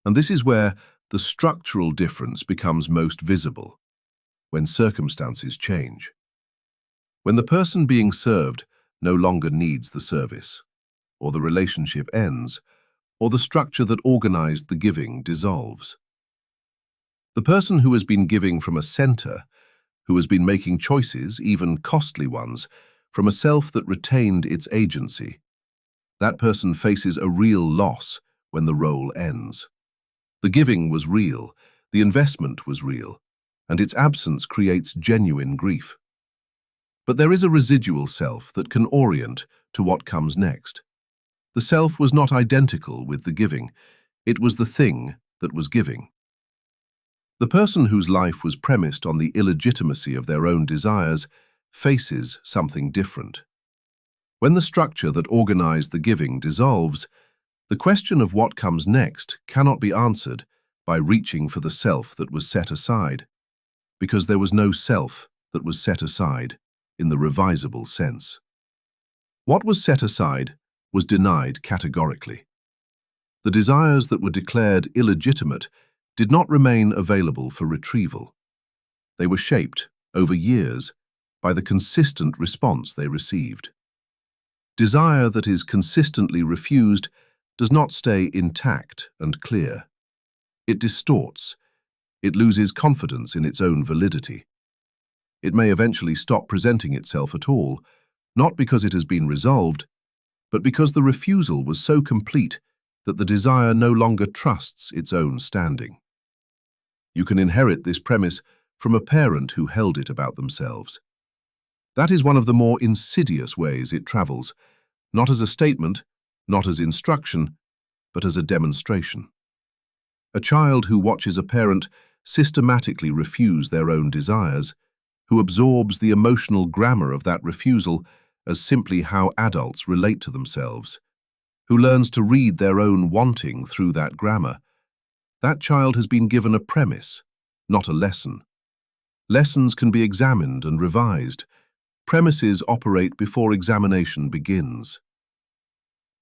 And this is where the structural difference becomes most visible, when circumstances change. When the person being served no longer needs the service, or the relationship ends, or the structure that organized the giving dissolves. The person who has been giving from a center, who has been making choices, even costly ones, from a self that retained its agency, that person faces a real loss when the role ends. The giving was real, the investment was real, and its absence creates genuine grief. But there is a residual self that can orient to what comes next. The self was not identical with the giving, it was the thing that was giving. The person whose life was premised on the illegitimacy of their own desires faces something different. When the structure that organized the giving dissolves, the question of what comes next cannot be answered by reaching for the self that was set aside, because there was no self that was set aside in the revisable sense. What was set aside was denied categorically. The desires that were declared illegitimate did not remain available for retrieval. They were shaped, over years, by the consistent response they received. Desire that is consistently refused does not stay intact and clear. It distorts. It loses confidence in its own validity. It may eventually stop presenting itself at all, not because it has been resolved, but because the refusal was so complete that the desire no longer trusts its own standing. You can inherit this premise from a parent who held it about themselves. That is one of the more insidious ways it travels, not as a statement, not as instruction, but as a demonstration. A child who watches a parent systematically refuse their own desires, who absorbs the emotional grammar of that refusal as simply how adults relate to themselves, who learns to read their own wanting through that grammar, that child has been given a premise, not a lesson. Lessons can be examined and revised. Premises operate before examination begins.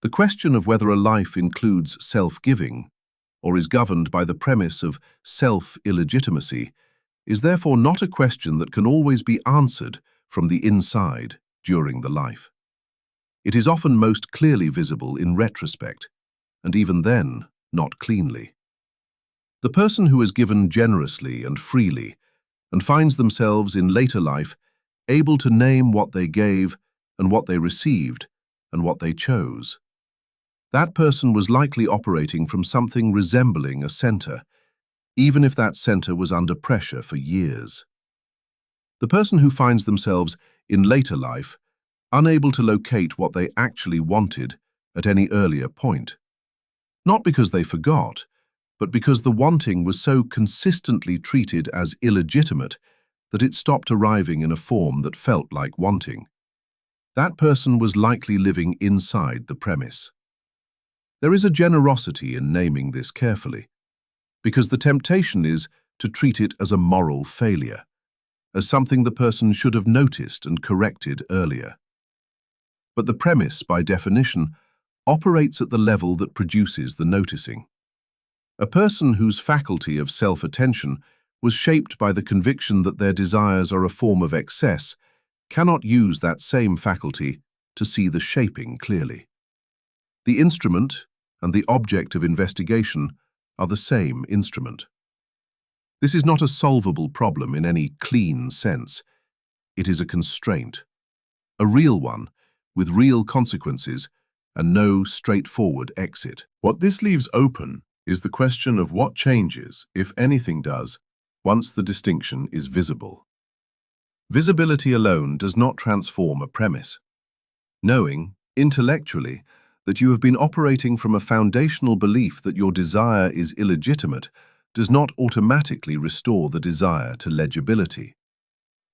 The question of whether a life includes self-giving, or is governed by the premise of self-illegitimacy, is therefore not a question that can always be answered from the inside during the life. It is often most clearly visible in retrospect, and even then, not cleanly. The person who is given generously and freely and finds themselves in later life able to name what they gave and what they received and what they chose. That person was likely operating from something resembling a center, even if that center was under pressure for years. The person who finds themselves in later life unable to locate what they actually wanted at any earlier point, not because they forgot, but because the wanting was so consistently treated as illegitimate that it stopped arriving in a form that felt like wanting. That person was likely living inside the premise. There is a generosity in naming this carefully, because the temptation is to treat it as a moral failure, as something the person should have noticed and corrected earlier. But the premise, by definition, operates at the level that produces the noticing. A person whose faculty of self-attention was shaped by the conviction that their desires are a form of excess cannot use that same faculty to see the shaping clearly. The instrument and the object of investigation are the same instrument. This is not a solvable problem in any clean sense. It is a constraint, a real one, with real consequences and no straightforward exit. What this leaves open is the question of what changes, if anything does, once the distinction is visible. Visibility alone does not transform a premise. Knowing, intellectually, that you have been operating from a foundational belief that your desire is illegitimate does not automatically restore the desire to legibility.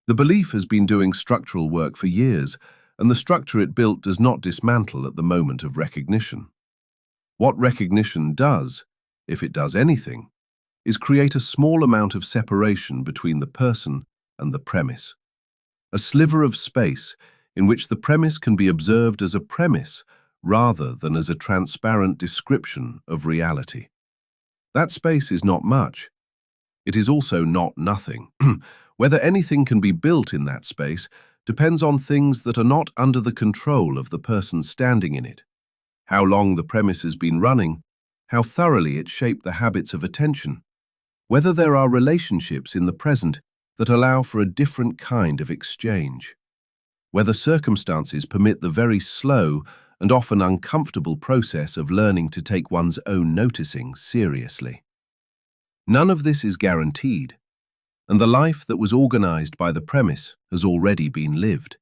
The belief has been doing structural work for years, and the structure it built does not dismantle at the moment of recognition. What recognition does, if it does anything, is create a small amount of separation between the person and the premise. A sliver of space in which the premise can be observed as a premise rather than as a transparent description of reality. That space is not much. It is also not nothing. Whether anything can be built in that space depends on things that are not under the control of the person standing in it. How long the premise has been running, how thoroughly it shaped the habits of attention, whether there are relationships in the present that allow for a different kind of exchange, whether circumstances permit the very slow and often uncomfortable process of learning to take one's own noticing seriously. None of this is guaranteed, and the life that was organized by the premise has already been lived.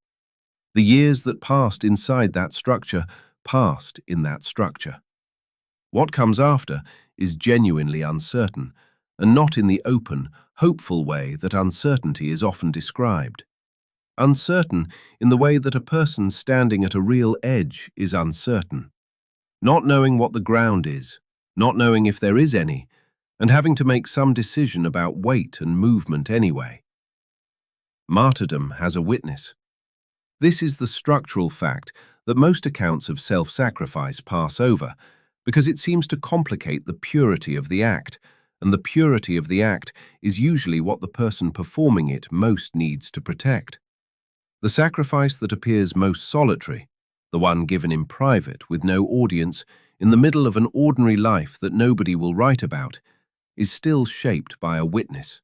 The years that passed inside that structure passed in that structure. What comes after is genuinely uncertain, and not in the open, hopeful way that uncertainty is often described. Uncertain in the way that a person standing at a real edge is uncertain. Not knowing what the ground is, not knowing if there is any, and having to make some decision about weight and movement anyway. Martyrdom has a witness. This is the structural fact that most accounts of self-sacrifice pass over, because it seems to complicate the purity of the act, and the purity of the act is usually what the person performing it most needs to protect. The sacrifice that appears most solitary, the one given in private with no audience, in the middle of an ordinary life that nobody will write about, is still shaped by a witness.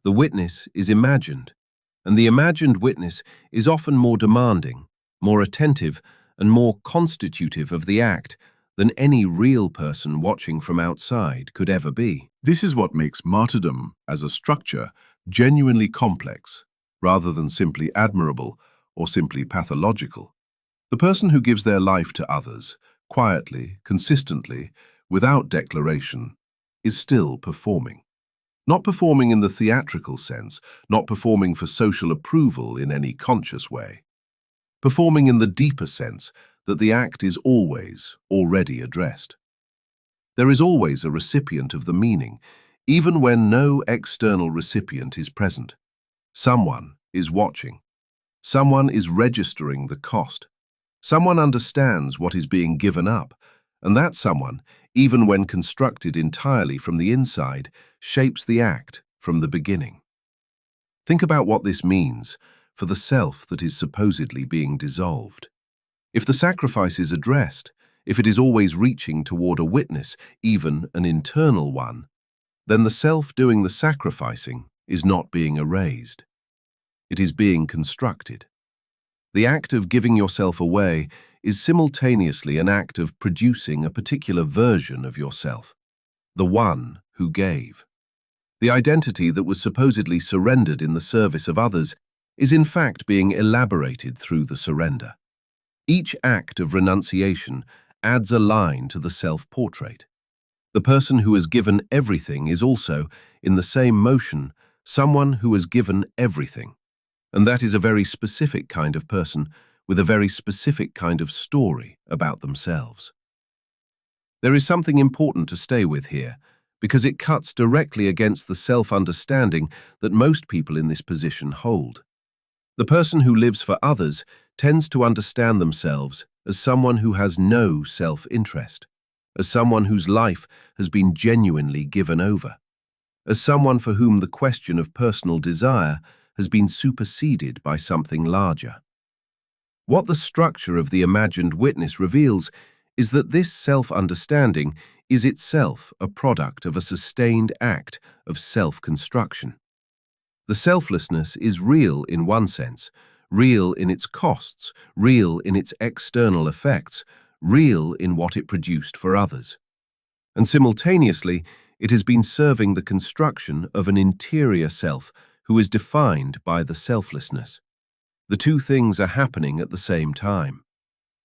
The witness is imagined, and the imagined witness is often more demanding, more attentive, and more constitutive of the act than any real person watching from outside could ever be. This is what makes martyrdom as a structure genuinely complex, rather than simply admirable or simply pathological. The person who gives their life to others, quietly, consistently, without declaration, is still performing. Not performing in the theatrical sense, not performing for social approval in any conscious way. Performing in the deeper sense that the act is always already addressed. There is always a recipient of the meaning, even when no external recipient is present. Someone is watching. Someone is registering the cost. Someone understands what is being given up, and that someone, even when constructed entirely from the inside, shapes the act from the beginning. Think about what this means for the self that is supposedly being dissolved. If the sacrifice is addressed, if it is always reaching toward a witness, even an internal one, then the self doing the sacrificing is not being erased. It is being constructed. The act of giving yourself away is simultaneously an act of producing a particular version of yourself, the one who gave. The identity that was supposedly surrendered in the service of others is in fact being elaborated through the surrender. Each act of renunciation adds a line to the self-portrait. The person who has given everything is also, in the same motion, someone who has given everything. And that is a very specific kind of person with a very specific kind of story about themselves. There is something important to stay with here, because it cuts directly against the self-understanding that most people in this position hold. The person who lives for others tends to understand themselves as someone who has no self-interest, as someone whose life has been genuinely given over, as someone for whom the question of personal desire has been superseded by something larger. What the structure of the imagined witness reveals is that this self-understanding is itself a product of a sustained act of self-construction. The selflessness is real in one sense, real in its costs, real in its external effects, real in what it produced for others. And simultaneously, it has been serving the construction of an interior self who is defined by the selflessness. The two things are happening at the same time.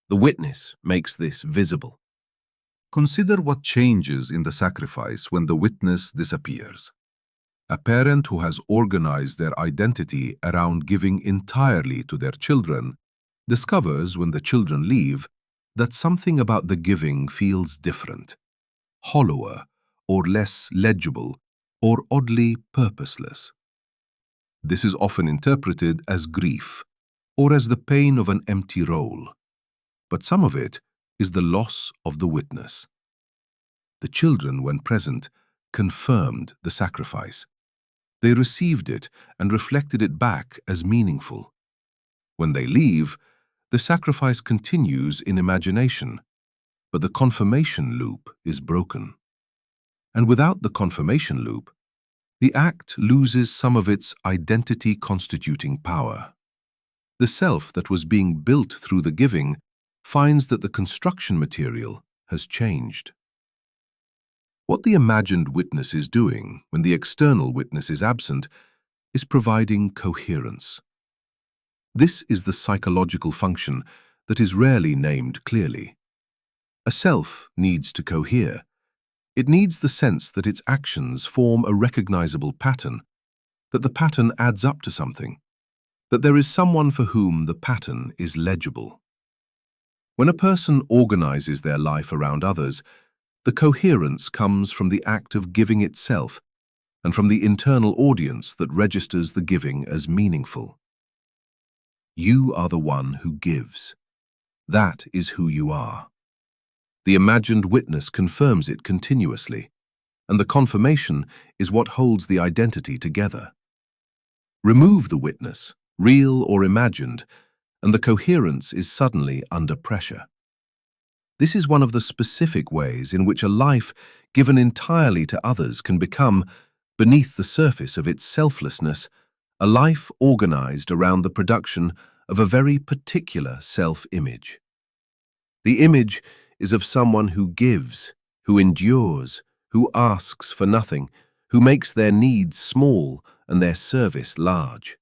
The witness makes this visible. Consider what changes in the sacrifice when the witness disappears. A parent who has organized their identity around giving entirely to their children discovers when the children leave that something about the giving feels different, hollower, or less legible, or oddly purposeless. This is often interpreted as grief, or as the pain of an empty role. But some of it is the loss of the witness. The children, when present, confirmed the sacrifice. They received it and reflected it back as meaningful. When they leave, the sacrifice continues in imagination, but the confirmation loop is broken. And without the confirmation loop, the act loses some of its identity-constituting power. The self that was being built through the giving finds that the construction material has changed. What the imagined witness is doing when the external witness is absent is providing coherence. This is the psychological function that is rarely named clearly. A self needs to cohere. It needs the sense that its actions form a recognizable pattern, that the pattern adds up to something, that there is someone for whom the pattern is legible. When a person organizes their life around others, the coherence comes from the act of giving itself and from the internal audience that registers the giving as meaningful. You are the one who gives. That is who you are. The imagined witness confirms it continuously, and the confirmation is what holds the identity together. Remove the witness, real or imagined, and the coherence is suddenly under pressure. This is one of the specific ways in which a life given entirely to others can become, beneath the surface of its selflessness, a life organized around the production of a very particular self-image. The image is of someone who gives, who endures, who asks for nothing, who makes their needs small and their service large.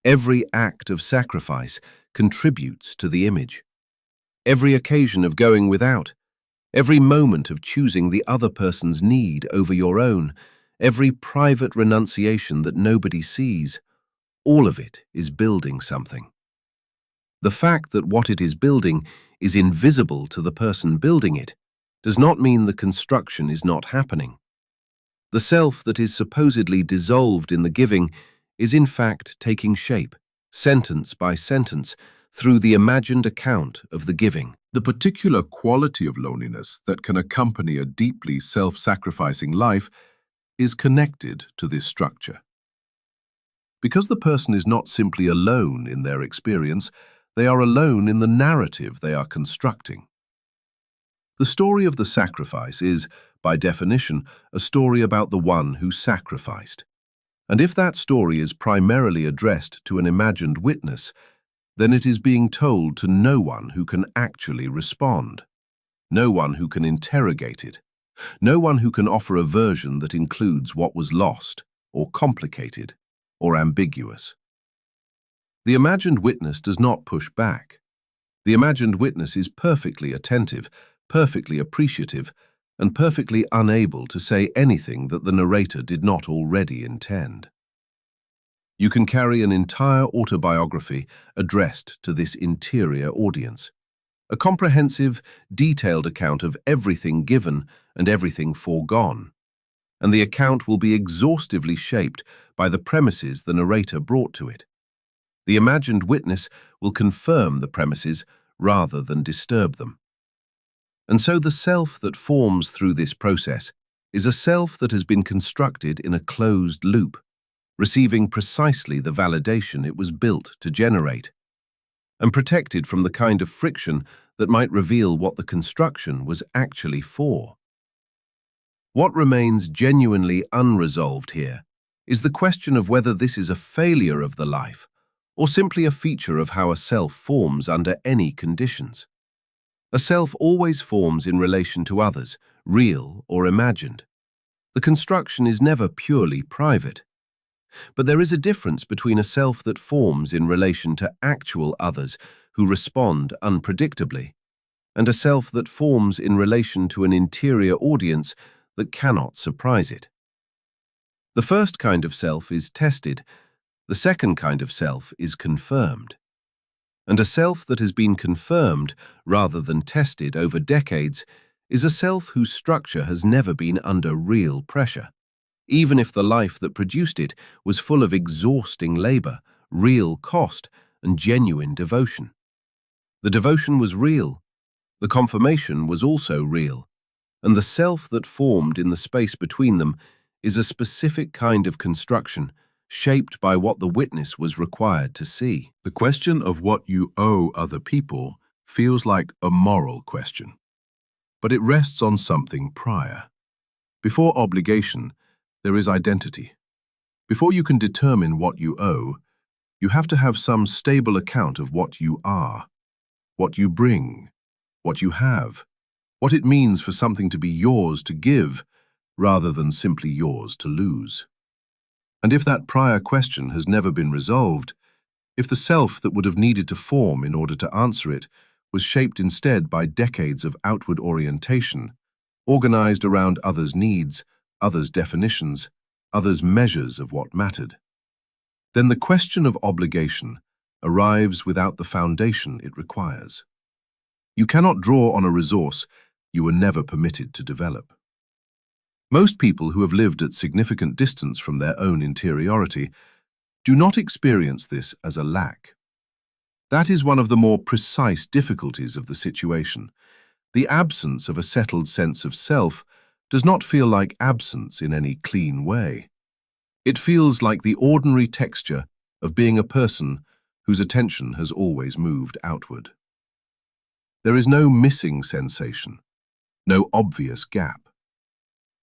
Every act of sacrifice contributes to the image. Every occasion of going without, every moment of choosing the other person's need over your own, every private renunciation that nobody sees, all of it is building something. The fact that what it is building is invisible to the person building it does not mean the construction is not happening. The self that is supposedly dissolved in the giving is in fact taking shape, sentence by sentence, through the imagined account of the giving. The particular quality of loneliness that can accompany a deeply self-sacrificing life is connected to this structure. Because the person is not simply alone in their experience, they are alone in the narrative they are constructing. The story of the sacrifice is, by definition, a story about the one who sacrificed. And if that story is primarily addressed to an imagined witness, then it is being told to no one who can actually respond, no one who can interrogate it, no one who can offer a version that includes what was lost, or complicated, or ambiguous. The imagined witness does not push back. The imagined witness is perfectly attentive, perfectly appreciative, and perfectly unable to say anything that the narrator did not already intend. You can carry an entire autobiography addressed to this interior audience, a comprehensive, detailed account of everything given and everything foregone, and the account will be exhaustively shaped by the premises the narrator brought to it. The imagined witness will confirm the premises rather than disturb them. And so the self that forms through this process is a self that has been constructed in a closed loop, receiving precisely the validation it was built to generate. and protected from the kind of friction that might reveal what the construction was actually for. What remains genuinely unresolved here is the question of whether this is a failure of the life or simply a feature of how a self forms under any conditions. A self always forms in relation to others, real or imagined. The construction is never purely private. But there is a difference between a self that forms in relation to actual others who respond unpredictably, and a self that forms in relation to an interior audience that cannot surprise it. The first kind of self is tested, the second kind of self is confirmed. And a self that has been confirmed rather than tested over decades is a self whose structure has never been under real pressure, even if the life that produced it was full of exhausting labor, real cost, and genuine devotion. The devotion was real, the confirmation was also real, and the self that formed in the space between them is a specific kind of construction shaped by what the witness was required to see. The question of what you owe other people feels like a moral question, but it rests on something prior. Before obligation, there is identity. Before you can determine what you owe, you have to have some stable account of what you are, what you bring, what you have, what it means for something to be yours to give rather than simply yours to lose. And if that prior question has never been resolved, if the self that would have needed to form in order to answer it was shaped instead by decades of outward orientation, organized around others' needs, others' definitions, others' measures of what mattered, then the question of obligation arrives without the foundation it requires. You cannot draw on a resource you were never permitted to develop. Most people who have lived at significant distance from their own interiority do not experience this as a lack. That is one of the more precise difficulties of the situation. The absence of a settled sense of self does not feel like absence in any clean way. It feels like the ordinary texture of being a person whose attention has always moved outward. There is no missing sensation, no obvious gap.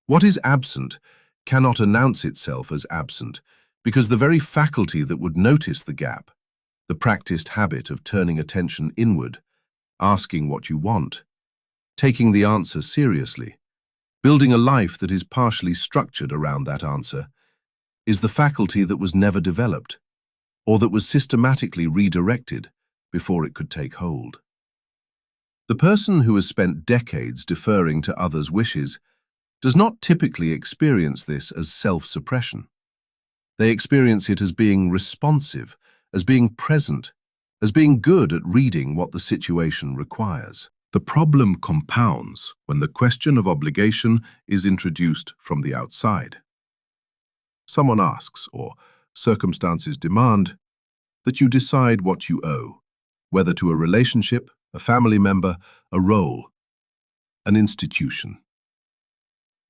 What is absent cannot announce itself as absent because the very faculty that would notice the gap, the practiced habit of turning attention inward, asking what you want, taking the answer seriously, building a life that is partially structured around that answer, is the faculty that was never developed, or that was systematically redirected before it could take hold. The person who has spent decades deferring to others' wishes does not typically experience this as self-suppression. They experience it as being responsive, as being present, as being good at reading what the situation requires. The problem compounds when the question of obligation is introduced from the outside. Someone asks, or circumstances demand, that you decide what you owe, whether to a relationship, a family member, a role, an institution.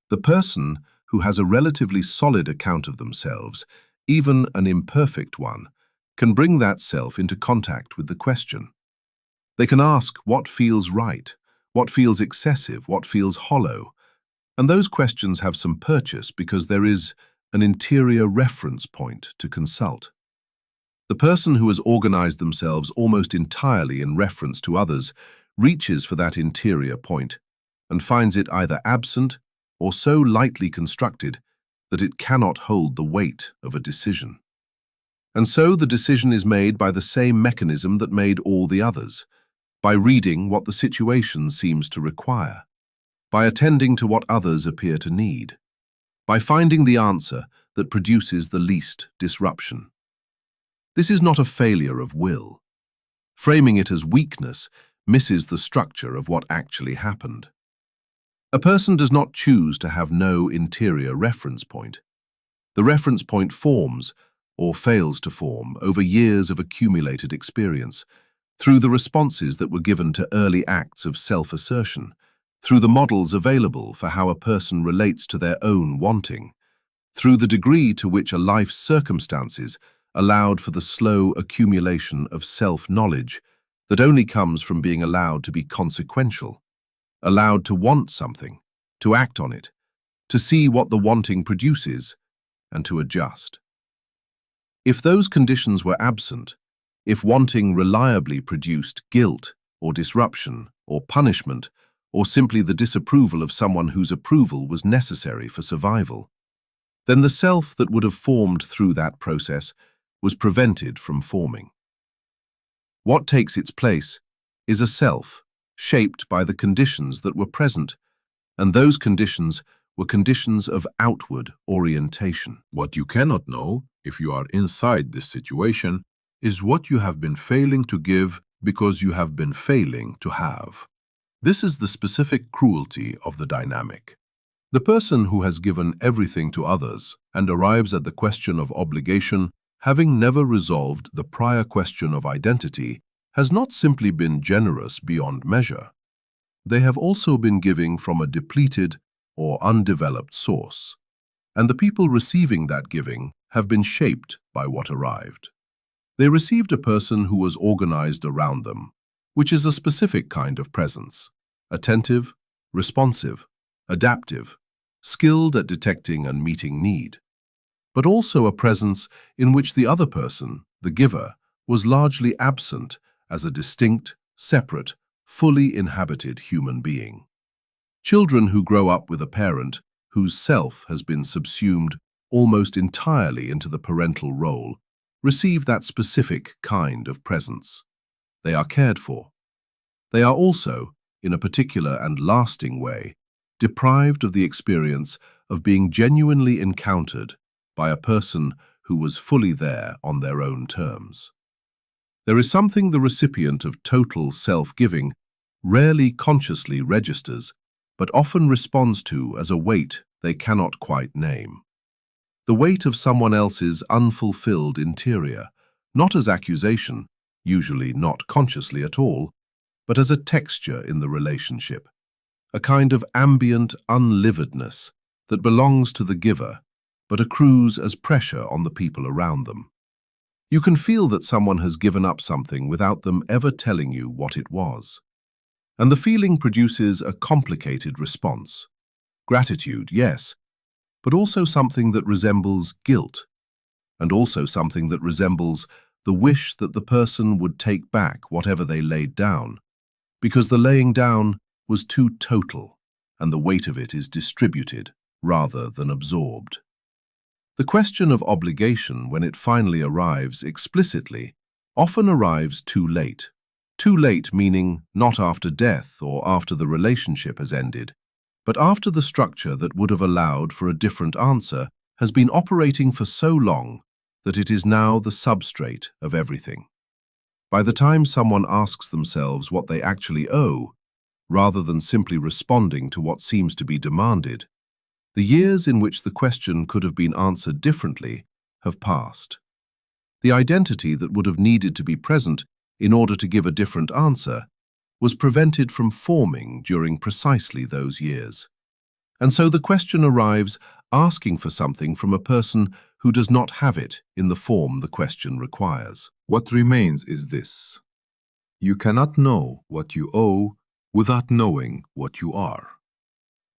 The person who has a relatively solid account of themselves, even an imperfect one, can bring that self into contact with the question. They can ask what feels right, what feels excessive, what feels hollow, and those questions have some purchase because there is an interior reference point to consult. The person who has organized themselves almost entirely in reference to others reaches for that interior point and finds it either absent or so lightly constructed that it cannot hold the weight of a decision. And so the decision is made by the same mechanism that made all the others, by reading what the situation seems to require, by attending to what others appear to need, by finding the answer that produces the least disruption. This is not a failure of will. Framing it as weakness misses the structure of what actually happened. A person does not choose to have no interior reference point. The reference point forms, or fails to form, over years of accumulated experience, through the responses that were given to early acts of self-assertion, through the models available for how a person relates to their own wanting, through the degree to which a life's circumstances allowed for the slow accumulation of self-knowledge that only comes from being allowed to be consequential, allowed to want something, to act on it, to see what the wanting produces, and to adjust. If those conditions were absent, if wanting reliably produced guilt or disruption or punishment, or simply the disapproval of someone whose approval was necessary for survival, then the self that would have formed through that process was prevented from forming. What takes its place is a self shaped by the conditions that were present, and those conditions were conditions of outward orientation. What you cannot know, if you are inside this situation, is what you have been failing to give because you have been failing to have. This is the specific cruelty of the dynamic. The person who has given everything to others and arrives at the question of obligation, having never resolved the prior question of identity, has not simply been generous beyond measure. They have also been giving from a depleted or undeveloped source, and the people receiving that giving have been shaped by what arrived. They received a person who was organized around them, which is a specific kind of presence, attentive, responsive, adaptive, skilled at detecting and meeting need, but also a presence in which the other person, the giver, was largely absent as a distinct, separate, fully inhabited human being. Children who grow up with a parent whose self has been subsumed almost entirely into the parental role receive that specific kind of presence. They are cared for. They are also, in a particular and lasting way, deprived of the experience of being genuinely encountered by a person who was fully there on their own terms. There is something the recipient of total self-giving rarely consciously registers, but often responds to as a weight they cannot quite name. The weight of someone else's unfulfilled interior, not as accusation, usually not consciously at all, but as a texture in the relationship, a kind of ambient unlivedness that belongs to the giver, but accrues as pressure on the people around them. You can feel that someone has given up something without them ever telling you what it was. And the feeling produces a complicated response. Gratitude, yes, but also something that resembles guilt, and also something that resembles the wish that the person would take back whatever they laid down, because the laying down was too total, and the weight of it is distributed rather than absorbed. The question of obligation, when it finally arrives explicitly, often arrives too late. Too late meaning not after death or after the relationship has ended, but after the structure that would have allowed for a different answer has been operating for so long that it is now the substrate of everything. By the time someone asks themselves what they actually owe, rather than simply responding to what seems to be demanded, the years in which the question could have been answered differently have passed. The identity that would have needed to be present in order to give a different answer was prevented from forming during precisely those years. And so the question arrives asking for something from a person who does not have it in the form the question requires. What remains is this: you cannot know what you owe without knowing what you are.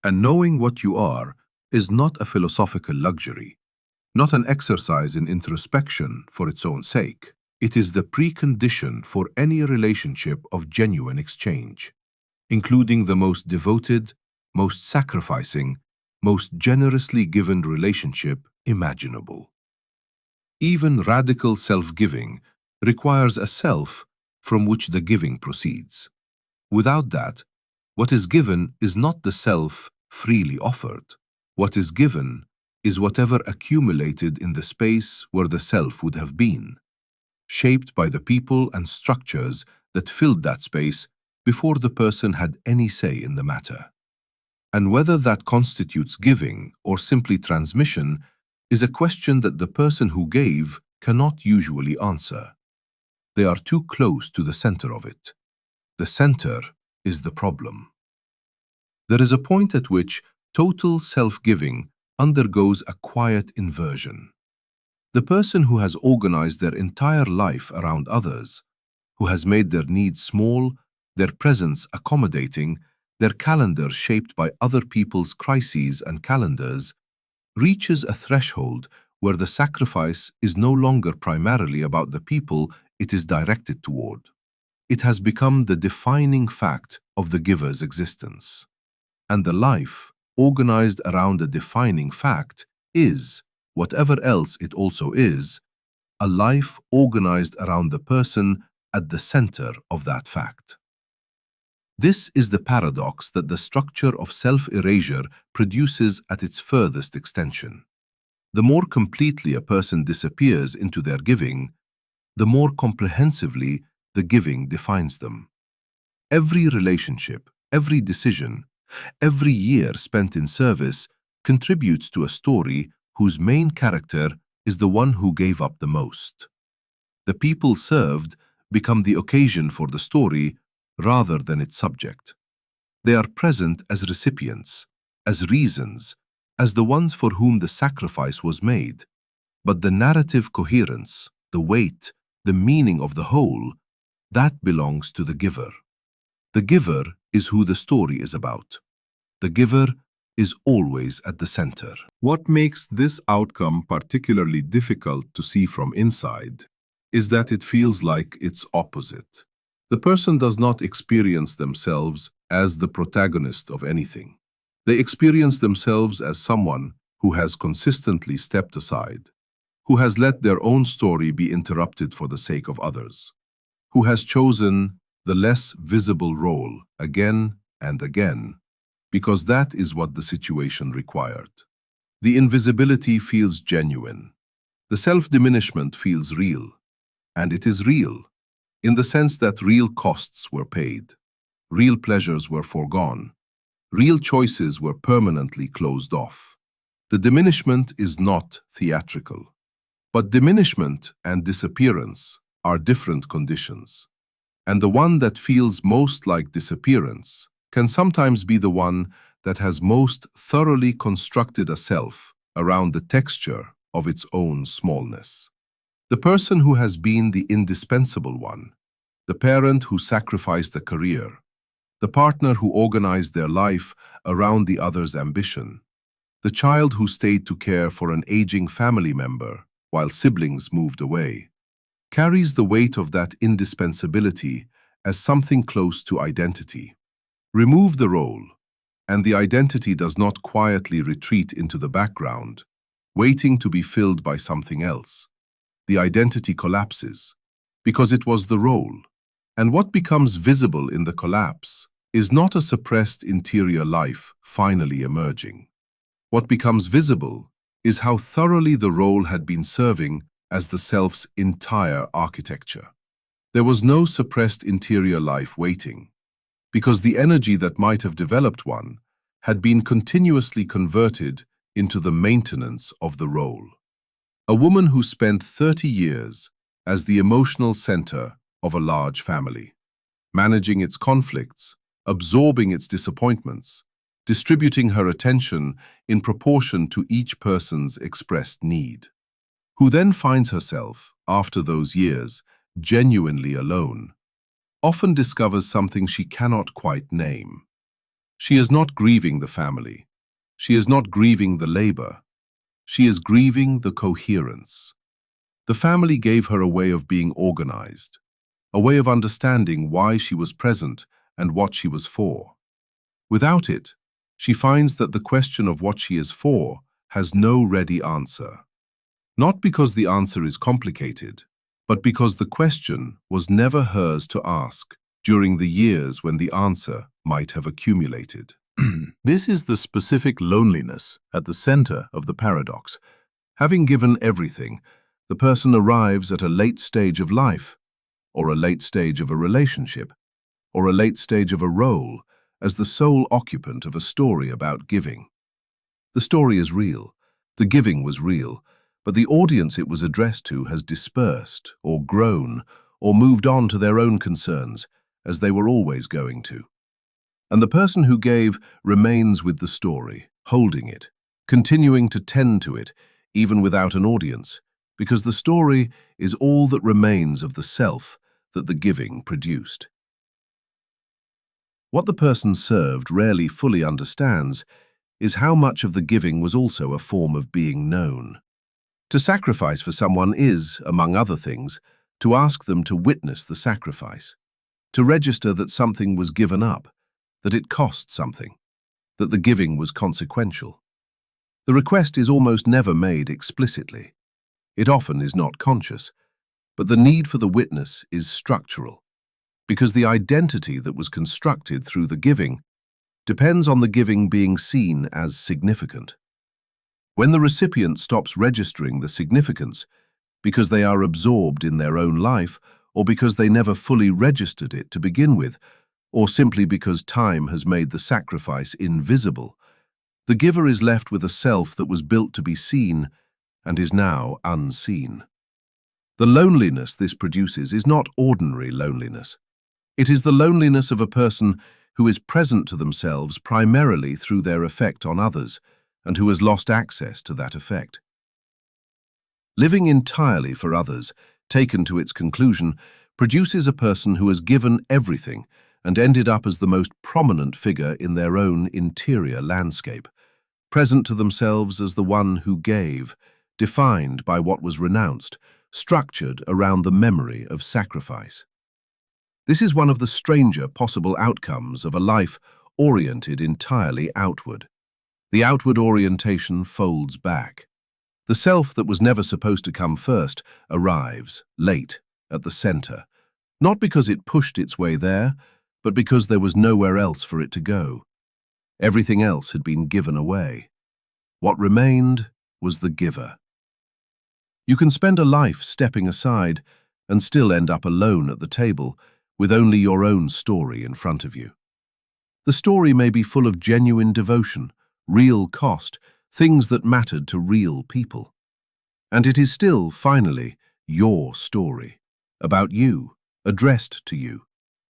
And knowing what you are is not a philosophical luxury, not an exercise in introspection for its own sake. It is the precondition for any relationship of genuine exchange, including the most devoted, most sacrificing, most generously given relationship imaginable. Even radical self-giving requires a self from which the giving proceeds. Without that, what is given is not the self freely offered. What is given is whatever accumulated in the space where the self would have been, shaped by the people and structures that filled that space before the person had any say in the matter. And whether that constitutes giving or simply transmission is a question that the person who gave cannot usually answer. They are too close to the center of it. The center is the problem. There is a point at which total self-giving undergoes a quiet inversion. The person who has organized their entire life around others, who has made their needs small, their presence accommodating, their calendar shaped by other people's crises and calendars, reaches a threshold where the sacrifice is no longer primarily about the people it is directed toward. It has become the defining fact of the giver's existence. And the life, organized around a defining fact, is, whatever else it also is, a life organized around the person at the center of that fact. This is the paradox that the structure of self-erasure produces at its furthest extension. The more completely a person disappears into their giving, the more comprehensively the giving defines them. Every relationship, every decision, every year spent in service contributes to a story whose main character is the one who gave up the most. The people served become the occasion for the story rather than its subject. They are present as recipients, as reasons, as the ones for whom the sacrifice was made. But the narrative coherence, the weight, the meaning of the whole, that belongs to the giver. The giver is who the story is about. The giver is always at the center. What makes this outcome particularly difficult to see from inside is that it feels like it's opposite. The person does not experience themselves as the protagonist of anything. They experience themselves as someone who has consistently stepped aside, who has let their own story be interrupted for the sake of others, who has chosen the less visible role again and again, because that is what the situation required. The invisibility feels genuine. The self-diminishment feels real. And it is real, in the sense that real costs were paid, real pleasures were foregone, real choices were permanently closed off. The diminishment is not theatrical. But diminishment and disappearance are different conditions. And the one that feels most like disappearance can sometimes be the one that has most thoroughly constructed a self around the texture of its own smallness. The person who has been the indispensable one, the parent who sacrificed a career, the partner who organized their life around the other's ambition, the child who stayed to care for an aging family member while siblings moved away, carries the weight of that indispensability as something close to identity. Remove the role, and the identity does not quietly retreat into the background, waiting to be filled by something else. The identity collapses, because it was the role. And what becomes visible in the collapse is not a suppressed interior life finally emerging. What becomes visible is how thoroughly the role had been serving as the self's entire architecture. There was no suppressed interior life waiting, because the energy that might have developed one had been continuously converted into the maintenance of the role. A woman who spent 30 years as the emotional center of a large family, managing its conflicts, absorbing its disappointments, distributing her attention in proportion to each person's expressed need, who then finds herself, after those years, genuinely alone, often discovers something she cannot quite name. She is not grieving the family. She is not grieving the labor. She is grieving the coherence. The family gave her a way of being organized, a way of understanding why she was present and what she was for. Without it, she finds that the question of what she is for has no ready answer. Not because the answer is complicated, but because the question was never hers to ask during the years when the answer might have accumulated. This is the specific loneliness at the center of the paradox. Having given everything, the person arrives at a late stage of life, or a late stage of a relationship, or a late stage of a role as the sole occupant of a story about giving. The story is real, the giving was real, but the audience it was addressed to has dispersed, or grown, or moved on to their own concerns, as they were always going to. And the person who gave remains with the story, holding it, continuing to tend to it, even without an audience, because the story is all that remains of the self that the giving produced. What the person served rarely fully understands is how much of the giving was also a form of being known. To sacrifice for someone is, among other things, to ask them to witness the sacrifice, to register that something was given up, that it cost something, that the giving was consequential. The request is almost never made explicitly. It often is not conscious, but the need for the witness is structural, because the identity that was constructed through the giving depends on the giving being seen as significant. When the recipient stops registering the significance because they are absorbed in their own life, or because they never fully registered it to begin with, or simply because time has made the sacrifice invisible, the giver is left with a self that was built to be seen and is now unseen. The loneliness this produces is not ordinary loneliness. It is the loneliness of a person who is present to themselves primarily through their effect on others, and who has lost access to that effect. Living entirely for others, taken to its conclusion, produces a person who has given everything and ended up as the most prominent figure in their own interior landscape, present to themselves as the one who gave, defined by what was renounced, structured around the memory of sacrifice. This is one of the stranger possible outcomes of a life oriented entirely outward. The outward orientation folds back. The self that was never supposed to come first arrives, late, at the center, not because it pushed its way there, but because there was nowhere else for it to go. Everything else had been given away. What remained was the giver. You can spend a life stepping aside and still end up alone at the table, with only your own story in front of you. The story may be full of genuine devotion, real cost, things that mattered to real people. And it is still, finally, your story, about you, addressed to you,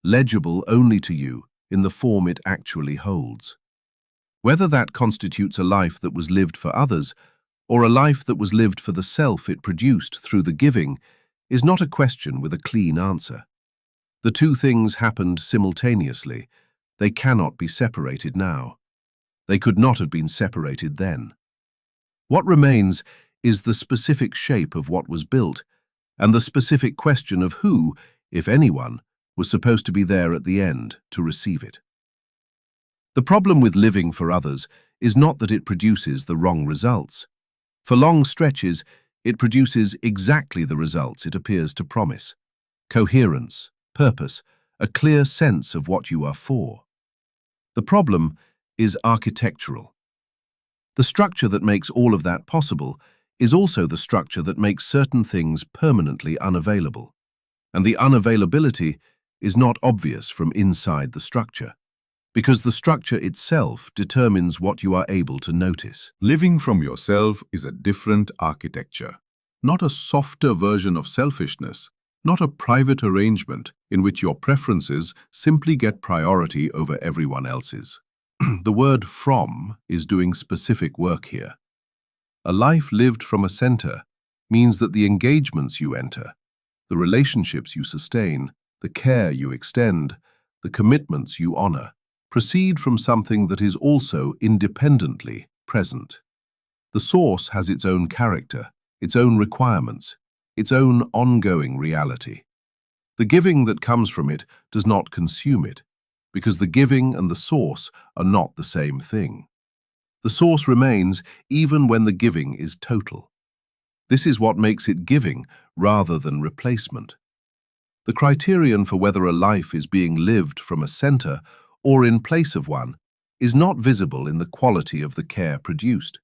legible only to you in the form it actually holds. Whether that constitutes a life that was lived for others, or a life that was lived for the self it produced through the giving, is not a question with a clean answer. The two things happened simultaneously. They cannot be separated now. They could not have been separated then. What remains is the specific shape of what was built, and the specific question of who, if anyone, was supposed to be there at the end to receive it. The problem with living for others is not that it produces the wrong results. For long stretches, it produces exactly the results it appears to promise: coherence, purpose, a clear sense of what you are for. The problem is architectural. The structure that makes all of that possible is also the structure that makes certain things permanently unavailable. And the unavailability is not obvious from inside the structure, because the structure itself determines what you are able to notice. Living from yourself is a different architecture, not a softer version of selfishness, not a private arrangement in which your preferences simply get priority over everyone else's. The word "from" is doing specific work here. A life lived from a center means that the engagements you enter, the relationships you sustain, the care you extend, the commitments you honor, proceed from something that is also independently present. The source has its own character, its own requirements, its own ongoing reality. The giving that comes from it does not consume it, because the giving and the source are not the same thing. The source remains even when the giving is total. This is what makes it giving rather than replacement. The criterion for whether a life is being lived from a center or in place of one is not visible in the quality of the care produced.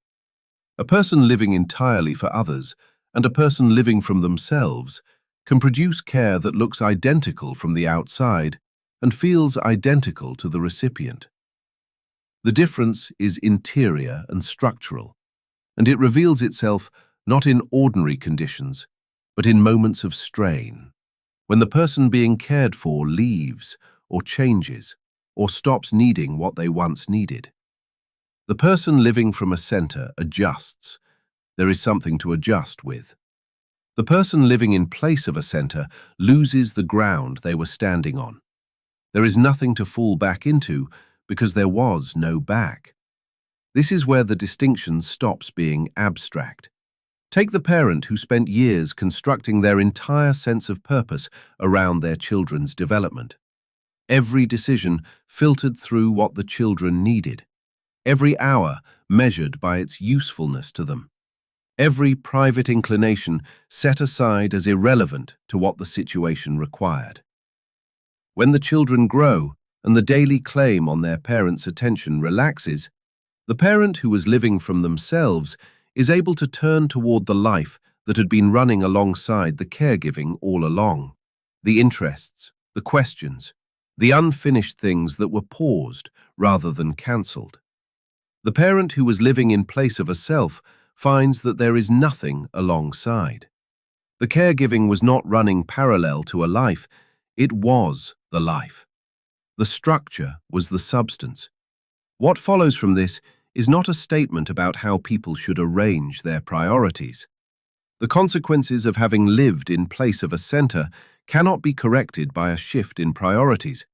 A person living entirely for others and a person living from themselves can produce care that looks identical from the outside and feels identical to the recipient. The difference is interior and structural, and it reveals itself not in ordinary conditions, but in moments of strain, when the person being cared for leaves or changes or stops needing what they once needed. The person living from a center adjusts. There is something to adjust with. The person living in place of a center loses the ground they were standing on. There is nothing to fall back into because there was no back. This is where the distinction stops being abstract. Take the parent who spent years constructing their entire sense of purpose around their children's development. Every decision filtered through what the children needed. Every hour measured by its usefulness to them. Every private inclination set aside as irrelevant to what the situation required. When the children grow and the daily claim on their parents' attention relaxes, the parent who was living from themselves is able to turn toward the life that had been running alongside the caregiving all along. The interests, the questions, the unfinished things that were paused rather than cancelled. The parent who was living in place of a self finds that there is nothing alongside. The caregiving was not running parallel to a life, it was the life. The structure was the substance. What follows from this is not a statement about how people should arrange their priorities. The consequences of having lived in place of a center cannot be corrected by a shift in priorities,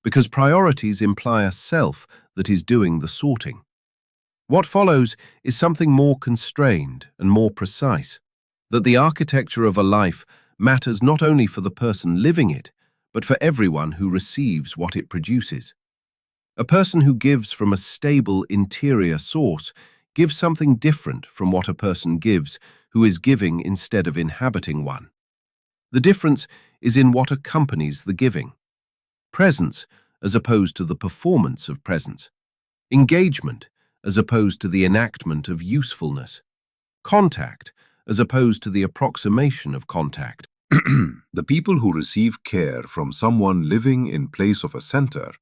because priorities imply a self that is doing the sorting. What follows is something more constrained and more precise, that the architecture of a life matters not only for the person living it, but for everyone who receives what it produces. A person who gives from a stable interior source gives something different from what a person gives who is giving instead of inhabiting one. The difference is in what accompanies the giving. Presence as opposed to the performance of presence. Engagement as opposed to the enactment of usefulness. Contact as opposed to the approximation of contact. The people who receive care from someone living in place of a center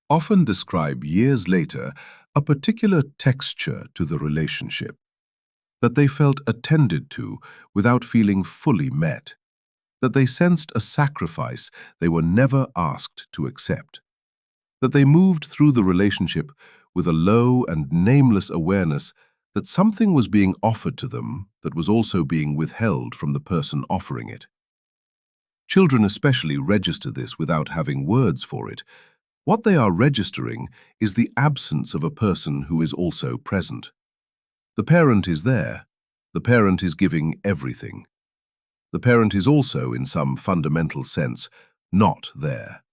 often describe years later a particular texture to the relationship, that they felt attended to without feeling fully met, that they sensed a sacrifice they were never asked to accept, that they moved through the relationship with a low and nameless awareness that something was being offered to them that was also being withheld from the person offering it. Children especially register this without having words for it. What they are registering is the absence of a person who is also present. The parent is there. The parent is giving everything. The parent is also, in some fundamental sense, not there.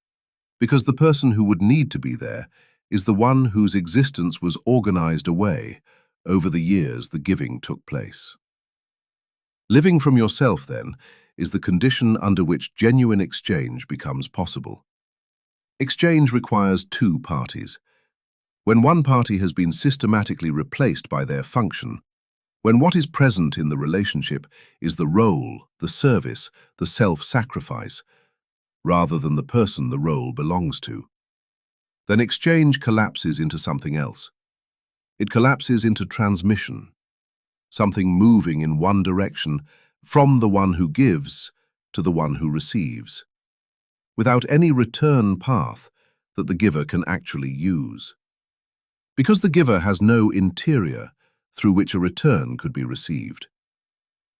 Because the person who would need to be there is the one whose existence was organized away over the years the giving took place. Living from yourself, then, is the condition under which genuine exchange becomes possible. Exchange requires two parties. When one party has been systematically replaced by their function, when what is present in the relationship is the role, the service, the self-sacrifice, rather than the person the role belongs to, then exchange collapses into something else. It collapses into transmission, something moving in one direction from the one who gives to the one who receives, without any return path that the giver can actually use. Because the giver has no interior through which a return could be received.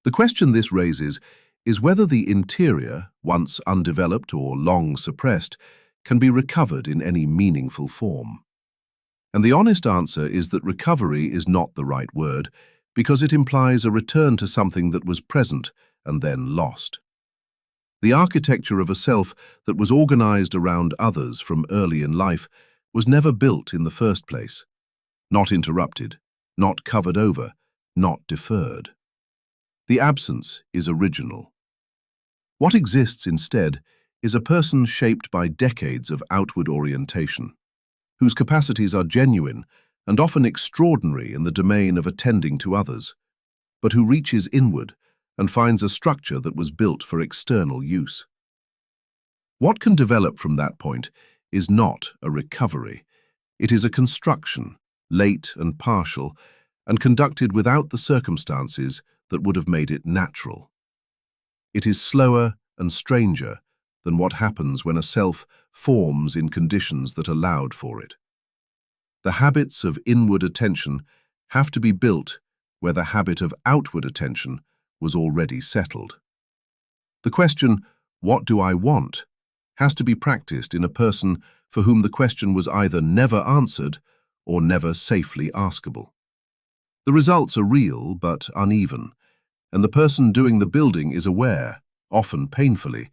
The question this raises is whether the interior, once undeveloped or long suppressed, can be recovered in any meaningful form. And the honest answer is that recovery is not the right word, because it implies a return to something that was present and then lost. The architecture of a self that was organized around others from early in life was never built in the first place, not interrupted, not covered over, not deferred. The absence is original. What exists instead is a person shaped by decades of outward orientation, whose capacities are genuine and often extraordinary in the domain of attending to others, but who reaches inward and finds a structure that was built for external use. What can develop from that point is not a recovery. It is a construction, late and partial, and conducted without the circumstances that would have made it natural. It is slower and stranger than what happens when a self forms in conditions that allowed for it. The habits of inward attention have to be built where the habit of outward attention was already settled. The question, "What do I want?" has to be practiced in a person for whom the question was either never answered or never safely askable. The results are real but uneven, and the person doing the building is aware, often painfully,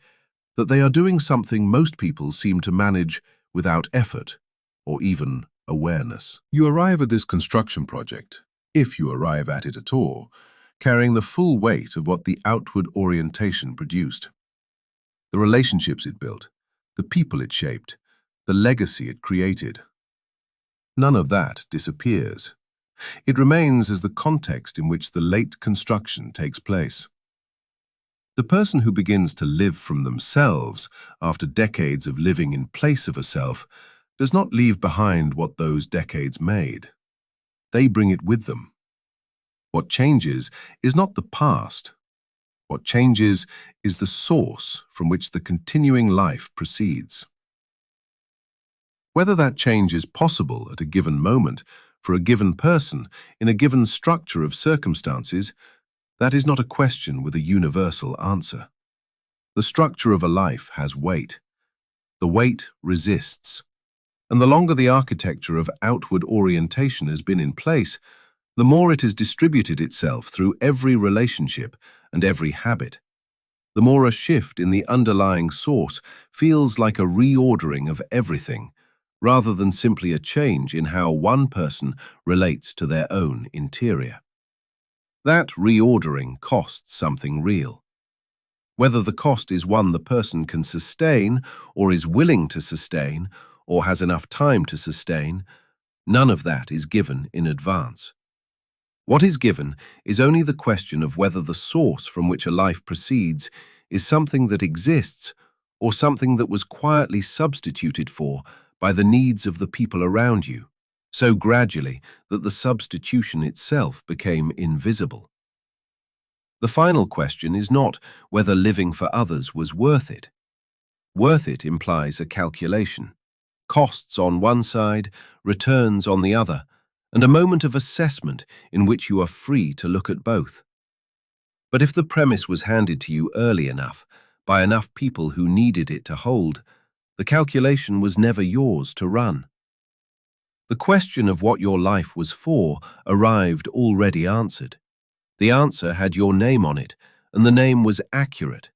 that they are doing something most people seem to manage without effort or even awareness. You arrive at this construction project, if you arrive at it at all, carrying the full weight of what the outward orientation produced. The relationships it built, the people it shaped, the legacy it created. None of that disappears. It remains as the context in which the late construction takes place. The person who begins to live from themselves after decades of living in place of a self does not leave behind what those decades made. They bring it with them. What changes is not the past. What changes is the source from which the continuing life proceeds. Whether that change is possible at a given moment, for a given person, in a given structure of circumstances, that is not a question with a universal answer. The structure of a life has weight. The weight resists. And the longer the architecture of outward orientation has been in place, the more it has distributed itself through every relationship and every habit. The more a shift in the underlying source feels like a reordering of everything, rather than simply a change in how one person relates to their own interior. That reordering costs something real. Whether the cost is one the person can sustain, or is willing to sustain, or has enough time to sustain, none of that is given in advance. What is given is only the question of whether the source from which a life proceeds is something that exists or something that was quietly substituted for by the needs of the people around you, so gradually that the substitution itself became invisible. The final question is not whether living for others was worth it. Worth it implies a calculation. Costs on one side, returns on the other, and a moment of assessment in which you are free to look at both. But if the premise was handed to you early enough, by enough people who needed it to hold, the calculation was never yours to run. The question of what your life was for arrived already answered. The answer had your name on it, and the name was accurate,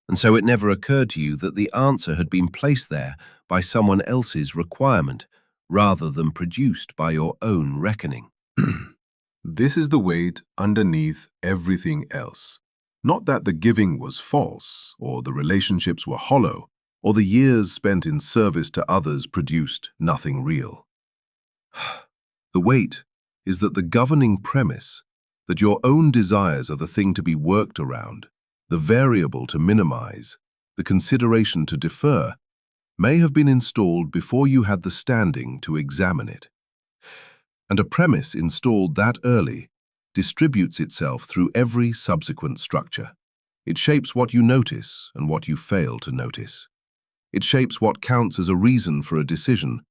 and so it never occurred to you that the answer had been placed there by someone else's requirement, rather than produced by your own reckoning. This is the weight underneath everything else. Not that the giving was false, or the relationships were hollow, or the years spent in service to others produced nothing real. The weight is that the governing premise, that your own desires are the thing to be worked around, the variable to minimize, the consideration to defer, may have been installed before you had the standing to examine it. And a premise installed that early distributes itself through every subsequent structure. It shapes what you notice and what you fail to notice. It shapes what counts as a reason for a decision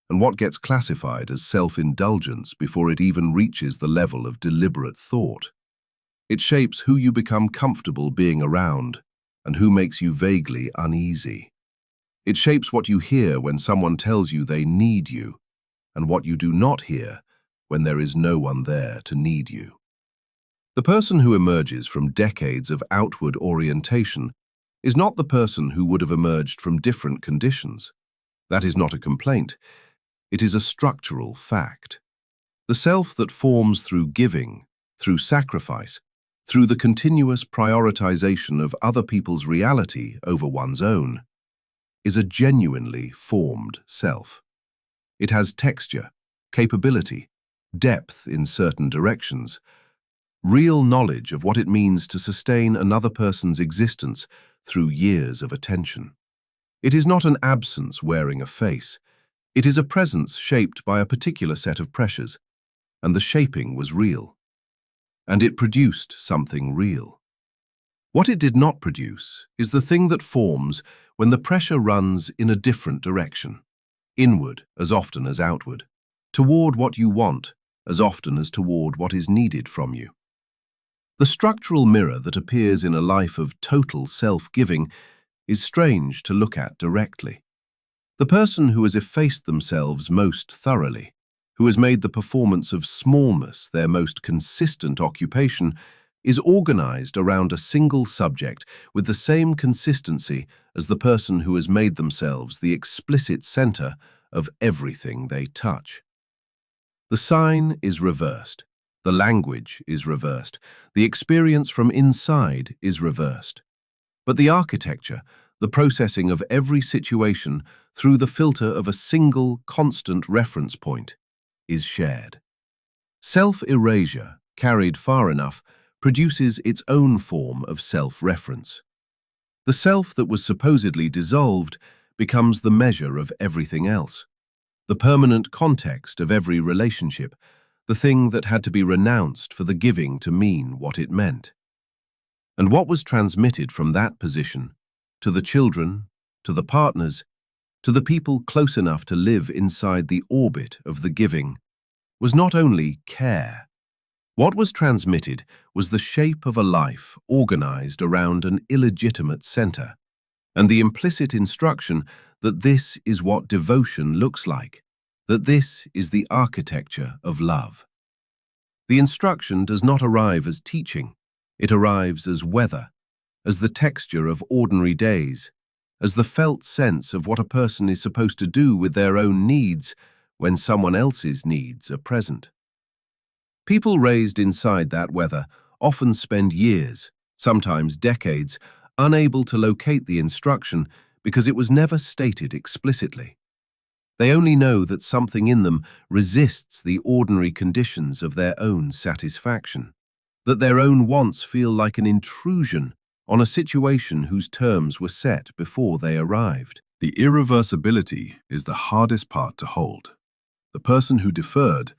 and what gets classified as self-indulgence before it even reaches the level of deliberate thought. It shapes who you become comfortable being around and who makes you vaguely uneasy. It shapes what you hear when someone tells you they need you, and what you do not hear when there is no one there to need you. The person who emerges from decades of outward orientation is not the person who would have emerged from different conditions. That is not a complaint. It is a structural fact. The self that forms through giving, through sacrifice, through the continuous prioritization of other people's reality over one's own, is a genuinely formed self. It has texture, capability, depth in certain directions, real knowledge of what it means to sustain another person's existence through years of attention. It is not an absence wearing a face. It is a presence shaped by a particular set of pressures, and the shaping was real. And it produced something real. What it did not produce is the thing that forms when the pressure runs in a different direction, inward as often as outward, toward what you want as often as toward what is needed from you. The structural mirror that appears in a life of total self-giving is strange to look at directly. The person who has effaced themselves most thoroughly, who has made the performance of smallness their most consistent occupation, is organized around a single subject with the same consistency as the person who has made themselves the explicit center of everything they touch. The sign is reversed. The language is reversed. The experience from inside is reversed. But the architecture, the processing of every situation through the filter of a single, constant reference point, is shared. Self-erasure, carried far enough, produces its own form of self-reference. The self that was supposedly dissolved becomes the measure of everything else, the permanent context of every relationship, the thing that had to be renounced for the giving to mean what it meant. And what was transmitted from that position, to the children, to the partners, to the people close enough to live inside the orbit of the giving, was not only care. What was transmitted was the shape of a life organized around an illegitimate center, and the implicit instruction that this is what devotion looks like, that this is the architecture of love. The instruction does not arrive as teaching, it arrives as weather, as the texture of ordinary days, as the felt sense of what a person is supposed to do with their own needs when someone else's needs are present. People raised inside that weather often spend years, sometimes decades, unable to locate the instruction because it was never stated explicitly. They only know that something in them resists the ordinary conditions of their own satisfaction, that their own wants feel like an intrusion on a situation whose terms were set before they arrived. The irreversibility is the hardest part to hold. The person who deferred,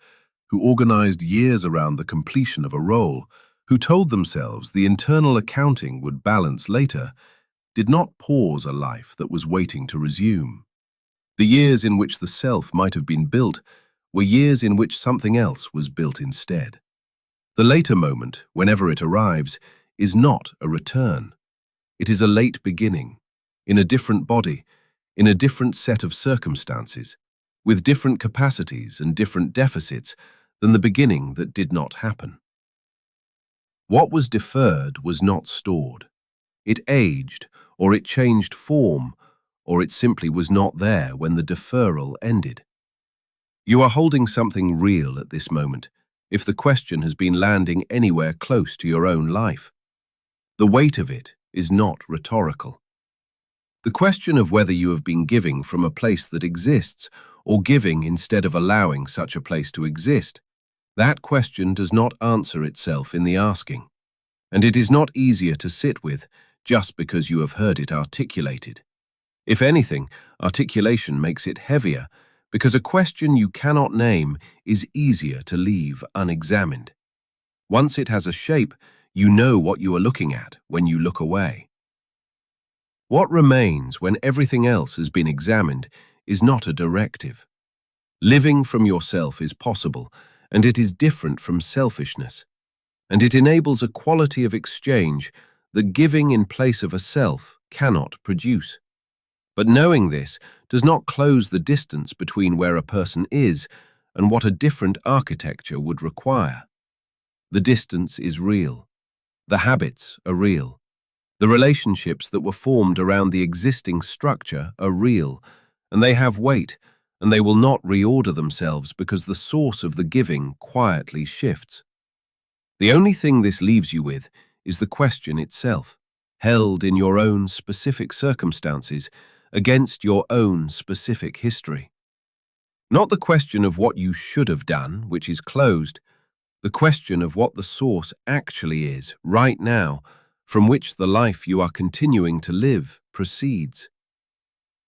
who organized years around the completion of a role, who told themselves the internal accounting would balance later, did not pause a life that was waiting to resume. The years in which the self might have been built were years in which something else was built instead. The later moment, whenever it arrives, is not a return. It is a late beginning, in a different body, in a different set of circumstances, with different capacities and different deficits than the beginning that did not happen. What was deferred was not stored. It aged, or it changed form, or it simply was not there when the deferral ended. You are holding something real at this moment, if the question has been landing anywhere close to your own life. The weight of it is not rhetorical. The question of whether you have been giving from a place that exists or giving instead of allowing such a place to exist, that question does not answer itself in the asking, and it is not easier to sit with just because you have heard it articulated. If anything, articulation makes it heavier, because a question you cannot name is easier to leave unexamined. Once it has a shape, you know what you are looking at when you look away. What remains when everything else has been examined is not a directive. Living from yourself is possible, and it is different from selfishness, and it enables a quality of exchange that giving in place of a self cannot produce. But knowing this does not close the distance between where a person is and what a different architecture would require. The distance is real. The habits are real. The relationships that were formed around the existing structure are real, and they have weight, and they will not reorder themselves because the source of the giving quietly shifts. The only thing this leaves you with is the question itself, held in your own specific circumstances against your own specific history. Not the question of what you should have done, which is closed, the question of what the source actually is, right now, from which the life you are continuing to live proceeds.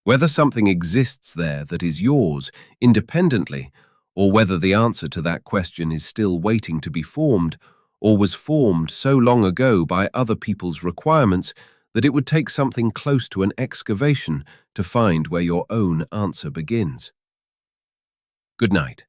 Whether something exists there that is yours independently, or whether the answer to that question is still waiting to be formed, or was formed so long ago by other people's requirements that it would take something close to an excavation to find where your own answer begins. Good night.